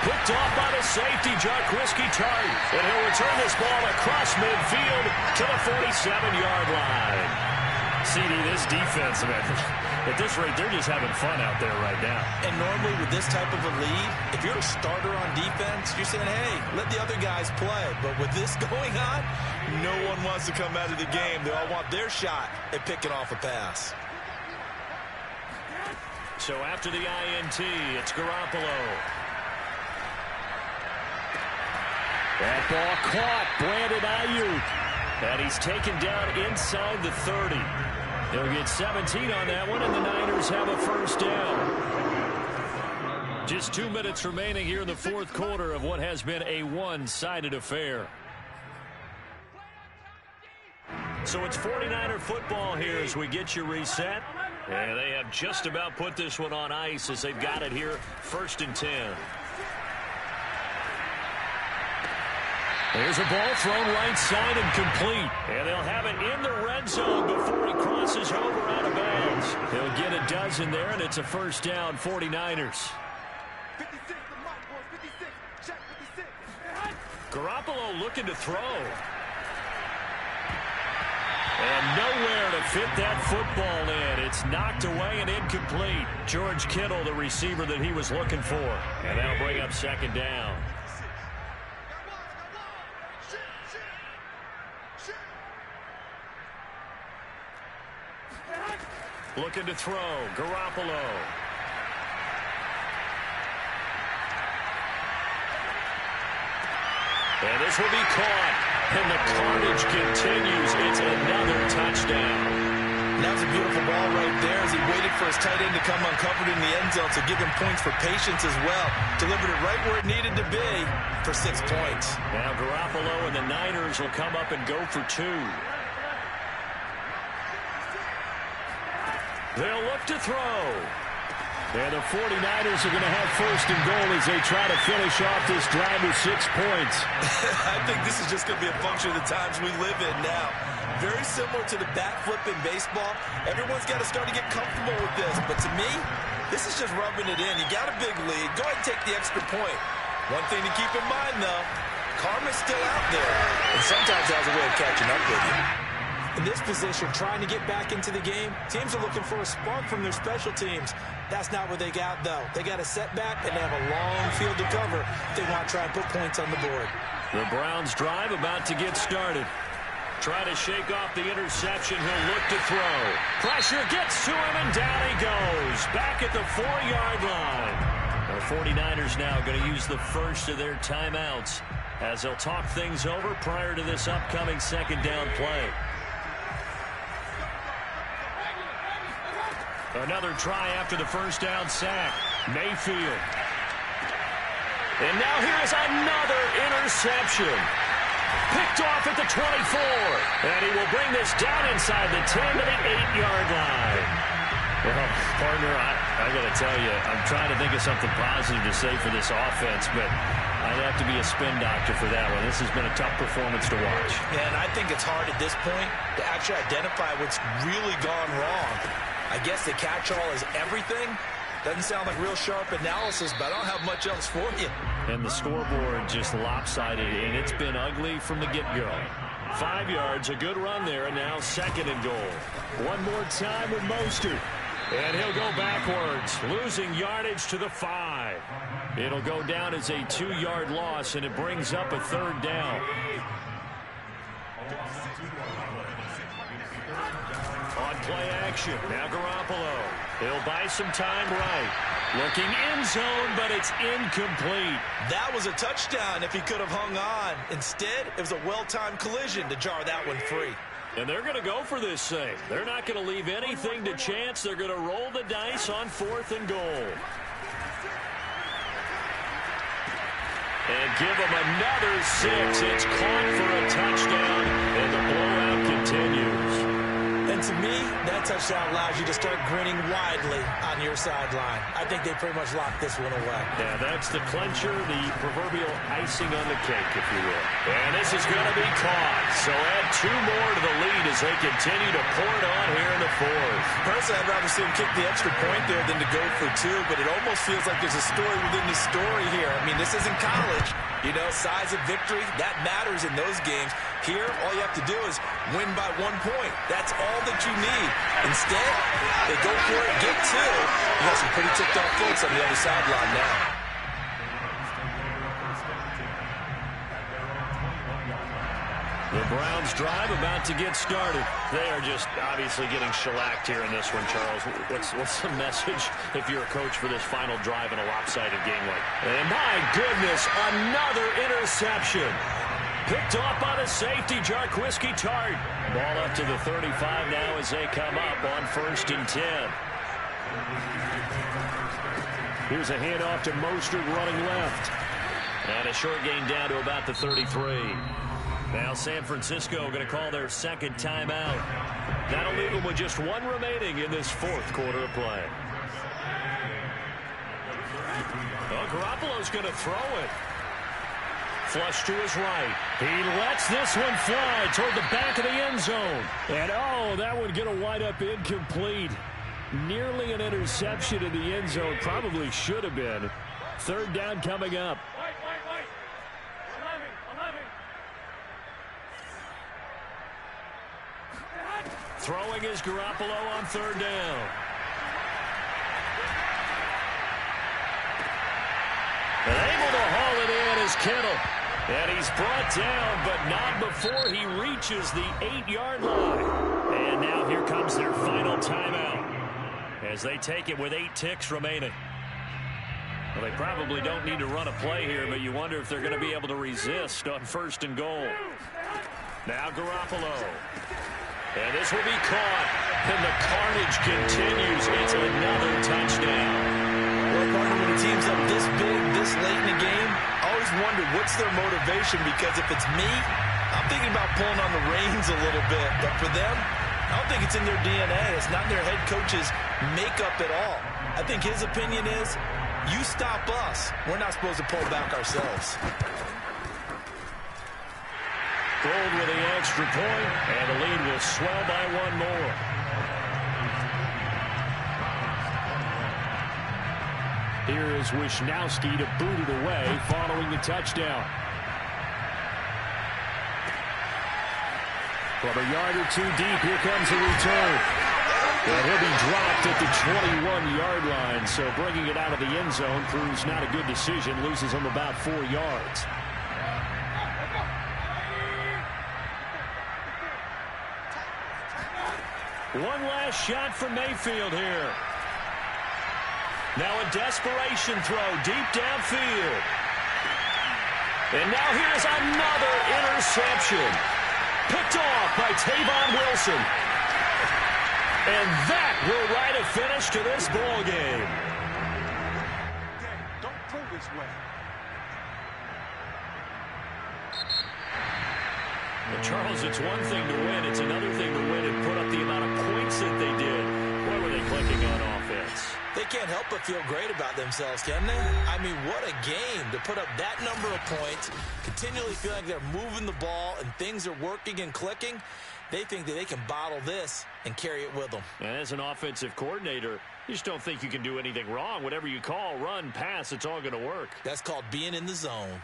Picked off by the safety, Jarquiski Tart. And he'll return this ball across midfield to the 47-yard line. CD, this defense, at this rate, they're just having fun out there right now. And normally with this type of a lead, if you're a starter on defense, you're saying, hey, let the other guys play. But with this going on, no one wants to come out of the game. They all want their shot at picking off a pass. So after the INT, it's Garoppolo. That ball caught. Brandon Ayuk. And he's taken down inside the 30. He'll get 17 on that one, and the Niners have a first down. Just 2 minutes remaining here in the fourth quarter of what has been a one-sided affair. So it's 49er football here as we get you reset. And they have just about put this one on ice as they've got it here, 1st and 10. There's a ball thrown right side and complete. And they'll have it in the red zone before he crosses over out of bounds. He'll get a dozen there, and it's a first down, 49ers. 56, check 56. Garoppolo looking to throw. And nowhere to fit that football in. It's knocked away and incomplete. George Kittle, the receiver that he was looking for. And that'll bring up 2nd down. Looking to throw. Garoppolo. And this will be caught. And the carnage continues. It's another touchdown. That was a beautiful ball right there as he waited for his tight end to come uncovered in the end zone to give him points for patience as well. Delivered it right where it needed to be for 6 points. Now Garoppolo and the Niners will come up and go for 2. They'll look to throw. And the 49ers are going to have 1st and goal as they try to finish off this drive with 6 points. I think this is just going to be a function of the times we live in now. Very similar to the bat flip in baseball. Everyone's got to start to get comfortable with this. But to me, this is just rubbing it in. You got a big lead. Go ahead and take the extra point. One thing to keep in mind, though, karma's still out there. And sometimes has a way of catching up with you. In this position, trying to get back into the game, teams are looking for a spark from their special teams. That's not what they got, though. They got a setback, and they have a long field to cover if they want to try and put points on the board. The Browns drive about to get started. Try to shake off the interception. He'll look to throw. Pressure gets to him, and down he goes. Back at the 4-yard line. The 49ers now going to use the first of their timeouts as they'll talk things over prior to this upcoming 2nd down play. Another try after the first down sack. Mayfield. And now here's another interception. Picked off at the 24. And he will bring this down inside the 10 to the 8-yard line. Well, partner, I got to tell you, I'm trying to think of something positive to say for this offense, but I'd have to be a spin doctor for that one. This has been a tough performance to watch. Yeah, and I think it's hard at this point to actually identify what's really gone wrong. I guess the catch-all is everything. Doesn't sound like real sharp analysis, but I don't have much else for you. And the scoreboard just lopsided, and it's been ugly from the get-go. 5 yards, a good run there, and now 2nd and goal. One more time with Mostert. And he'll go backwards, losing yardage to the 5. It'll go down as a 2-yard loss, and it brings up a 3rd down. On play action, now Garoppolo. He'll buy some time right. Looking end zone, but it's incomplete. That was a touchdown if he could have hung on. Instead, it was a well-timed collision to jar that one free. And they're going to go for this thing. They're not going to leave anything to chance. They're going to roll the dice on 4th and goal. And give them another 6. It's caught for a touchdown, and the blowout continues. And to me, that touchdown allows you to start grinning widely on your sideline. I think they pretty much locked this one away. Yeah, that's the clincher, the proverbial icing on the cake, if you will. And this is going to be caught. So add 2 more to the lead as they continue to pour it on here in the 4th. Personally, I'd rather see him kick the extra point there than to go for 2, but it almost feels like there's a story within the story here. I mean, this isn't college. You know, size of victory, that matters in those games. Here, all you have to do is win by 1 point. That's all that you need. Instead, they go for it, get 2. You got some pretty ticked off folks on the other sideline now. The Browns drive about to get started. They are just obviously getting shellacked here in this one, Charles. What's the message if you're a coach for this final drive in a lopsided game like? And my goodness, another interception. Picked off by the safety, Jarquiski Tart. Ball up to the 35 now as they come up on 1st and 10. Here's a handoff to Mostert running left. And a short gain down to about the 33. Now San Francisco going to call their 2nd timeout. That'll leave them with just 1 remaining in this 4th quarter of play. Well, Garoppolo's going to throw it. Flush to his right. He lets this one fly toward the back of the end zone. And, oh, that one going to wind up incomplete. Nearly an interception in the end zone. Probably should have been. 3rd down coming up. Throwing is Garoppolo on 3rd down. And able to haul it in is Kittle. And he's brought down, but not before he reaches the 8-yard line. And now here comes their final timeout as they take it with 8 ticks remaining. Well, they probably don't need to run a play here, but you wonder if they're going to be able to resist on 1st and goal. Now Garoppolo. And this will be caught. And the carnage continues. It's another touchdown. Well, partner, when a team's up this big, this late in the game, I always wonder what's their motivation, because if it's me, I'm thinking about pulling on the reins a little bit. But for them, I don't think it's in their DNA. It's not in their head coach's makeup at all. I think his opinion is, you stop us. We're not supposed to pull back ourselves. Gold with the extra point, and the lead will swell by 1 more. Here is Wisnowski to boot it away following the touchdown. From a yard or 2 deep, here comes the return. And he'll be dropped at the 21-yard line, so bringing it out of the end zone proves not a good decision, loses him about 4 yards. One last shot from Mayfield here. Now a desperation throw deep downfield. And now here's another interception. Picked off by Tavon Wilson. And that will write a finish to this ball game. Don't go this way. Well, Charles, it's one thing to win. It's another thing to win and put up the amount of points that they did. What were they clicking on help but feel great about themselves, can they? I mean, what a game to put up that number of points, continually feel like they're moving the ball and things are working and clicking. They think that they can bottle this and carry it with them. And as an offensive coordinator, you just don't think you can do anything wrong. Whatever you call, run, pass, it's all going to work. That's called being in the zone.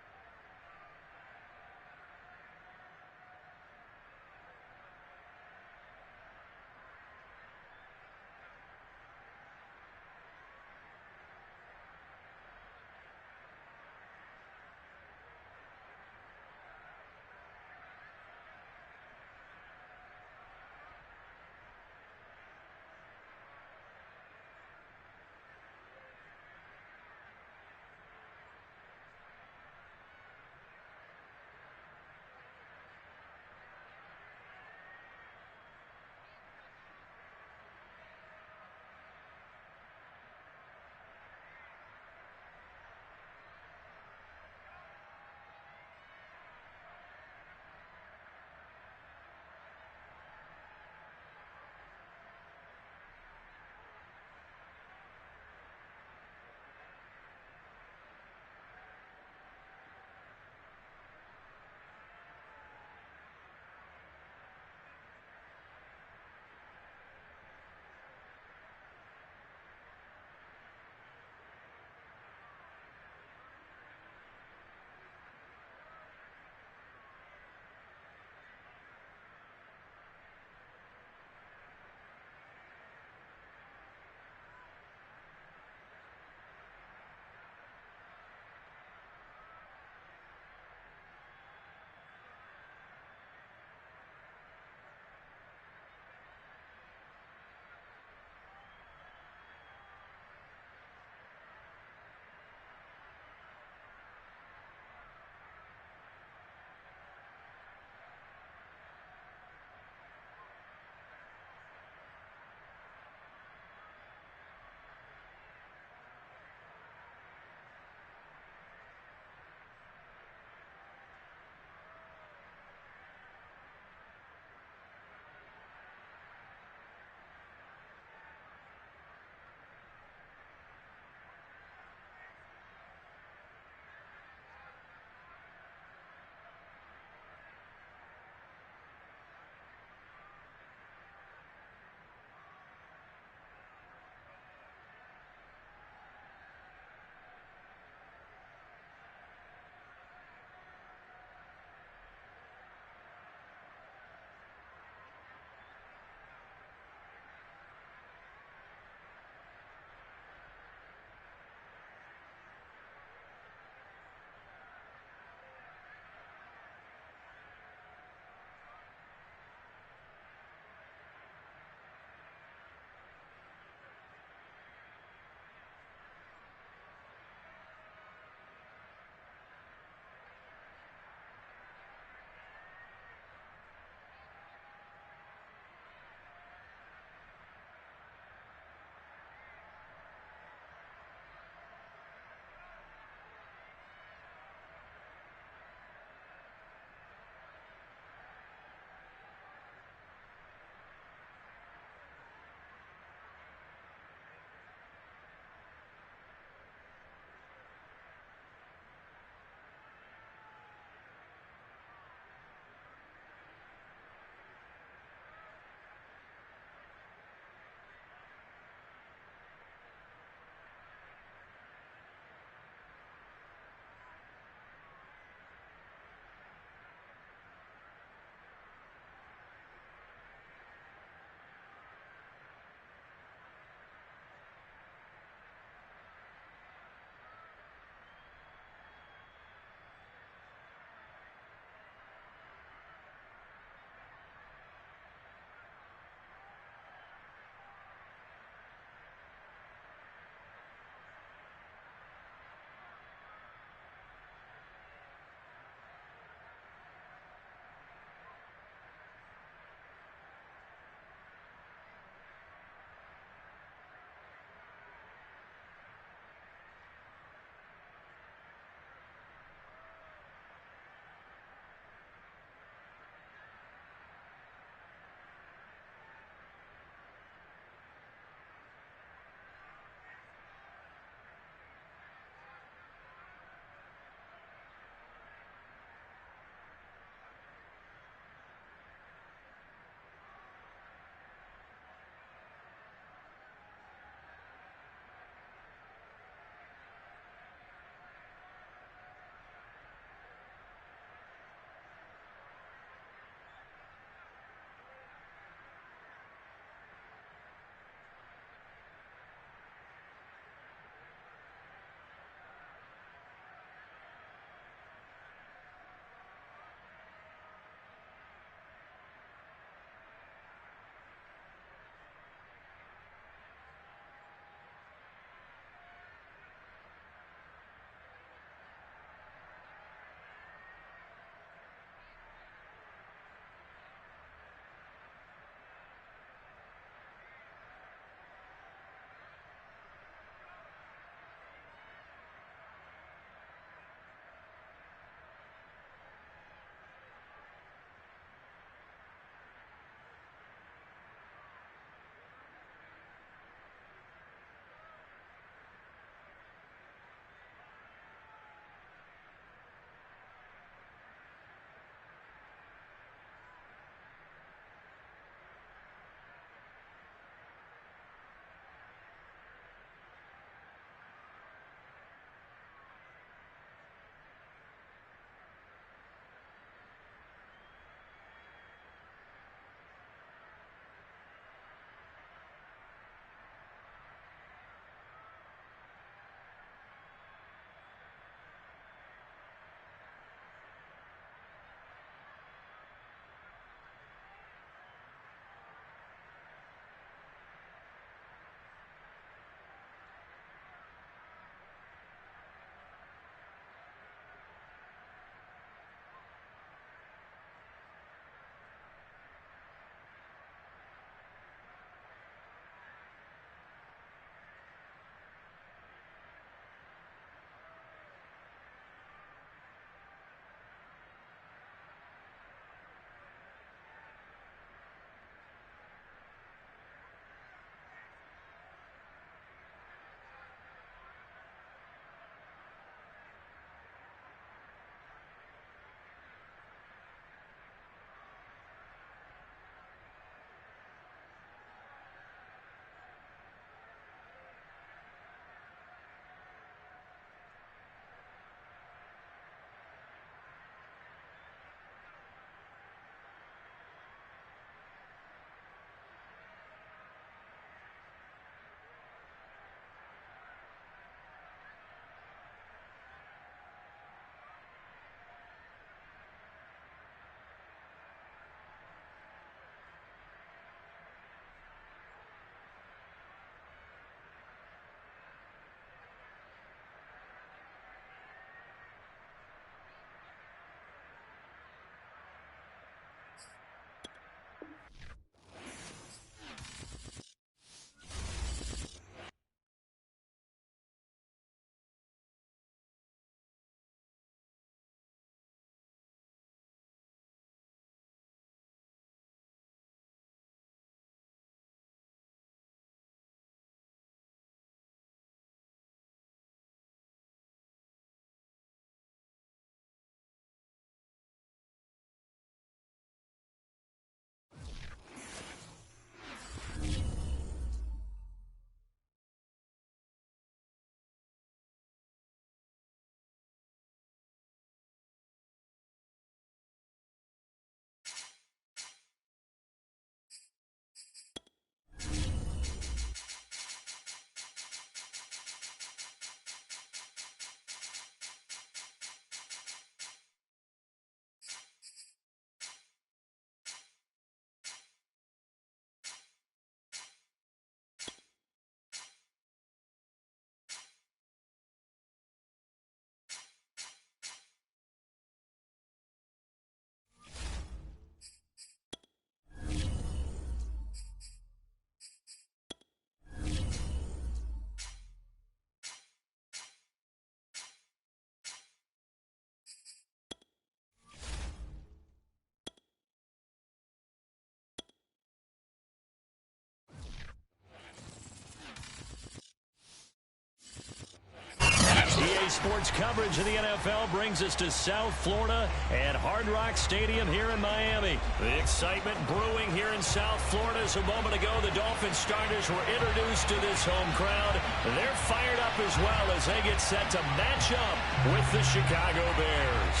Today's sports coverage of the NFL brings us to South Florida and Hard Rock Stadium here in Miami. The excitement brewing here in South Florida as a moment ago the Dolphins starters were introduced to this home crowd. They're fired up as well as they get set to match up with the Chicago Bears.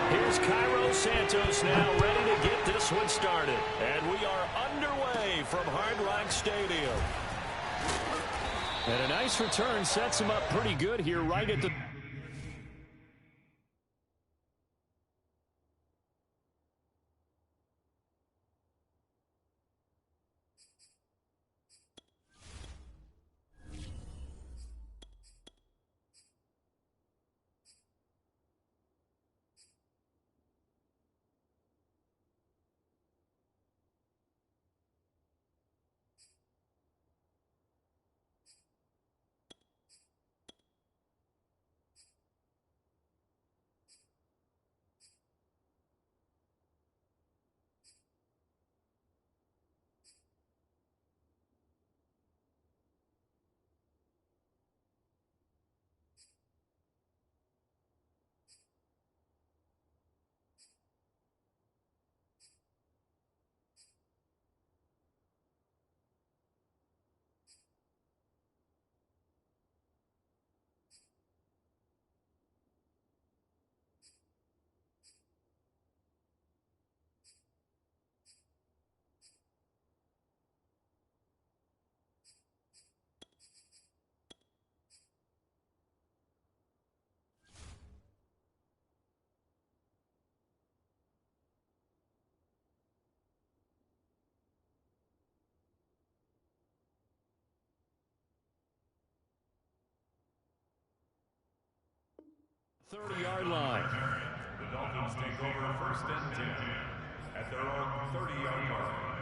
Here's Cairo Santos now ready to get this one started. And we are underway from Hard Rock Stadium. And a nice return sets him up pretty good here right at the... ...30-yard line. The Dolphins take over first and 10 at their own 30-yard line.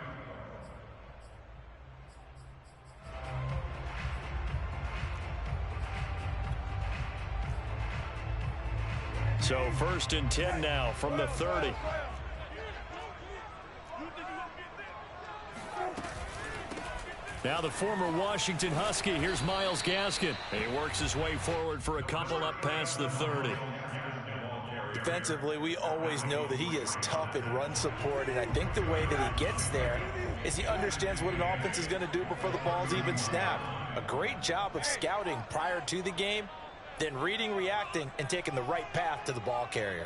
So first and 10 now from the 30. Now the former Washington Husky. Here's Myles Gaskin. And he works his way forward for a couple up past the 30. Defensively, we always know that he is tough in run support, and I think the way that he gets there is he understands what an offense is going to do before the ball's even snapped. A great job of scouting prior to the game, then reading, reacting, and taking the right path to the ball carrier.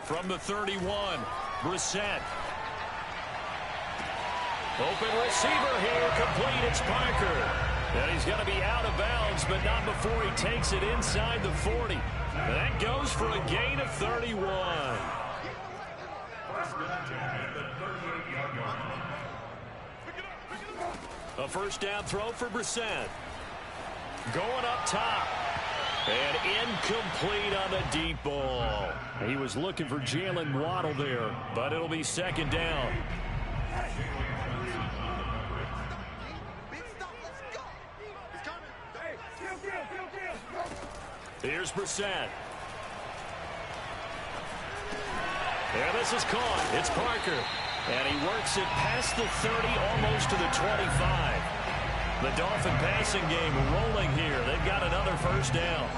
From the 31, Brissett. Open receiver here, complete, it's Parker. And he's going to be out of bounds, but not before he takes it inside the 40. That goes for a gain of 31. A first down throw for Brissett. Going up top. And incomplete on the deep ball. He was looking for Jalen Waddle there, but it'll be second down. Here's Brissett. And this is caught. It's Parker. And he works it past the 30, almost to the 25. The Dolphin passing game rolling here. They've got another first down.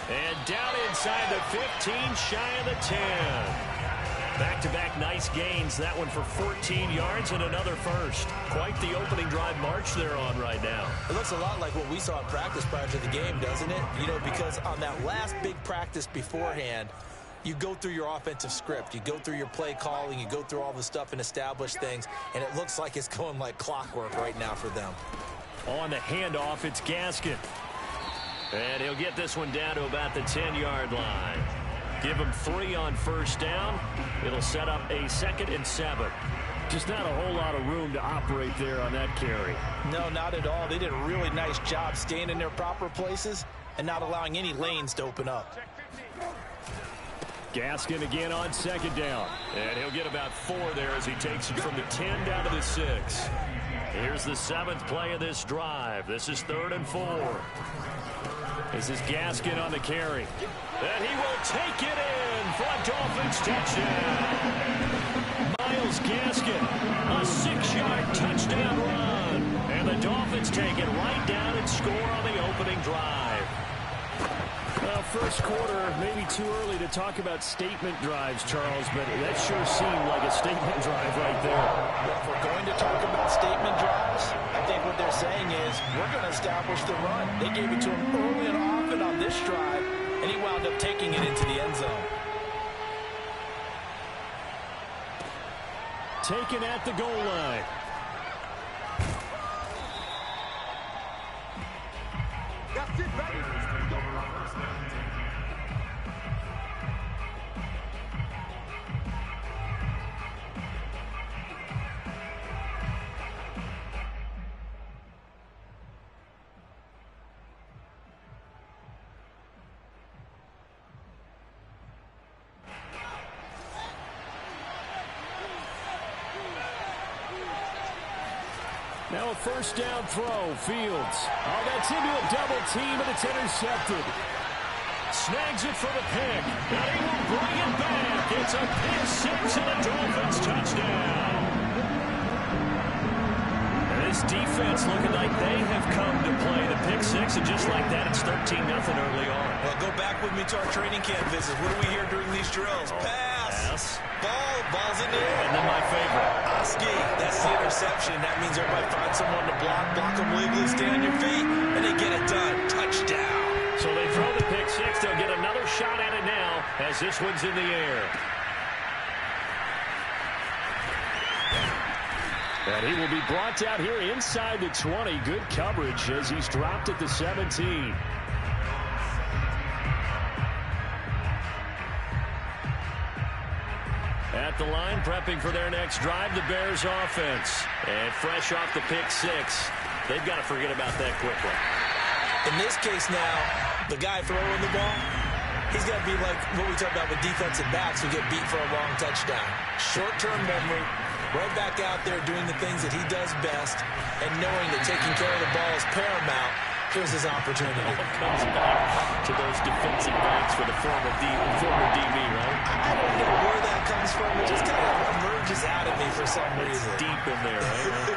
And down inside the 15, shy of the 10. Back-to-back nice gains. That one for 14 yards and another first. Quite the opening drive march they're on right now. It looks a lot like what we saw in practice prior to the game, doesn't it? You know, because on that last big practice beforehand, you go through your offensive script. You go through your play calling. You go through all the stuff and establish things. And it looks like it's going like clockwork right now for them. On the handoff, it's Gaskin. And he'll get this one down to about the 10-yard line. Give him 3 on first down. It'll set up a 2nd and 7. Just not a whole lot of room to operate there on that carry. No, not at all. They did a really nice job staying in their proper places and not allowing any lanes to open up. Gaskin again on second down. And he'll get about 4 there as he takes it from the 10 down to the 6. Here's the 7th play of this drive. This is 3rd and 4. This is Gaskin on the carry. And he will take it in for a Dolphins touchdown. Myles Gaskin, a 6-yard touchdown run. And the Dolphins take it right down and score on the opening drive. Well, first quarter, maybe too early to talk about statement drives, Charles, but that sure seemed like a statement drive right there. Well, if we're going to talk about statement drives, I think what they're saying is we're going to establish the run. They gave it to him early and often on this drive, and he wound up taking it into the end zone. Taken at the goal line. That's it, baby. Now a first down throw. Fields. Oh, that's into a double team, and it's intercepted. Snags it for the pick. And he will bring it back. It's a pick 6 and a Dolphins touchdown. And this defense looking like they have come to play. The pick 6, and just like that, it's 13-0 early on. Well, go back with me to our training camp visits. What do we hear during these drills? Pass. Ball's in the air. And then my favorite. Oski, that's the interception. That means everybody finds someone to block them legally, stay on your feet, and they get it done. Touchdown. So they throw the pick 6. They'll get another shot at it now as this one's in the air. And he will be brought down here inside the 20. Good coverage as he's dropped at the 17. At the line, prepping for their next drive, the Bears offense. And fresh off the pick 6. They've got to forget about that quickly. In this case now, the guy throwing the ball, he's got to be like what we talk about with defensive backs who get beat for a long touchdown. Short-term memory, right back out there doing the things that he does best, and knowing that taking care of the ball is paramount. Here's his opportunity. It all comes back to those defensive backs for the former DB, right? I don't know where that comes from. It just kind of emerges out of me for some reason. It's deep in there, right?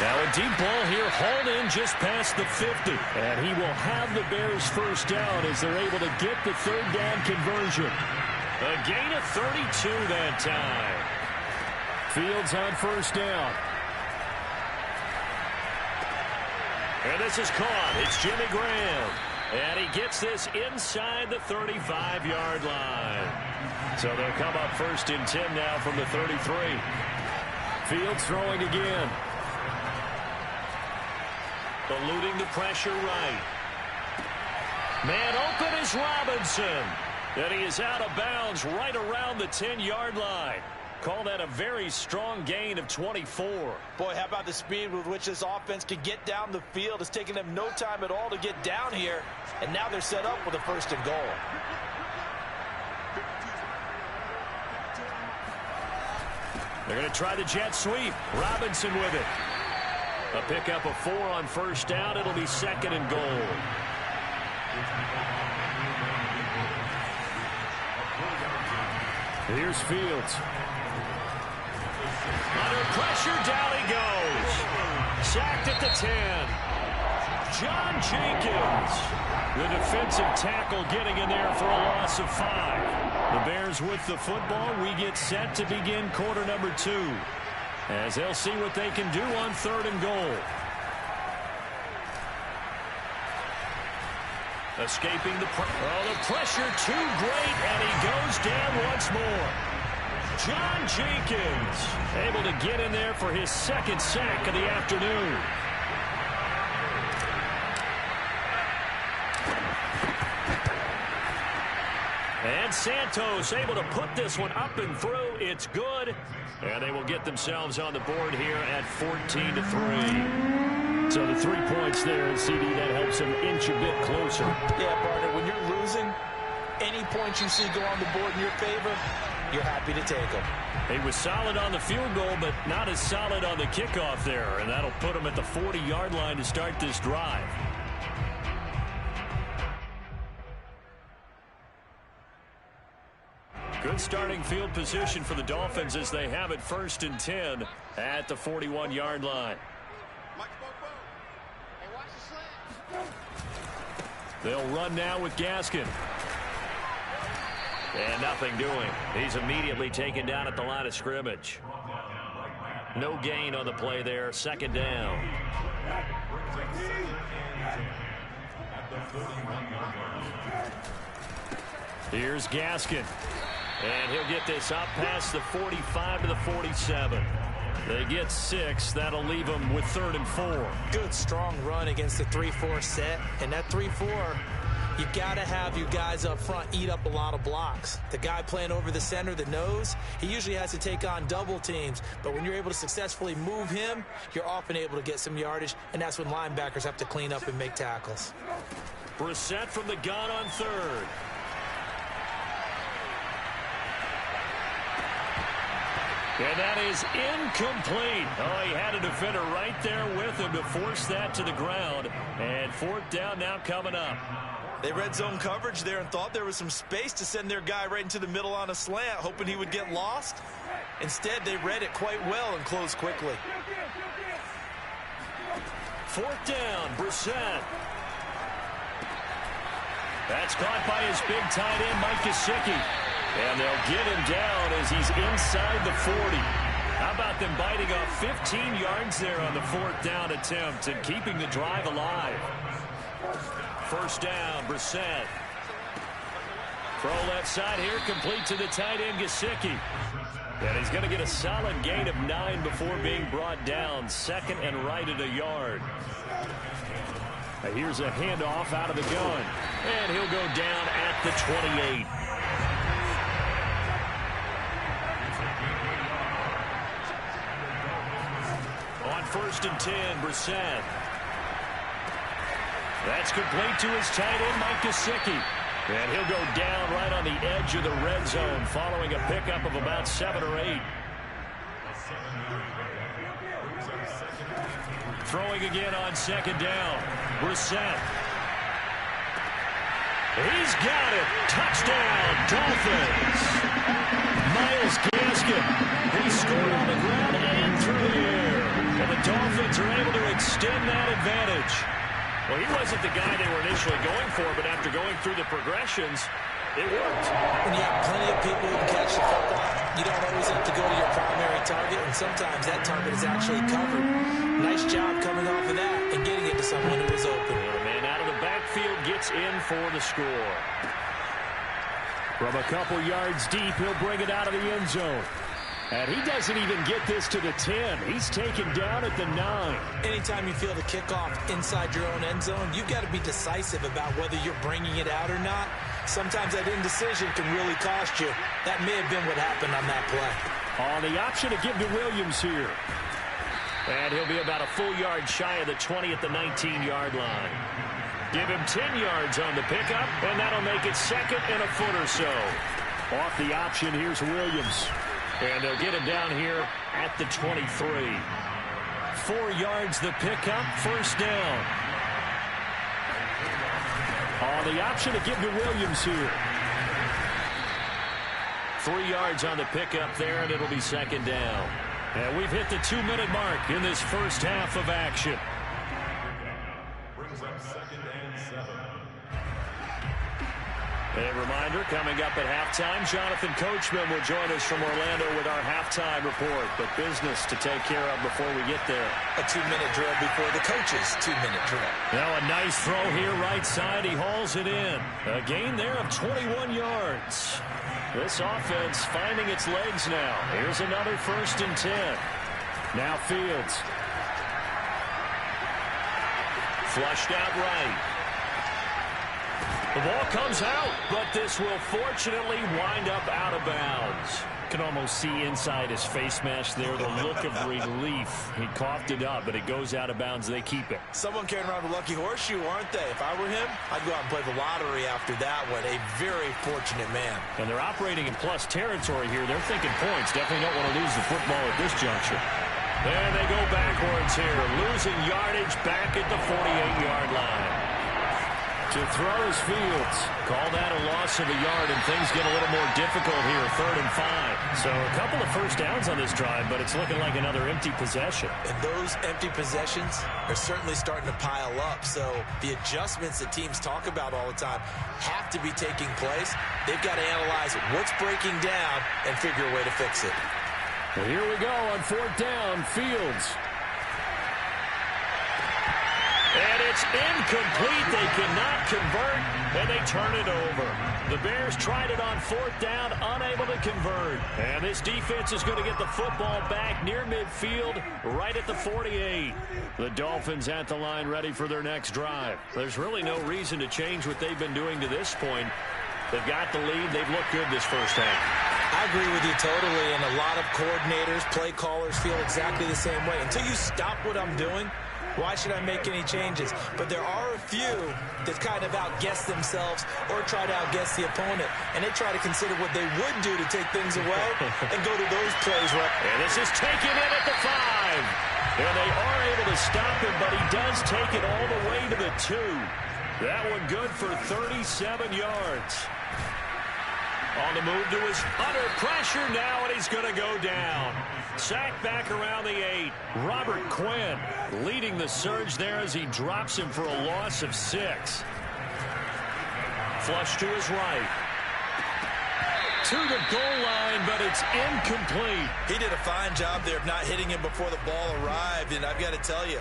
Now a deep ball here, hauled in just past the 50. And he will have the Bears first down as they're able to get the third down conversion. A gain of 32 that time. Fields on first down. And this is caught. It's Jimmy Graham. And he gets this inside the 35-yard line. So they'll come up first and 10 now from the 33. Fields throwing again. Eluding the pressure right. Man open is Robinson. And he is out of bounds right around the 10-yard line. Call that a very strong gain of 24. Boy, how about the speed with which this offense can get down the field? It's taken them no time at all to get down here. And now they're set up with a first and goal. They're going to try the jet sweep. Robinson with it. A pickup of 4 on first down. It'll be second and goal. Here's Fields. Under pressure, down he goes. Sacked at the 10. John Jenkins. The defensive tackle getting in there for a loss of 5. The Bears with the football. We get set to begin quarter number 2. As they'll see what they can do on third and goal. Escaping the pressure too great, and he goes down once more. John Jenkins able to get in there for his second sack of the afternoon. And Santos able to put this one up and through. It's good. And they will get themselves on the board here at 14-3. So the 3 points there, and CD, that helps him inch a bit closer. Yeah, partner, when you're losing, any points you see go on the board in your favor, you're happy to take them. He was solid on the field goal, but not as solid on the kickoff there, and that'll put him at the 40-yard line to start this drive. Good starting field position for the Dolphins as they have it 1st and 10 at the 41-yard line. They'll run now with Gaskin. And nothing doing. He's immediately taken down at the line of scrimmage. No gain on the play there. 2nd down. Here's Gaskin. And he'll get this up past the 45 to the 47. They get 6. That'll leave them with 3rd and 4. Good, strong run against the 3-4 set. And that 3-4, you got to have your guys up front eat up a lot of blocks. The guy playing over the center, the nose, he usually has to take on double teams. But when you're able to successfully move him, you're often able to get some yardage. And that's when linebackers have to clean up and make tackles. Brissett from the gun on 3rd. And that is incomplete. Oh, he had a defender right there with him to force that to the ground. And 4th down now coming up. They read zone coverage there and thought there was some space to send their guy right into the middle on a slant, hoping he would get lost. Instead, they read it quite well and closed quickly. 4th down, Brissett. That's caught by his big tight end, Mike Gesicki. And they'll get him down as he's inside the 40. How about them biting off 15 yards there on the 4th down attempt and keeping the drive alive? 1st down, Brissett. Throw left side here, complete to the tight end, Gesicki. And he's going to get a solid gain of 9 before being brought down. 2nd and right at a yard. Now here's a handoff out of the gun. And he'll go down at the 28. On 1st and 10, Brissett. That's complete to his tight end, Mike Gesicki. And he'll go down right on the edge of the red zone following a pickup of about 7 or 8. Throwing again on 2nd down. Brissett. He's got it. Touchdown, Dolphins. Miles Gaskin. He scored on the ground and through the air. And the Dolphins are able to extend that advantage. Well, he wasn't the guy they were initially going for, but after going through the progressions, it worked. When you have plenty of people who can catch the football, you don't always have to go to your primary target, and sometimes that target is actually covered. Nice job coming off of that and getting it to someone who was open. And the man out of the backfield gets in for the score. From a couple yards deep, he'll bring it out of the end zone. And he doesn't even get this to the 10. He's taken down at the 9. Anytime you feel the kickoff inside your own end zone, you've got to be decisive about whether you're bringing it out or not. Sometimes that indecision can really cost you. That may have been what happened on that play. On the option to give to Williams here. And he'll be about a full yard shy of the 20 at the 19-yard line. Give him 10 yards on the pickup, and that'll make it 2nd and a foot or so. Off the option, here's Williams. And they'll get him down here at the 23. 4 yards the pickup, 1st down. On the option to give to Williams here. 3 yards on the pickup there, and it'll be 2nd down. And we've hit the 2-minute mark in this first half of action. Brings up 2nd and 7. A reminder, coming up at halftime, Jonathan Coachman will join us from Orlando with our halftime report. But business to take care of before we get there. A 2-minute drill before the coach's 2-minute drill. Now a nice throw here right side. He hauls it in. A gain there of 21 yards. This offense finding its legs now. Here's another 1st and 10. Now Fields. Flushed out right. The ball comes out, but this will fortunately wind up out of bounds. Can almost see inside his face mask there the look of relief. He coughed it up, but it goes out of bounds. They keep it. Someone carrying around a lucky horseshoe, aren't they? If I were him, I'd go out and play the lottery after that one. A very fortunate man. And they're operating in plus territory here. They're thinking points. Definitely don't want to lose the football at this juncture. And they go backwards here, losing yardage back at the 48-yard line. To throw is Fields. Call that a loss of a yard, and things get a little more difficult here, 3rd and 5. So a couple of first downs on this drive, but it's looking like another empty possession. And those empty possessions are certainly starting to pile up. So the adjustments that teams talk about all the time have to be taking place. They've got to analyze what's breaking down and figure a way to fix it. Well, here we go on 4th down, Fields. And it's incomplete. They cannot convert, and they turn it over. The Bears tried it on 4th down, unable to convert. And this defense is going to get the football back near midfield, right at the 48. The Dolphins at the line, ready for their next drive. There's really no reason to change what they've been doing to this point. They've got the lead. They've looked good this first half. I agree with you totally, and a lot of coordinators, play callers feel exactly the same way. Until you stop what I'm doing, why should I make any changes? But there are a few that kind of outguess themselves or try to outguess the opponent. And they try to consider what they would do to take things away and go to those plays. Right. And this is taken in at the 5. And they are able to stop him, but he does take it all the way to the 2. That one good for 37 yards. On the move to his under pressure now, and he's going to go down. Sacked back around the 8. Robert Quinn leading the surge there as he drops him for a loss of 6. Flush to his right. To the goal line, but it's incomplete. He did a fine job there of not hitting him before the ball arrived, and I've got to tell you,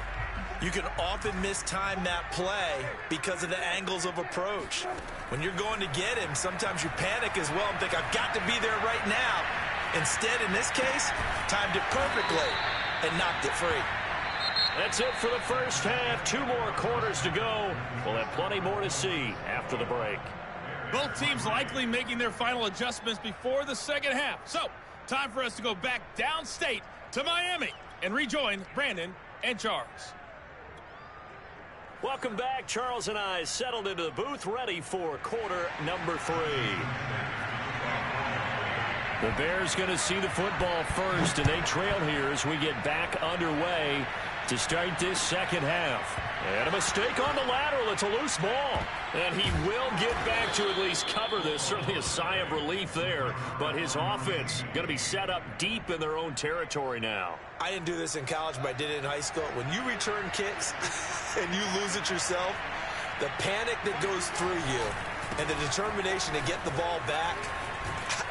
you can often mistime that play because of the angles of approach. When you're going to get him, sometimes you panic as well and think, I've got to be there right now. Instead, in this case, timed it perfectly and knocked it free. That's it for the first half. 2 more quarters to go. We'll have plenty more to see after the break. Both teams likely making their final adjustments before the second half. So, time for us to go back downstate to Miami and rejoin Brandon and Charles. Welcome back. Charles and I settled into the booth, ready for quarter number 3. The Bears going to see the football first, and they trail here as we get back underway to start this second half. And a mistake on the lateral. It's a loose ball. And he will get back to at least cover this. Certainly a sigh of relief there. But his offense going to be set up deep in their own territory now. I didn't do this in college, but I did it in high school. When you return kicks and you lose it yourself, the panic that goes through you and the determination to get the ball back,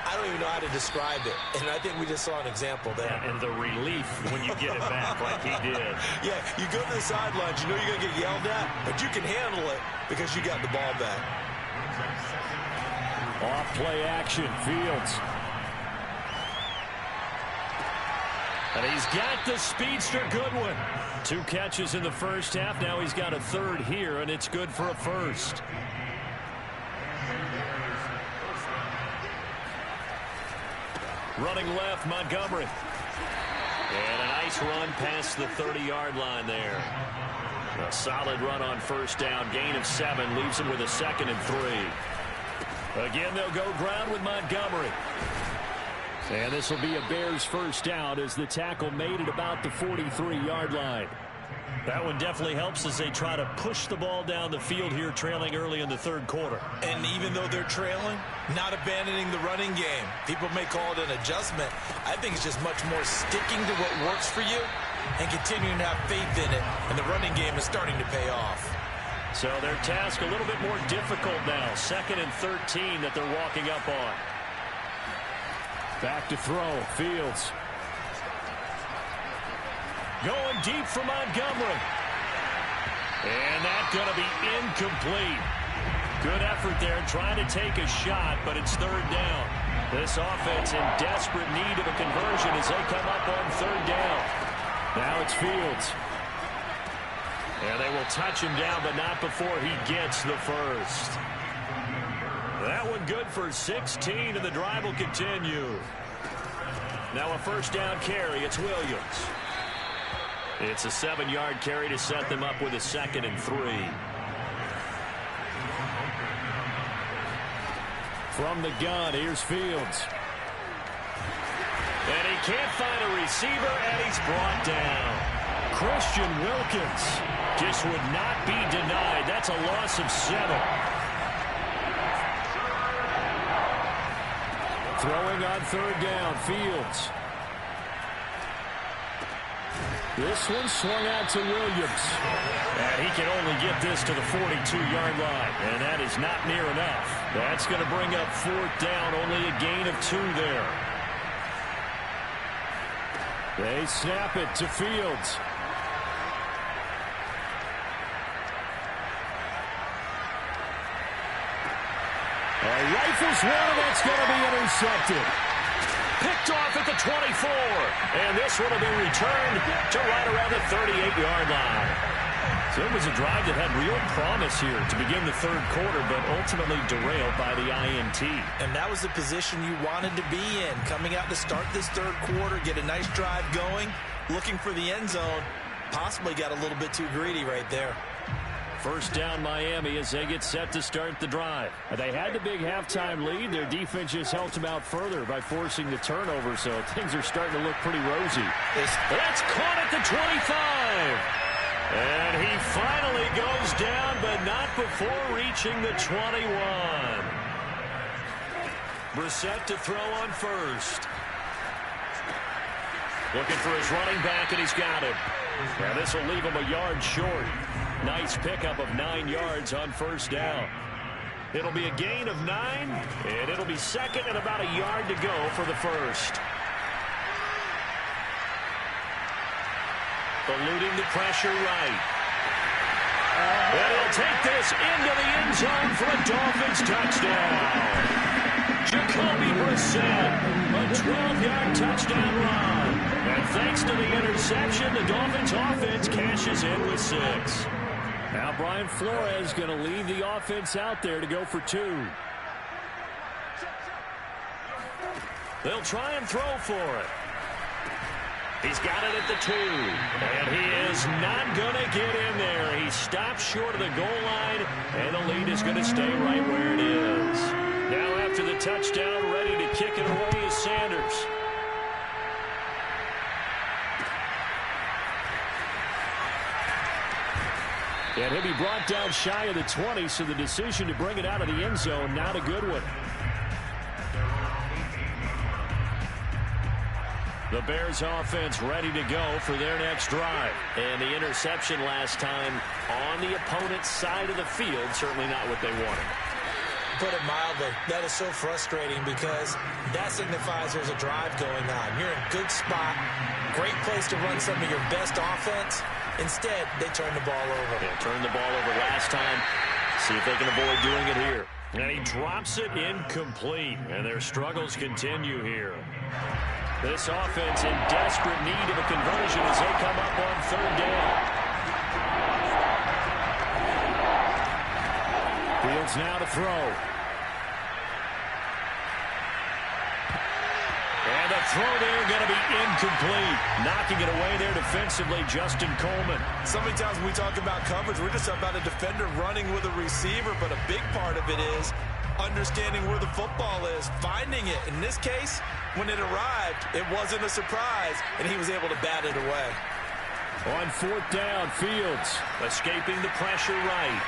I don't even know how to describe it. And I think we just saw an example there. Yeah, and the relief when you get it back like he did. Yeah, you go to the sidelines, you know you're going to get yelled at, but you can handle it because you got the ball back. Off play action, Fields. And he's got the speedster Goodwin. 2 catches in the first half. Now he's got a 3rd here, and it's good for a 1st. Running left, Montgomery. And a nice run past the 30-yard line there. A solid run on first down. Gain of 7 leaves him with a 2nd and 3. Again, they'll go ground with Montgomery. And this will be a Bears first down as the tackle made at about the 43-yard line. That one definitely helps as they try to push the ball down the field here, trailing early in the 3rd quarter. And even though they're trailing, not abandoning the running game. People may call it an adjustment. I think it's just much more sticking to what works for you and continuing to have faith in it. And the running game is starting to pay off. So their task a little bit more difficult now. 2nd and 13 that they're walking up on. Back to throw, Fields. Going deep for Montgomery. And that's going to be incomplete. Good effort there trying to take a shot, but it's 3rd down. This offense in desperate need of a conversion as they come up on 3rd down. Now it's Fields. And they will touch him down, but not before he gets the 1st. That one good for 16, and the drive will continue. Now a first down carry. It's Williams. It's a 7-yard carry to set them up with a 2nd and 3. From the gun, here's Fields. And he can't find a receiver, and he's brought down. Christian Wilkins just would not be denied. That's a loss of 7. Throwing on 3rd down, Fields. This one swung out to Williams. And he can only get this to the 42-yard line. And that is not near enough. That's going to bring up 4th down. Only a gain of 2 there. They snap it to Fields. Rifles one, and that's going to be intercepted. Picked off at the 24. And this one will be returned to right around the 38-yard line. So it was a drive that had real promise here to begin the 3rd quarter, but ultimately derailed by the INT. And that was the position you wanted to be in. Coming out to start this 3rd quarter, get a nice drive going, looking for the end zone. Possibly got a little bit too greedy right there. First down Miami as they get set to start the drive. They had the big halftime lead. Their defense just helped them out further by forcing the turnover, so things are starting to look pretty rosy. That's caught at the 25. And he finally goes down, but not before reaching the 21. Brissett to throw on first. Looking for his running back, and he's got him. Now this will leave him a yard short. Nice pickup of 9 yards on first down. It'll be a gain of 9, and it'll be 2nd and about a yard to go for the first. Eluding the pressure right. And he'll take this into the end zone for a Dolphins touchdown. Jacoby Brissett, a 12-yard touchdown run. And thanks to the interception, the Dolphins offense cashes in with 6. Now Brian Flores going to leave the offense out there to go for 2. They'll try and throw for it. He's got it at the 2. And he is not going to get in there. He stops short of the goal line, and the lead is going to stay right where it is. Now after the touchdown, ready to kick it away is Sanders. And he'll be brought down shy of the 20, so the decision to bring it out of the end zone, not a good one. The Bears offense ready to go for their next drive. And the interception last time on the opponent's side of the field, certainly not what they wanted. Put it mildly, that is so frustrating because that signifies there's a drive going on. You're in a good spot, great place to run some of your best offense. Instead, they turn the ball over. Yeah, turned the ball over last time. See if they can avoid doing it here. And he drops it incomplete, and their struggles continue here. This offense in desperate need of a conversion as they come up on 3rd down. Fields now to throw. And the throw there going to be incomplete. Knocking it away there defensively, Justin Coleman. So many times when we talk about coverage, we're just about a defender running with a receiver, but a big part of it is understanding where the football is, finding it. In this case, when it arrived, it wasn't a surprise, and he was able to bat it away. On 4th down, Fields escaping the pressure right.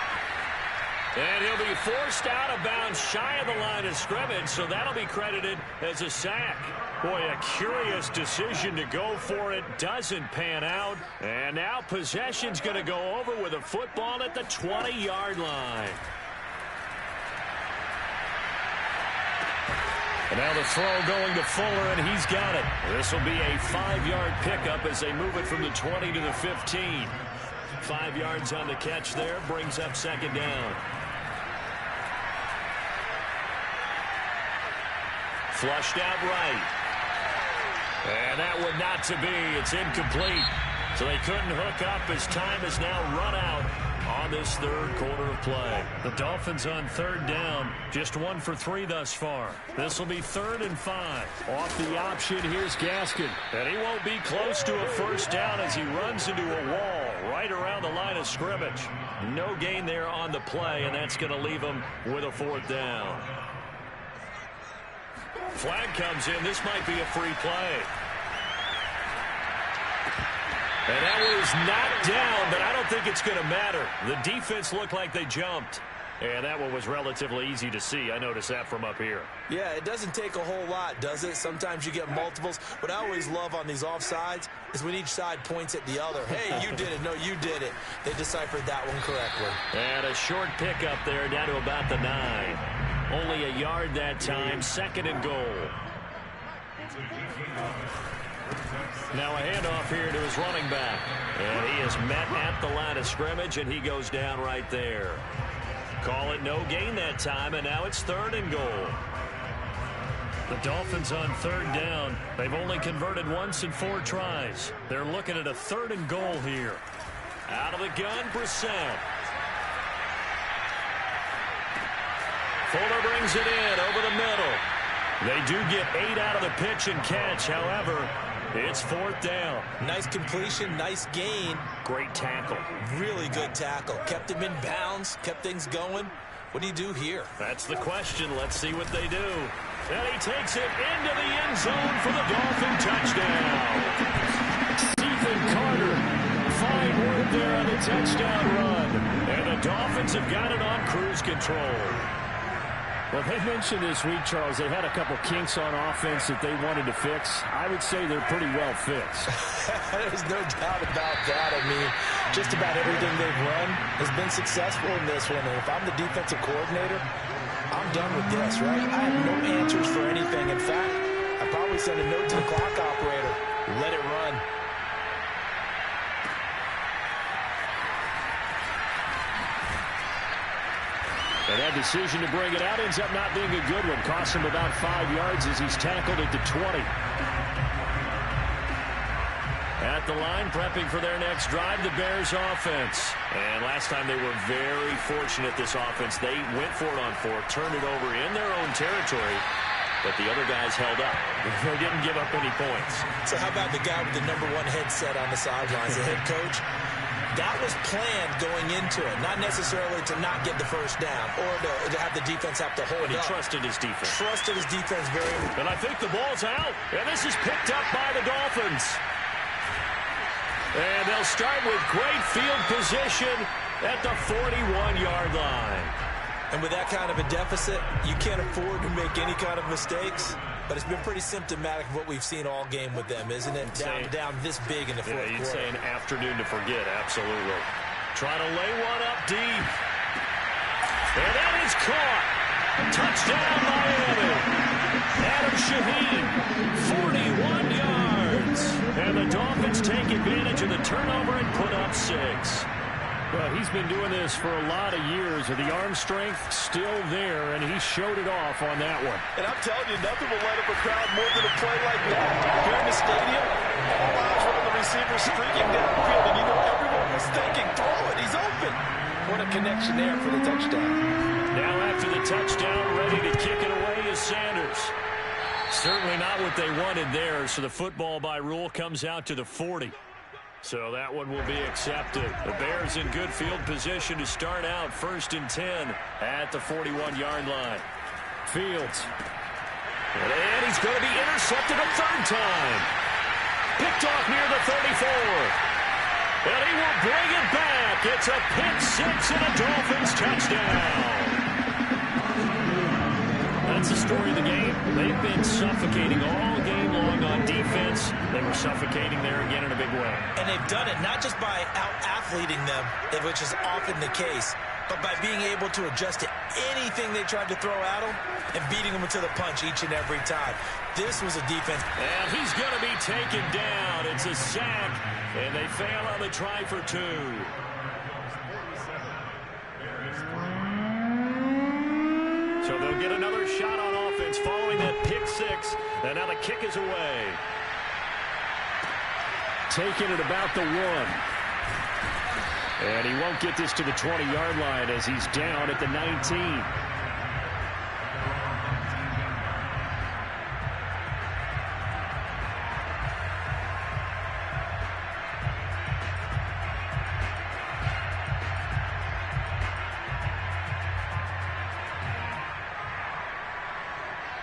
And he'll be forced out of bounds shy of the line of scrimmage, so that'll be credited as a sack. Boy, a curious decision to go for it. Doesn't pan out. And now possession's going to go over with a football at the 20-yard line. And now the throw going to Fuller, and he's got it. This will be a 5-yard pickup as they move it from the 20 to the 15. 5 yards on the catch there, brings up 2nd down. Flushed out right. And that one not to be. It's incomplete. So they couldn't hook up as time is now run out on this third quarter of play. The Dolphins on third down, just 1 for 3 thus far. This will be 3rd and 5. Off the option, here's Gaskin. And he won't be close to a first down as he runs into a wall right around the line of scrimmage. No gain there on the play, and that's going to leave him with a 4th down. Flag comes in. This might be a free play. And that was knocked down, but I don't think it's going to matter. The defense looked like they jumped. And that one was relatively easy to see. I noticed that from up here. Yeah, it doesn't take a whole lot, does it? Sometimes you get multiples. What I always love on these offsides is when each side points at the other. Hey, you did it. No, you did it. They deciphered that one correctly. And a short pickup there down to about the 9. Only a yard that time. 2nd and goal. Now a handoff here to his running back. And he is met at the line of scrimmage, and he goes down right there. Call it no gain that time, and now it's 3rd and goal. The Dolphins on 3rd down. They've only converted once in 4 tries. They're looking at a 3rd and goal here. Out of the gun, Brissett. Fuller brings it in over the middle. They do get 8 out of the pitch and catch. However, it's 4th down. Nice completion, nice gain. Great tackle. Really good tackle. Kept him in bounds, kept things going. What do you do here? That's the question. Let's see what they do. And he takes it into the end zone for the Dolphin touchdown. Stephen Carter, fine work there on the touchdown run. And the Dolphins have got it on cruise control. Well, they mentioned this week, Charles, they had a couple kinks on offense that they wanted to fix. I would say they're pretty well fixed. There's no doubt about that. I mean, just about everything they've run has been successful in this one. And if I'm the defensive coordinator, I'm done with this, right? I have no answers for anything. In fact, I'd probably send a note to the clock operator. Let it run. And that decision to bring it out ends up not being a good one. Costs him about 5 yards as he's tackled at the 20. At the line, prepping for their next drive, the Bears offense. And last time they were very fortunate, this offense. They went for it on 4th, turned it over in their own territory, but the other guys held up. They didn't give up any points. So how about the guy with the #1 headset on the sidelines, the head coach? That was planned going into it, not necessarily to not get the first down or to have the defense have to hold but he up. trusted his defense. Trusted his defense very much. And I think the ball's out. And this is picked up by the Dolphins. And they'll start with great field position at the 41-yard line. And with that kind of a deficit, you can't afford to make any kind of mistakes. But it's been pretty symptomatic of what we've seen all game with them, isn't it? Down this big in the fourth quarter. You'd say an afternoon to forget, absolutely. Trying to lay one up deep. And that is caught. Touchdown, Miami. Adam Shaheen, 41 yards. And the Dolphins take advantage of the turnover and put up 6. Well, he's been doing this for a lot of years, and the arm strength still there, and he showed it off on that one. And I'm telling you, nothing will light up a crowd more than a play like that. Here in the stadium, all eyes were on the receiver streaking downfield, and you know everyone was thinking, throw it, he's open. What a connection there for the touchdown. Now after the touchdown, ready to kick it away is Sanders. Certainly not what they wanted there, so the football by rule comes out to the 40. So that one will be accepted. The Bears in good field position to start out 1st and 10 at the 41-yard line. Fields. And he's going to be intercepted a 3rd time. Picked off near the 34. And he will bring it back. It's a pick 6 and a Dolphins touchdown. That's the story of the game. They've been suffocating all game long on defense. They were suffocating there again in a big way. And they've done it not just by out-athleting them, which is often the case, but by being able to adjust to anything they tried to throw at them and beating them to the punch each and every time. This was a defense. And he's going to be taken down. It's a sack, and they fail on the try for 2. So they'll get another shot on offense following that pick 6. And now the kick is away. Taking it about the 1. And he won't get this to the 20-yard line as he's down at the 19.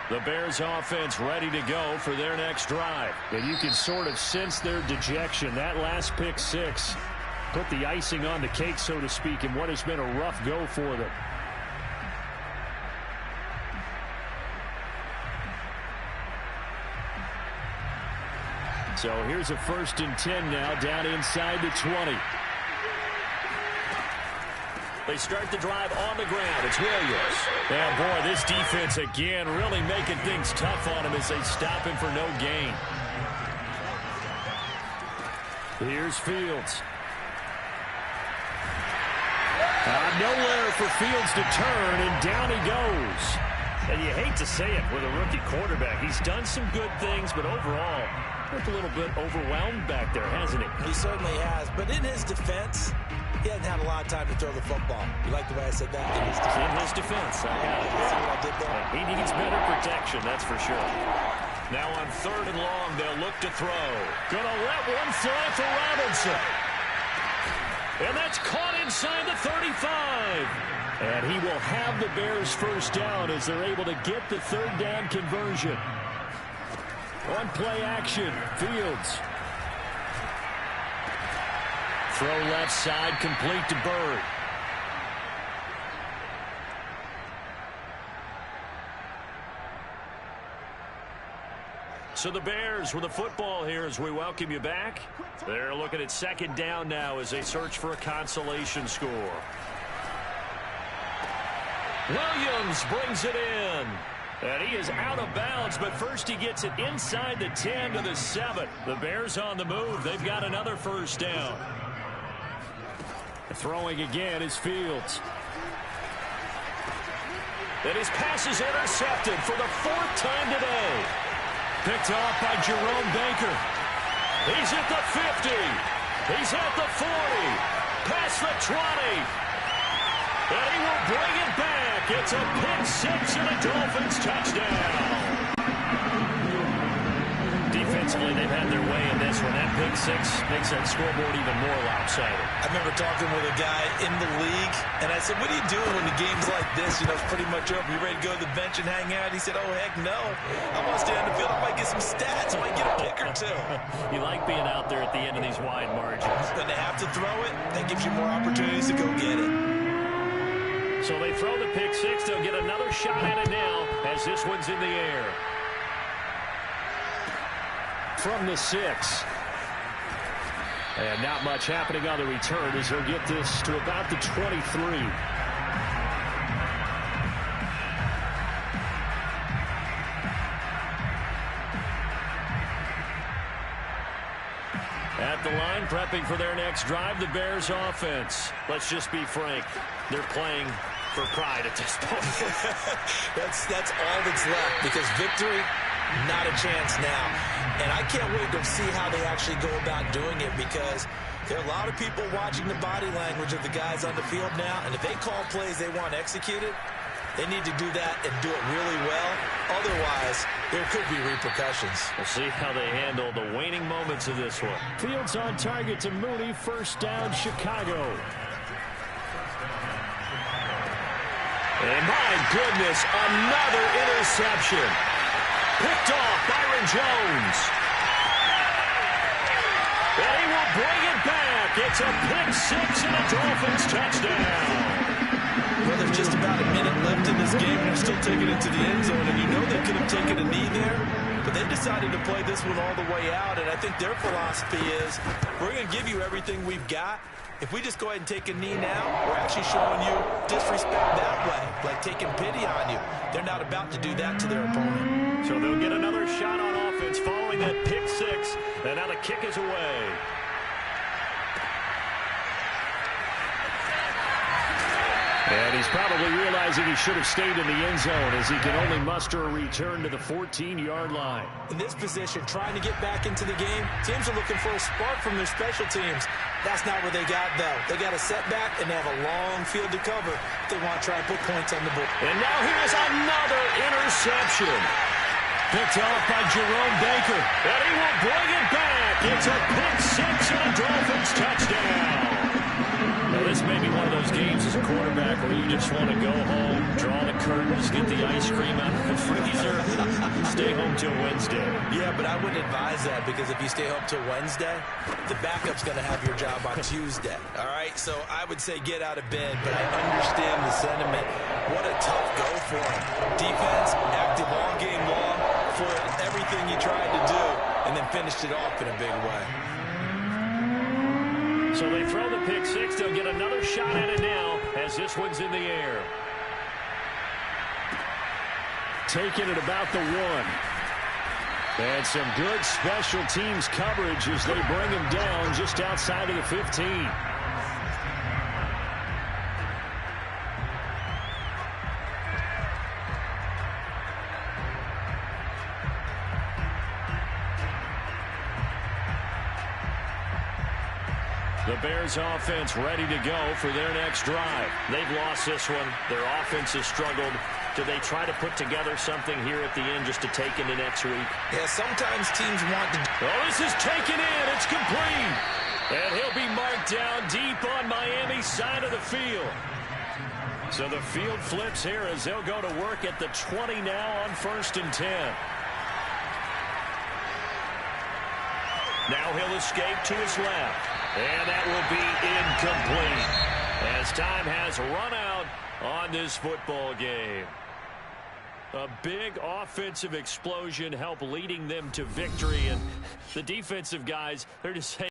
The Bears offense ready to go for their next drive. And you can sort of sense their dejection. That last pick six put the icing on the cake, so to speak, in what has been a rough go for them. So here's a 1st and 10 now down inside the 20. They start the drive on the ground. It's Williams. And, boy, this defense again really making things tough on him as they stop him for no gain. Here's Fields. Nowhere for Fields to turn, and down he goes. And you hate to say it with a rookie quarterback. He's done some good things, but overall, looked a little bit overwhelmed back there, hasn't he? He certainly has. But in his defense, he hasn't had a lot of time to throw the football. You like the way I said that? In his defense. I got it. See what I did there? He needs better protection, that's for sure. Now on 3rd and long, they'll look to throw. Gonna let one fly for Robinson. And that's caught inside the 35. And he will have the Bears first down as they're able to get the 3rd down conversion. On play action, Fields. Throw left side, complete to Bird. So the Bears with the football here as we welcome you back. They're looking at 2nd down now as they search for a consolation score. Williams brings it in. And he is out of bounds, but first he gets it inside the 10 to the 7. The Bears on the move. They've got another 1st down. Throwing again is Fields. And his pass is intercepted for the 4th time today. Picked off by Jerome Baker. He's at the 50. He's at the 40. Past the 20. And he will bring it back. It's a pick six and a Dolphins touchdown. Defensively, they've had their way in this one. That pick six makes that scoreboard even more lopsided. I remember talking with a guy in the league, and I said, what are you doing when the game's like this? You know, it's pretty much over. You ready to go to the bench and hang out? He said, oh, heck no. I want to stay on the field. I might get some stats. I might get a pick or two. You like being out there at the end of these wide margins. When they have to throw it, that gives you more opportunities to go get it. So they throw the pick six. They'll get another shot at it now as this one's in the air. From the 6. And not much happening on the return as he'll get this to about the 23. At the line, prepping for their next drive, the Bears offense. Let's just be frank. They're playing for pride at this point. That's all that's left, because victory, not a chance now. And I can't wait to see how they actually go about doing it, because there are a lot of people watching the body language of the guys on the field now, and if they call plays they want executed, they need to do that and do it really well. Otherwise, there could be repercussions. We'll see how they handle the waning moments of this one. Fields on target to Mooney. 1st down, Chicago. And my goodness, another interception. Picked off Byron Jones. And he will bring it back. It's a pick six and a Dolphins touchdown. Well, there's just about a minute left in this game, and they're still taking it to the end zone. And you know they could have taken a knee there, but they decided to play this one all the way out. And I think their philosophy is, we're going to give you everything we've got. If we just go ahead and take a knee now, we're actually showing you disrespect that way, like taking pity on you. They're not about to do that to their opponent. So they'll get another shot on offense following that pick six. And now the kick is away. And he's probably realizing he should have stayed in the end zone as he can only muster a return to the 14-yard line. In this position, trying to get back into the game, teams are looking for a spark from their special teams. That's not what they got, though. They got a setback, and they have a long field to cover if they want to try and put points on the board. And now here's another interception. Picked off by Jerome Baker. And he will bring it back. It's a pick six and a Dolphins touchdown. Now, this may be one of those games as a quarterback where you just want to go home, draw the curtains, get the ice cream out of the freezer, stay home till Wednesday. Yeah, but I wouldn't advise that because if you stay home till Wednesday, the backup's going to have your job on Tuesday. All right, so I would say get out of bed, but I understand the sentiment. What a tough go for him. Defense, active all game long for everything he tried to do, and then finished it off in a big way. So they throw the pick six. They'll get another shot at it now as this one's in the air. Taking it about the 1. And some good special teams coverage as they bring him down just outside of the 15. The Bears offense ready to go for their next drive. They've lost this one. Their offense has struggled. Do they try to put together something here at the end just to take into next week? Yeah, sometimes teams want to... Oh, this is taken in. It's complete. And he'll be marked down deep on Miami's side of the field. So the field flips here as they'll go to work at the 20 now on 1st and 10. Now he'll escape to his left. And that will be incomplete as time has run out on this football game. A big offensive explosion helped leading them to victory. And the defensive guys, they're just saying,